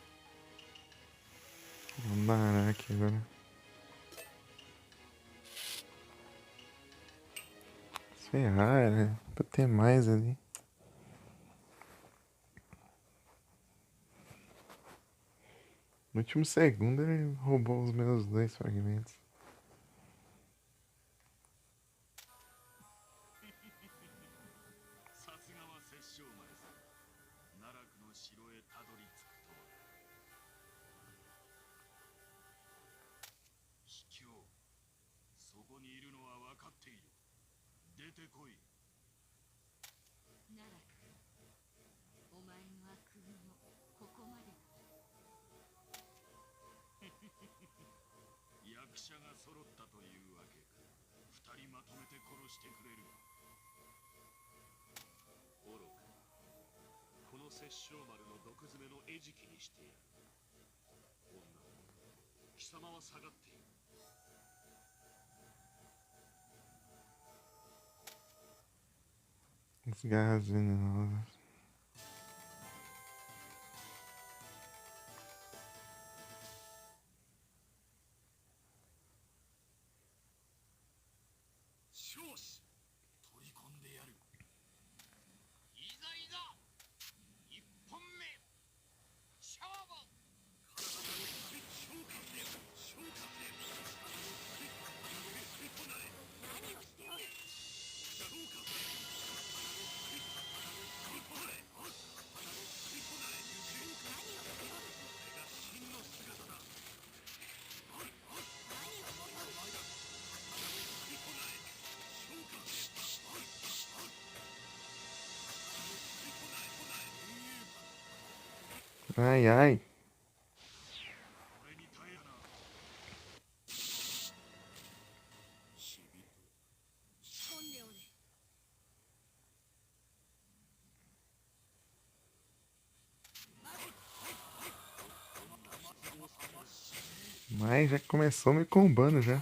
Vamos dar aqui agora. Se ferrar, né? Pra ter mais ali. No último segundo ele roubou os meus dois fragmentos. さすがは殺生丸さん。奈落の城へたどり着くとは。卑怯。そこにいるのは分かっている。出てこい。奈落、お前の悪運もここまでだ。役者が揃ったというわけか。二人まとめて殺してくれる。愚か。この殺生丸の毒詰めの餌食にしてやる。女、貴様は下がっている。 As garras venenosas. 少子取り込んでやるいざいざ一本目勝負消化せよ消化せよ何をしておる消化せよ真の姿だ Ai, ai. これに耐えやな。飛んでおる Mas já começou me combando já.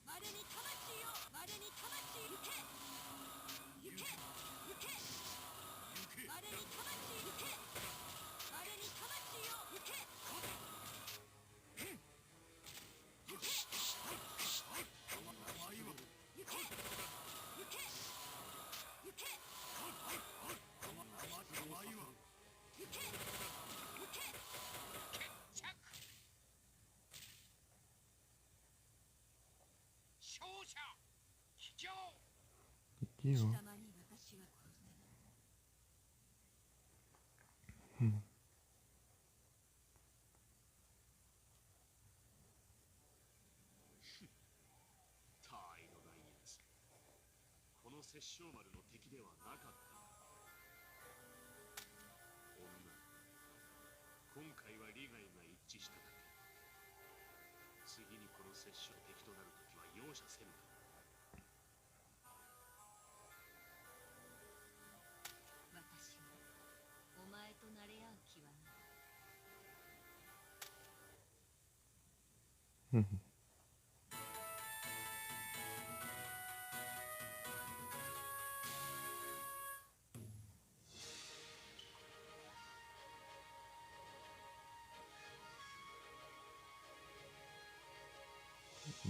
我に魂を我に魂行け行け行け我に魂行け我に魂を行け行け行け行け行け行け勝者卑怯 Aqui, 貴 ó. 様に私は殺せない他愛のないやつ。この殺生丸の敵ではなかった。女、今回は利害が一致しただけ。次にこの殺生敵となるときは容赦せんだ。私はお前となれ合う気はない。 我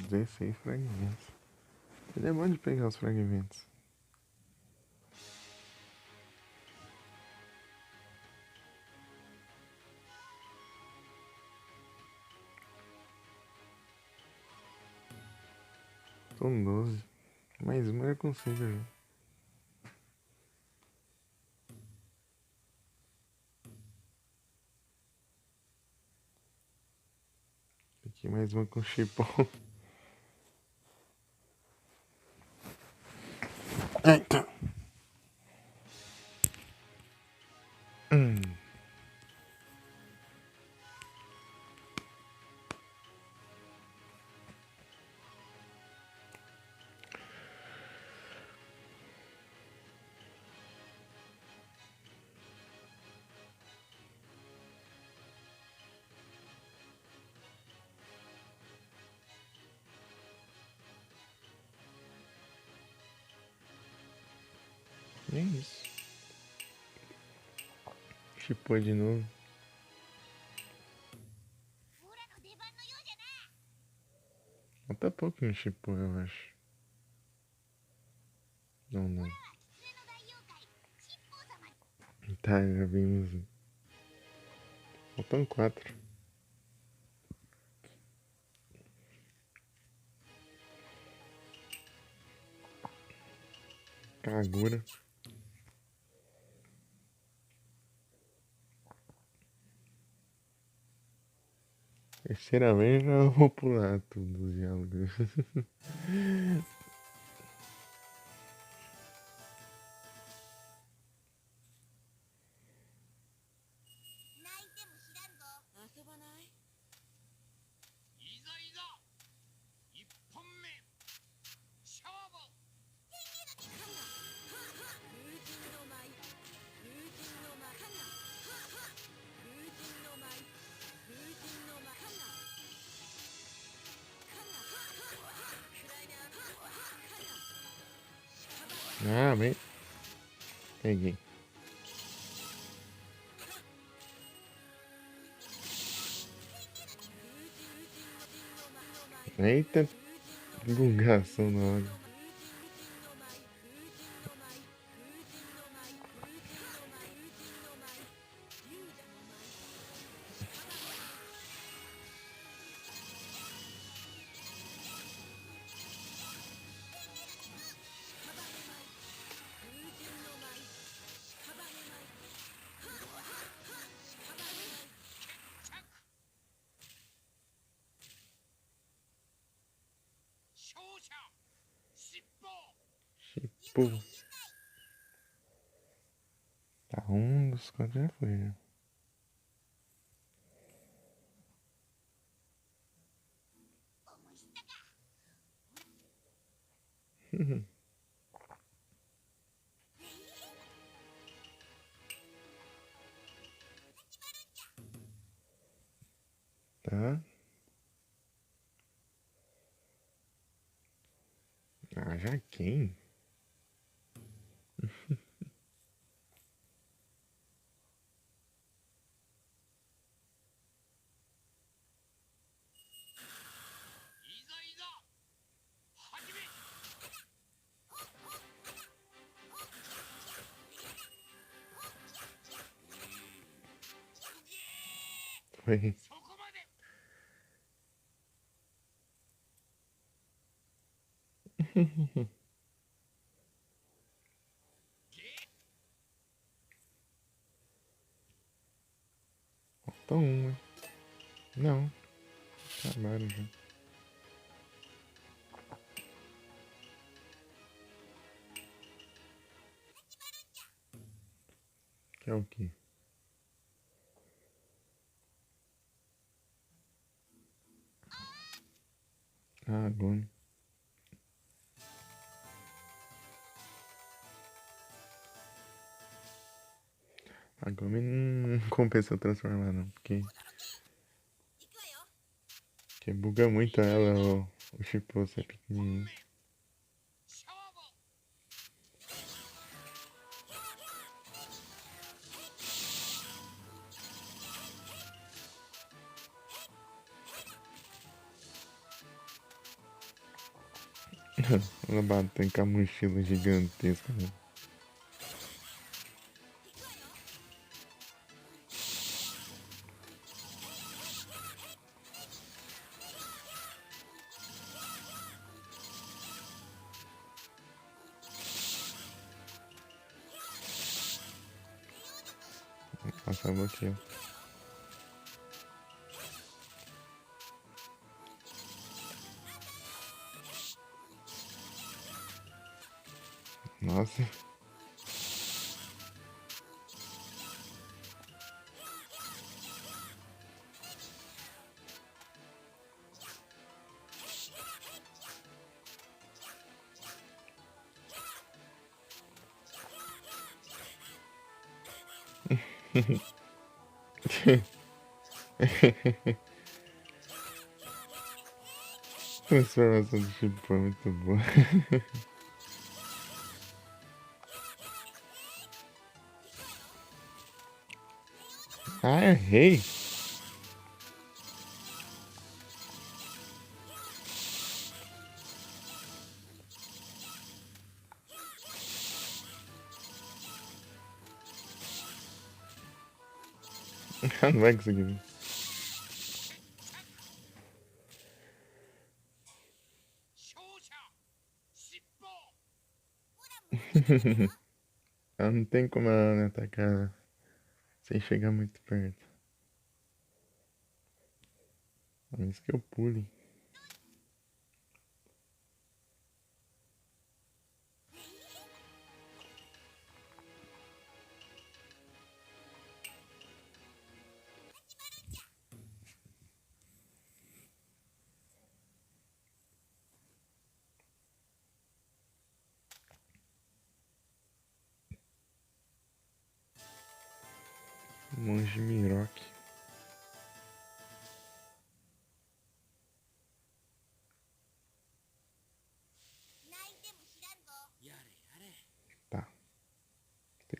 16 fragmentos. Ele é bom de pegar os fragmentos. São 12. Mais uma eu consigo já. Aqui mais uma com chipão. Eita. É isso. Chipou de novo. オラの出番のようじゃな。 Falta pouco no chipou, eu acho. Não, não. 狐の大妖怪七宝様。 Tá, já vimos. Faltam 4. Kagura. Terceira vez já vou pular tudo os diálogos. 泣いても知らんぞ。遊ばない。いざいざ一本目勝負。天気の時間だ。はあはあ。風神の舞。風神の舞。かな。はあはあ。風神の舞。風神の舞。かな。かな。はあはあ。暗いな。はあはあ。かな。 Ah, bem. Peguei. Eita, bugação na hora. Chipou. Tá, um dos quatro já foi, já. Tá. Ah, já quem? Foi. Falta uma. Não. Acabaram já. Que é o quê? Ah, agora. Agora não compensa eu transformar não, porque buga muito ela, o Chipou, você é pequenininho. Ela bateu com a mochila gigantesca, né? Passava aqui, ó. Nossa. Transformação do Chipô é muito boa. Ah, errei! Não vai conseguir. 勝者疾跑 Ela não tem como ela me atacar sem chegar muito perto. A menos que eu pule. Monge Miroque. Tá.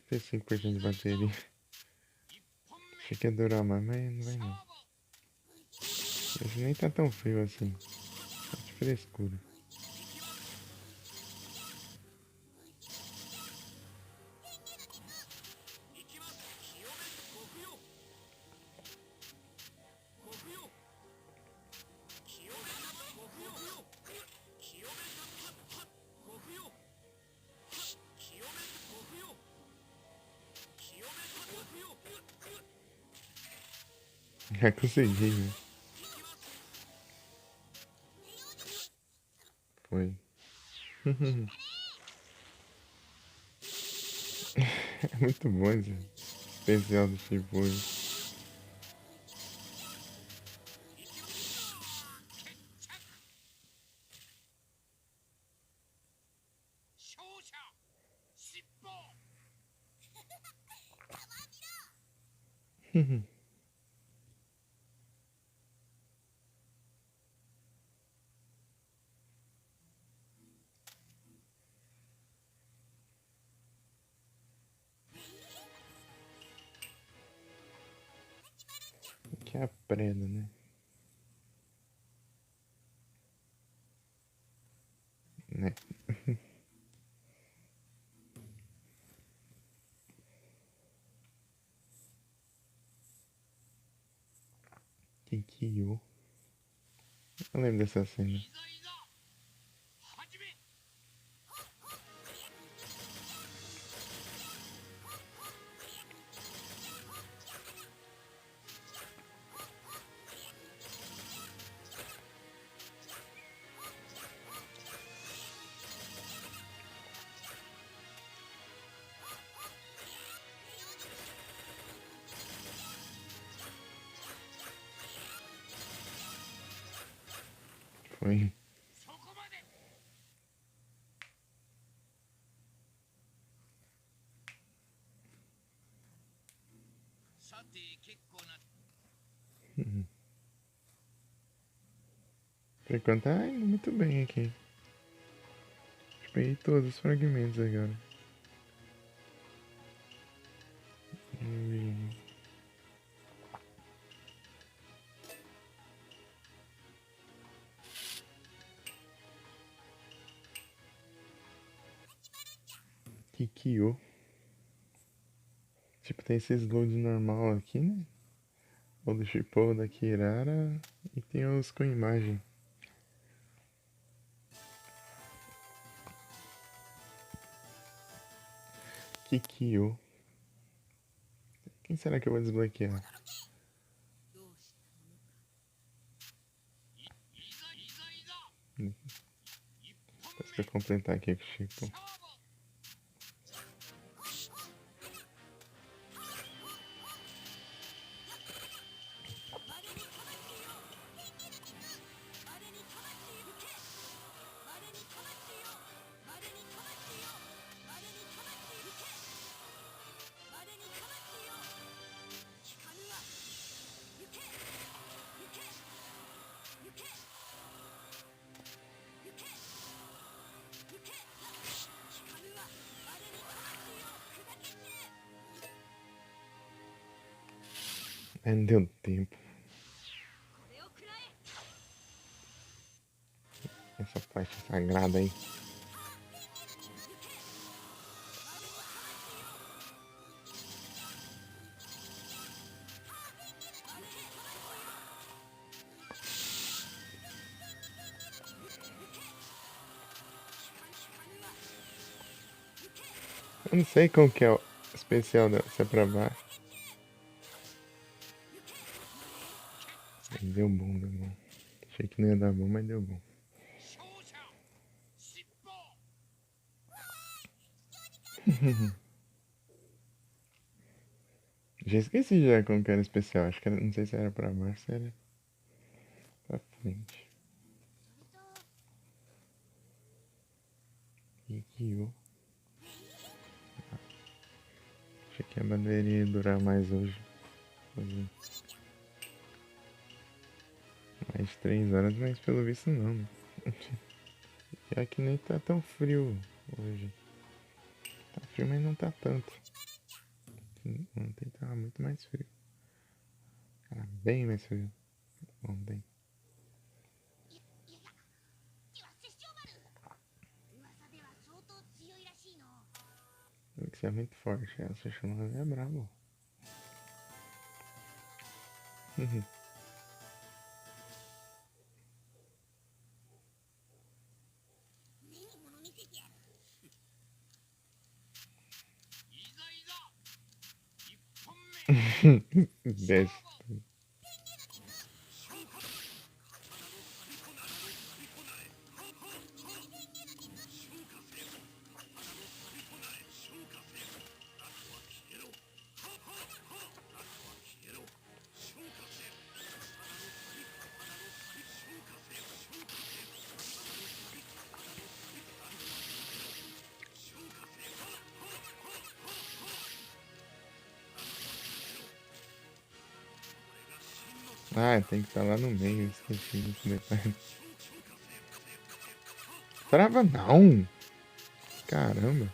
35% de bateria. Achei que ia durar mais, mas não vai não. Esse nem tá tão frio assim. Tá de frescura. Já consegui, né? Foi. É muito bom esse especial do Shippuden. 勝者疾跑 Que é a preda, né? Né? Kikyo. Eu lembro dessa cena. いざいざ始め Foi. そこまで さて結構な Por enquanto tá indo muito bem aqui. Peguei todos os fragmentos agora. E... Kikyo. Tipo, tem esses loads normal aqui, né? O do Shippou, da Kirara. E tem os com imagem. Kikyo. Quem será que eu vou desbloquear? Deixa eu completar aqui com o Shippou. Ai, não deu tempo. Essa faixa sagrada aí. Eu não sei como que é o especial dela, se é pra baixo. Deu bom, deu bom. Achei que não ia dar bom, mas deu bom. 勝者尻尾 Já esqueci já como que era o especial. Acho que era, não sei se era pra baixo, se era pra frente. Kikyo. Achei que a bandeirinha ia durar mais hoje. Fazer mais 3 horas, mas pelo visto não, né? Já que nem tá tão frio hoje. Tá frio, mas não tá tanto. Ontem tava muito mais frio. Era bem mais frio. Ontem. では殺生丸噂では相当強いらしいの Tem que ser muito forte. Essa chamada é brabo. 目に物見せてやる いざいざ1本目 Desce. Ah, tem que estar lá no meio. Esqueci desse detalhe. Trava não! Caramba!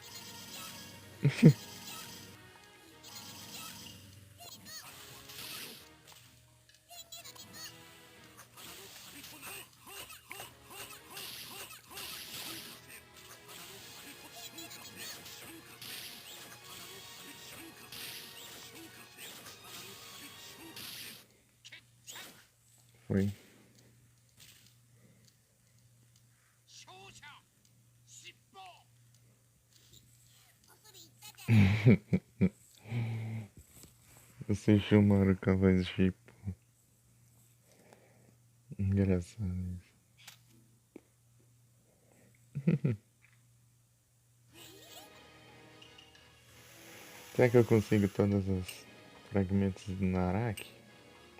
Foi. 勝者尻尾 おそれ言ったじゃん Você chamaram com a voz tipo. Engraçado isso. Será que eu consigo todos os fragmentos do Naraki?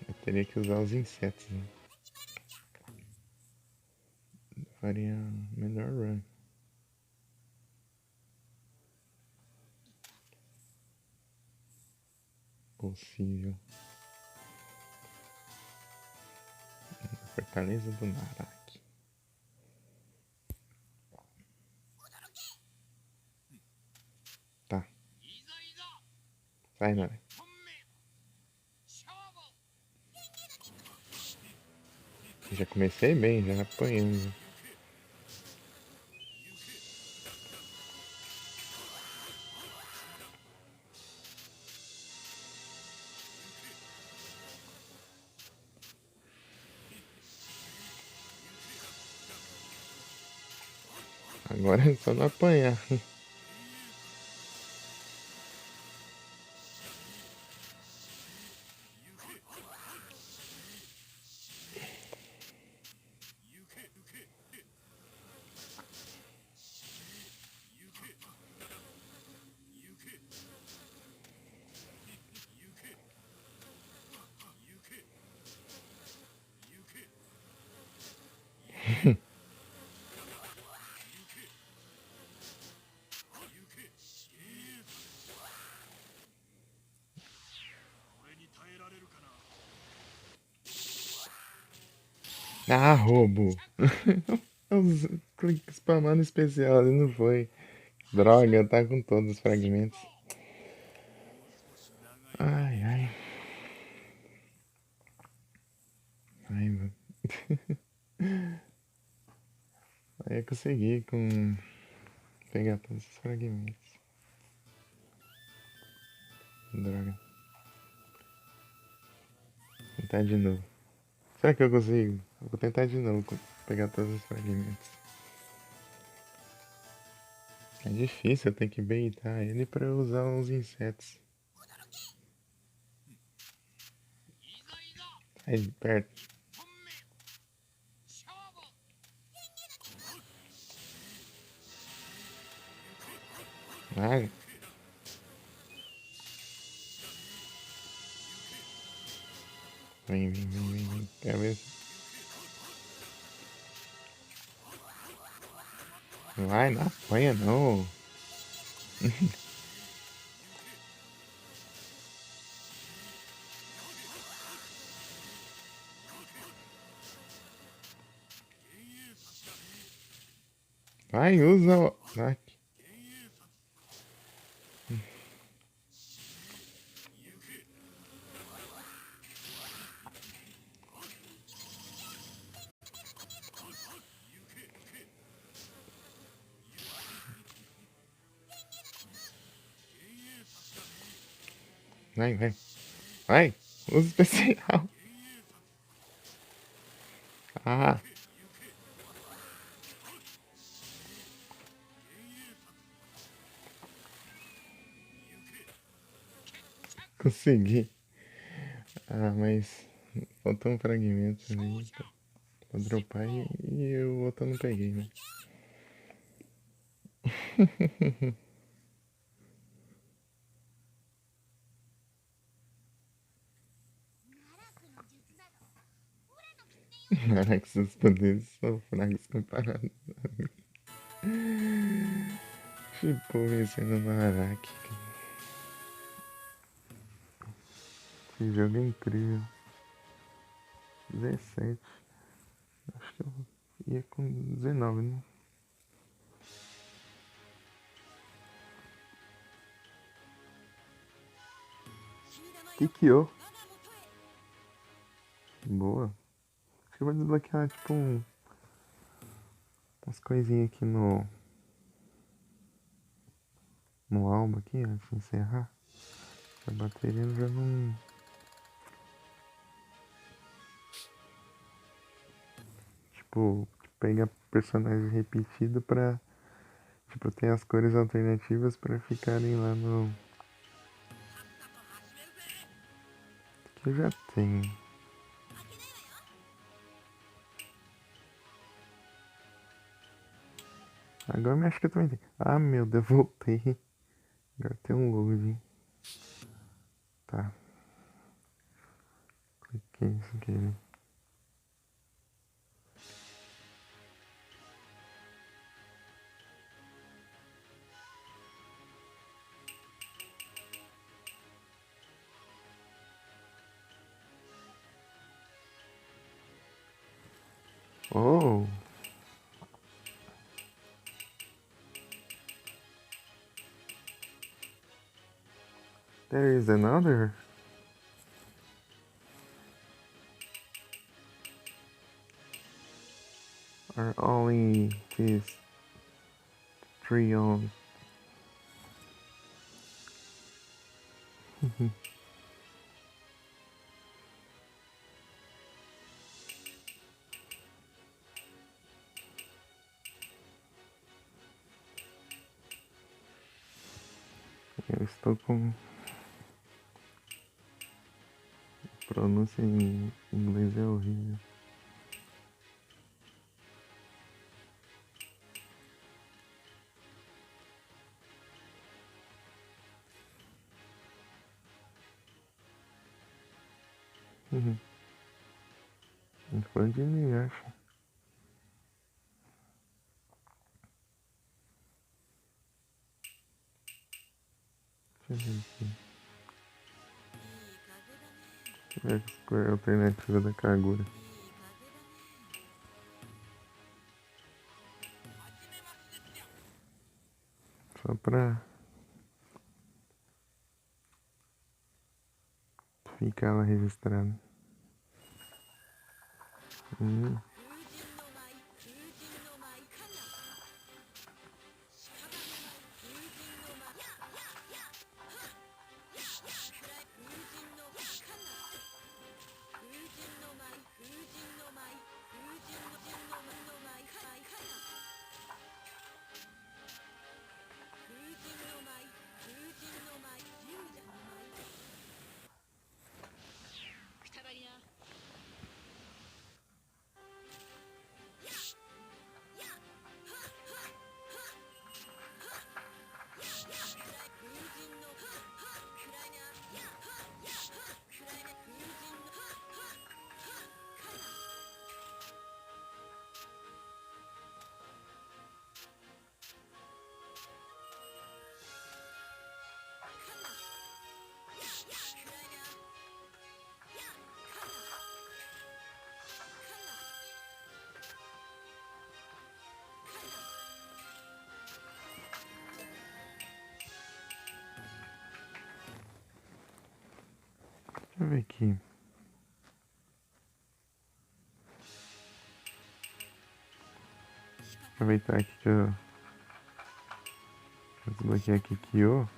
Eu teria que usar os insetos, né? Faria melhor run. Possível. Fortaleza do Naraki. Tá. いざいざ Sai, Naraki. 1本目勝負 Já comecei bem, já apanhando. Agora é só não apanhar. Ah, roubo. Eu cliquei spamando especial e não foi. Droga, tá com todos os fragmentos. Ai, ai. Raiva. Aí eu consegui pegar todos os fragmentos. Droga. Vou tentar de novo. Será que eu consigo? Eu vou tentar de novo pegar todos os fragmentos. É difícil, eu tenho que baitar ele pra eu usar uns insetos. Sai de perto. 勝負 Vai. Vem. Cabeça. Vai, não apanha não. Vai, usa o... Vai. Vai, usa especial. Ah, consegui. Ah, mas faltou um fragmento ali pra dropar e o outro eu não peguei, né? Caraca, seus poderes são fracos comparados. Tipo, vencendo no Araki. Esse jogo é incrível. 17. Acho que eu ia com 19, né? Kikyo. Boa. Acho que eu vou desbloquear, tipo, umas coisinhas aqui no álbum aqui, antes de encerrar. A bateria já não... Tipo, pegar personagem repetido pra... Tipo, tem as cores alternativas pra ficarem lá no... Que eu já tenho. Agora eu acho que eu também tenho. Ah, meu Deus, voltei. Agora tem um loading. Tá. Cliquei sem querer. Oh! There is another? Or only these 3 on? Eu estou com pronúncia em inglês é horrível. Fã de mim, acho. Deixa eu ver aqui. いい風だね Qual é a alternativa da Kagura? いい風だね Só pra ficar lá registrado. 風神の舞風神の舞かな屍の舞風神の舞やややはややくらい風神のかな風神の舞風神の舞風神の神の舞の舞かな風神の舞風神の舞神社の舞くたばりな。Deixa eu ver aqui. Aproveitar aqui que eu desbloqueei aqui Kyo.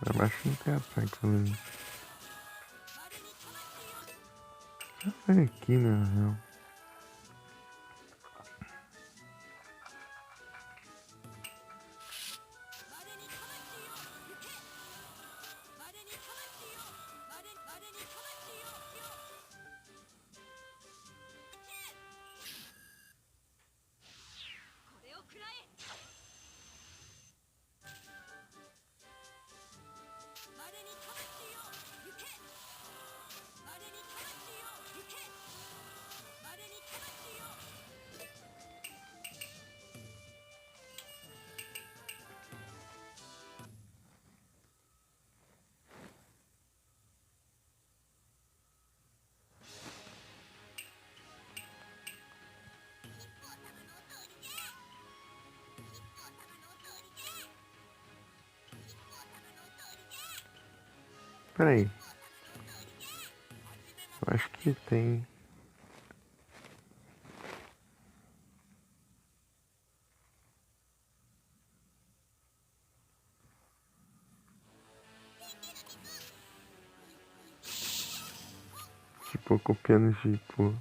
Pra baixo não tem ataque, pelo menos. Olha aqui, na real. Peraí. Eu acho que tem. Tipo, copiando tipo.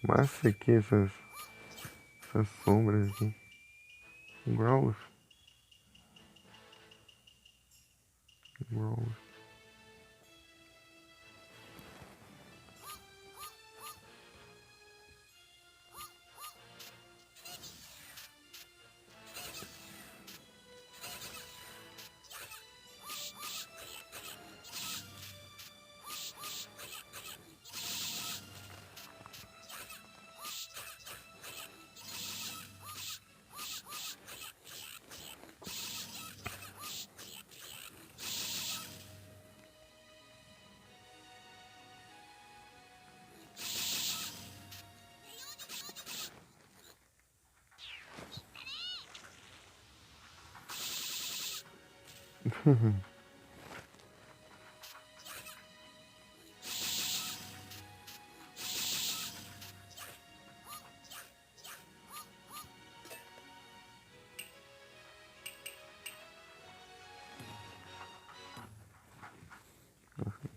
Massa aqui essas sombras aqui. Growls. Growls.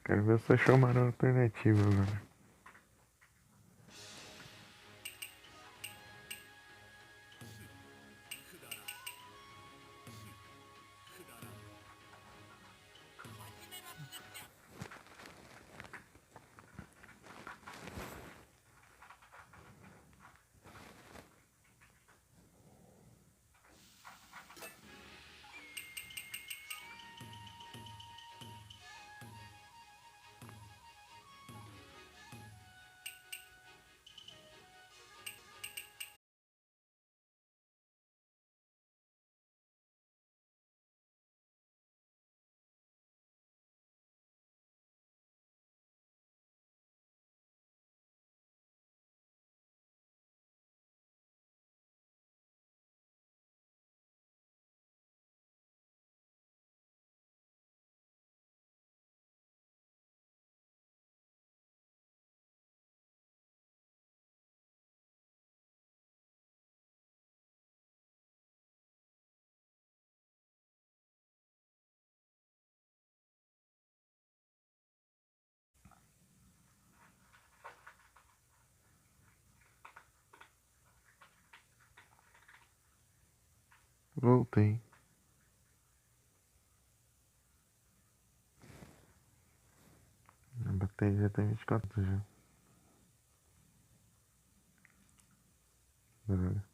Quero ver se achou uma alternativa agora. Voltei. A bateria já tem 24 já. Droga.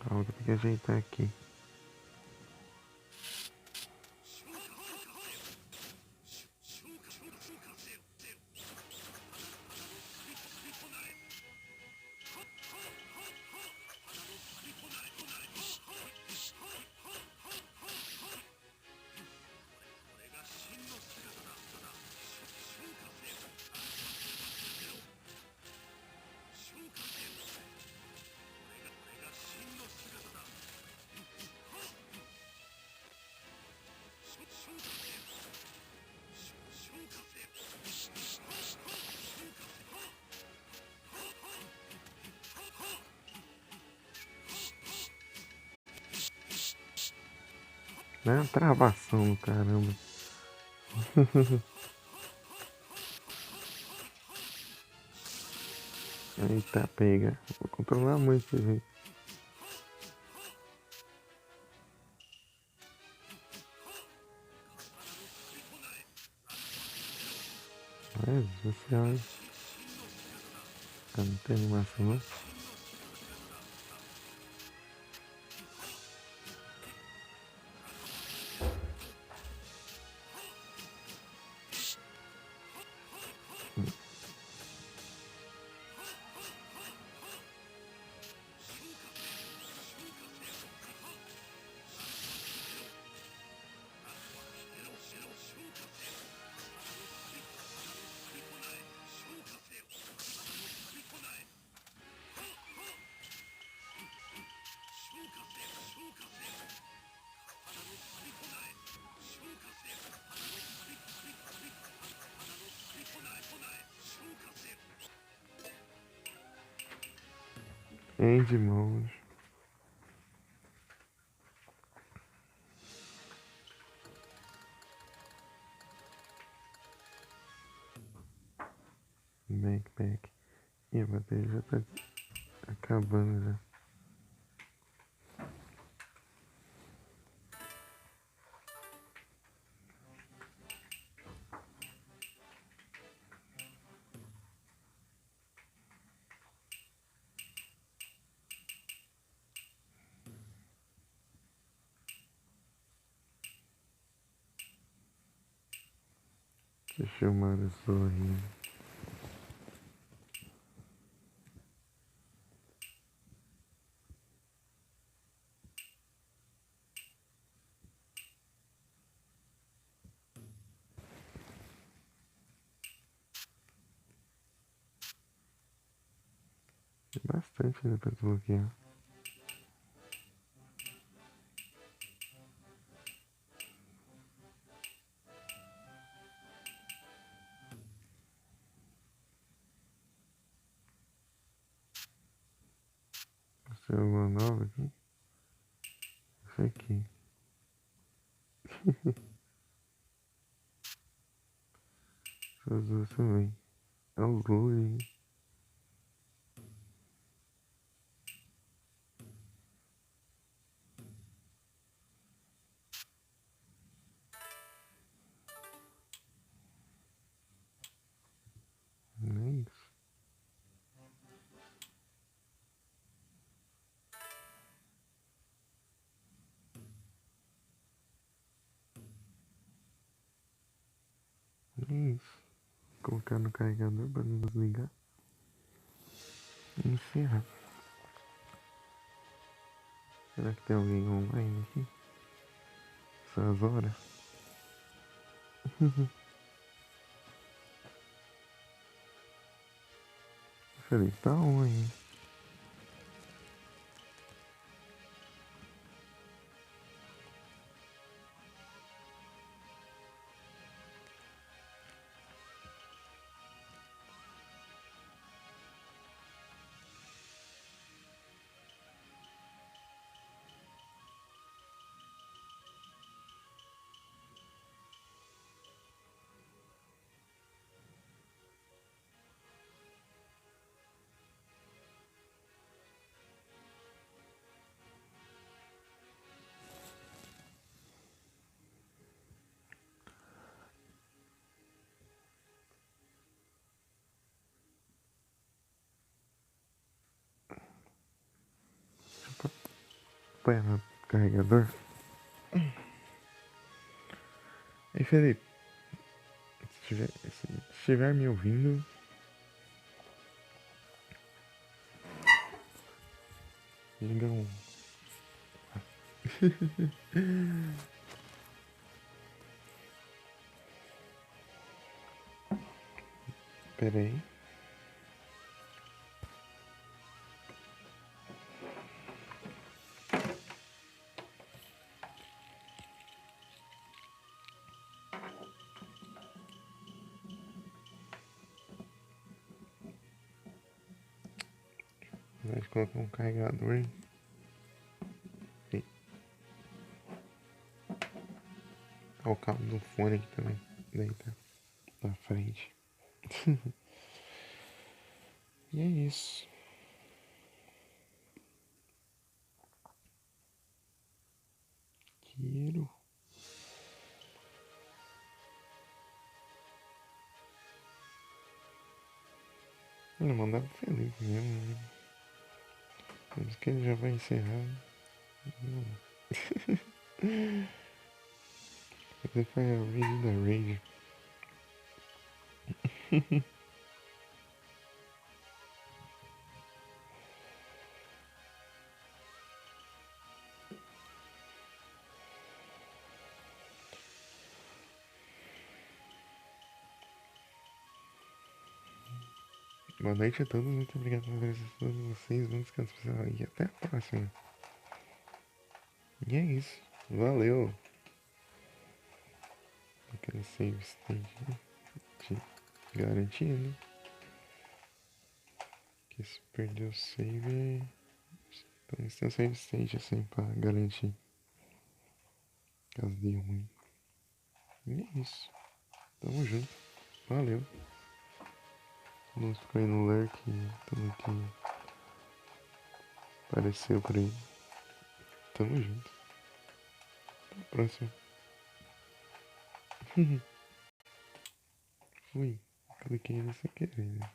Calma que eu tenho que ajeitar aqui. Né? Travação do caramba. Eita, pega. Vou controlar muito esse jeito. Jesus senhora. Não tem animação não. End mode. Backpack. E a bateria já tá acabando já. Deixa eu chamar o sorriso. Tem bastante ainda pra desbloquear. Tem alguma nova aqui? Isso aqui. Essas duas também. É o Lully. Não é isso. Não é isso. Colocar no carregador para não desligar. E encerrar. Será que tem alguém online aqui? Essas horas? Falei, tá on, hein? Põe no carregador. Aí, Felipe, se estiver me ouvindo, liga um. Pera aí. Vou colocar um carregador, hein? Olha o cabo do fone aqui também. Daí tá na frente. E é isso. Quero. Olha, mandava feliz mesmo, né? Mas que ele já vai encerrar. Ele foi a raid da raid. Boa noite a todos, muito obrigado pela presença de todos vocês. Bom descanso pessoal e até a próxima. E é isso. Valeu. Aquele save state, né? De garantia, né? Que se perder o save. Então esse tem o save state assim pra garantir. Caso dê ruim. E é isso. Tamo junto. Valeu. Vamos ficar aí no lurk. Tamo aqui. Apareceu por aí. Tamo junto. Até a próxima. Fui. Cliquei sem querer, né?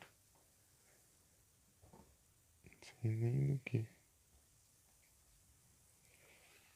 Sem nem do que.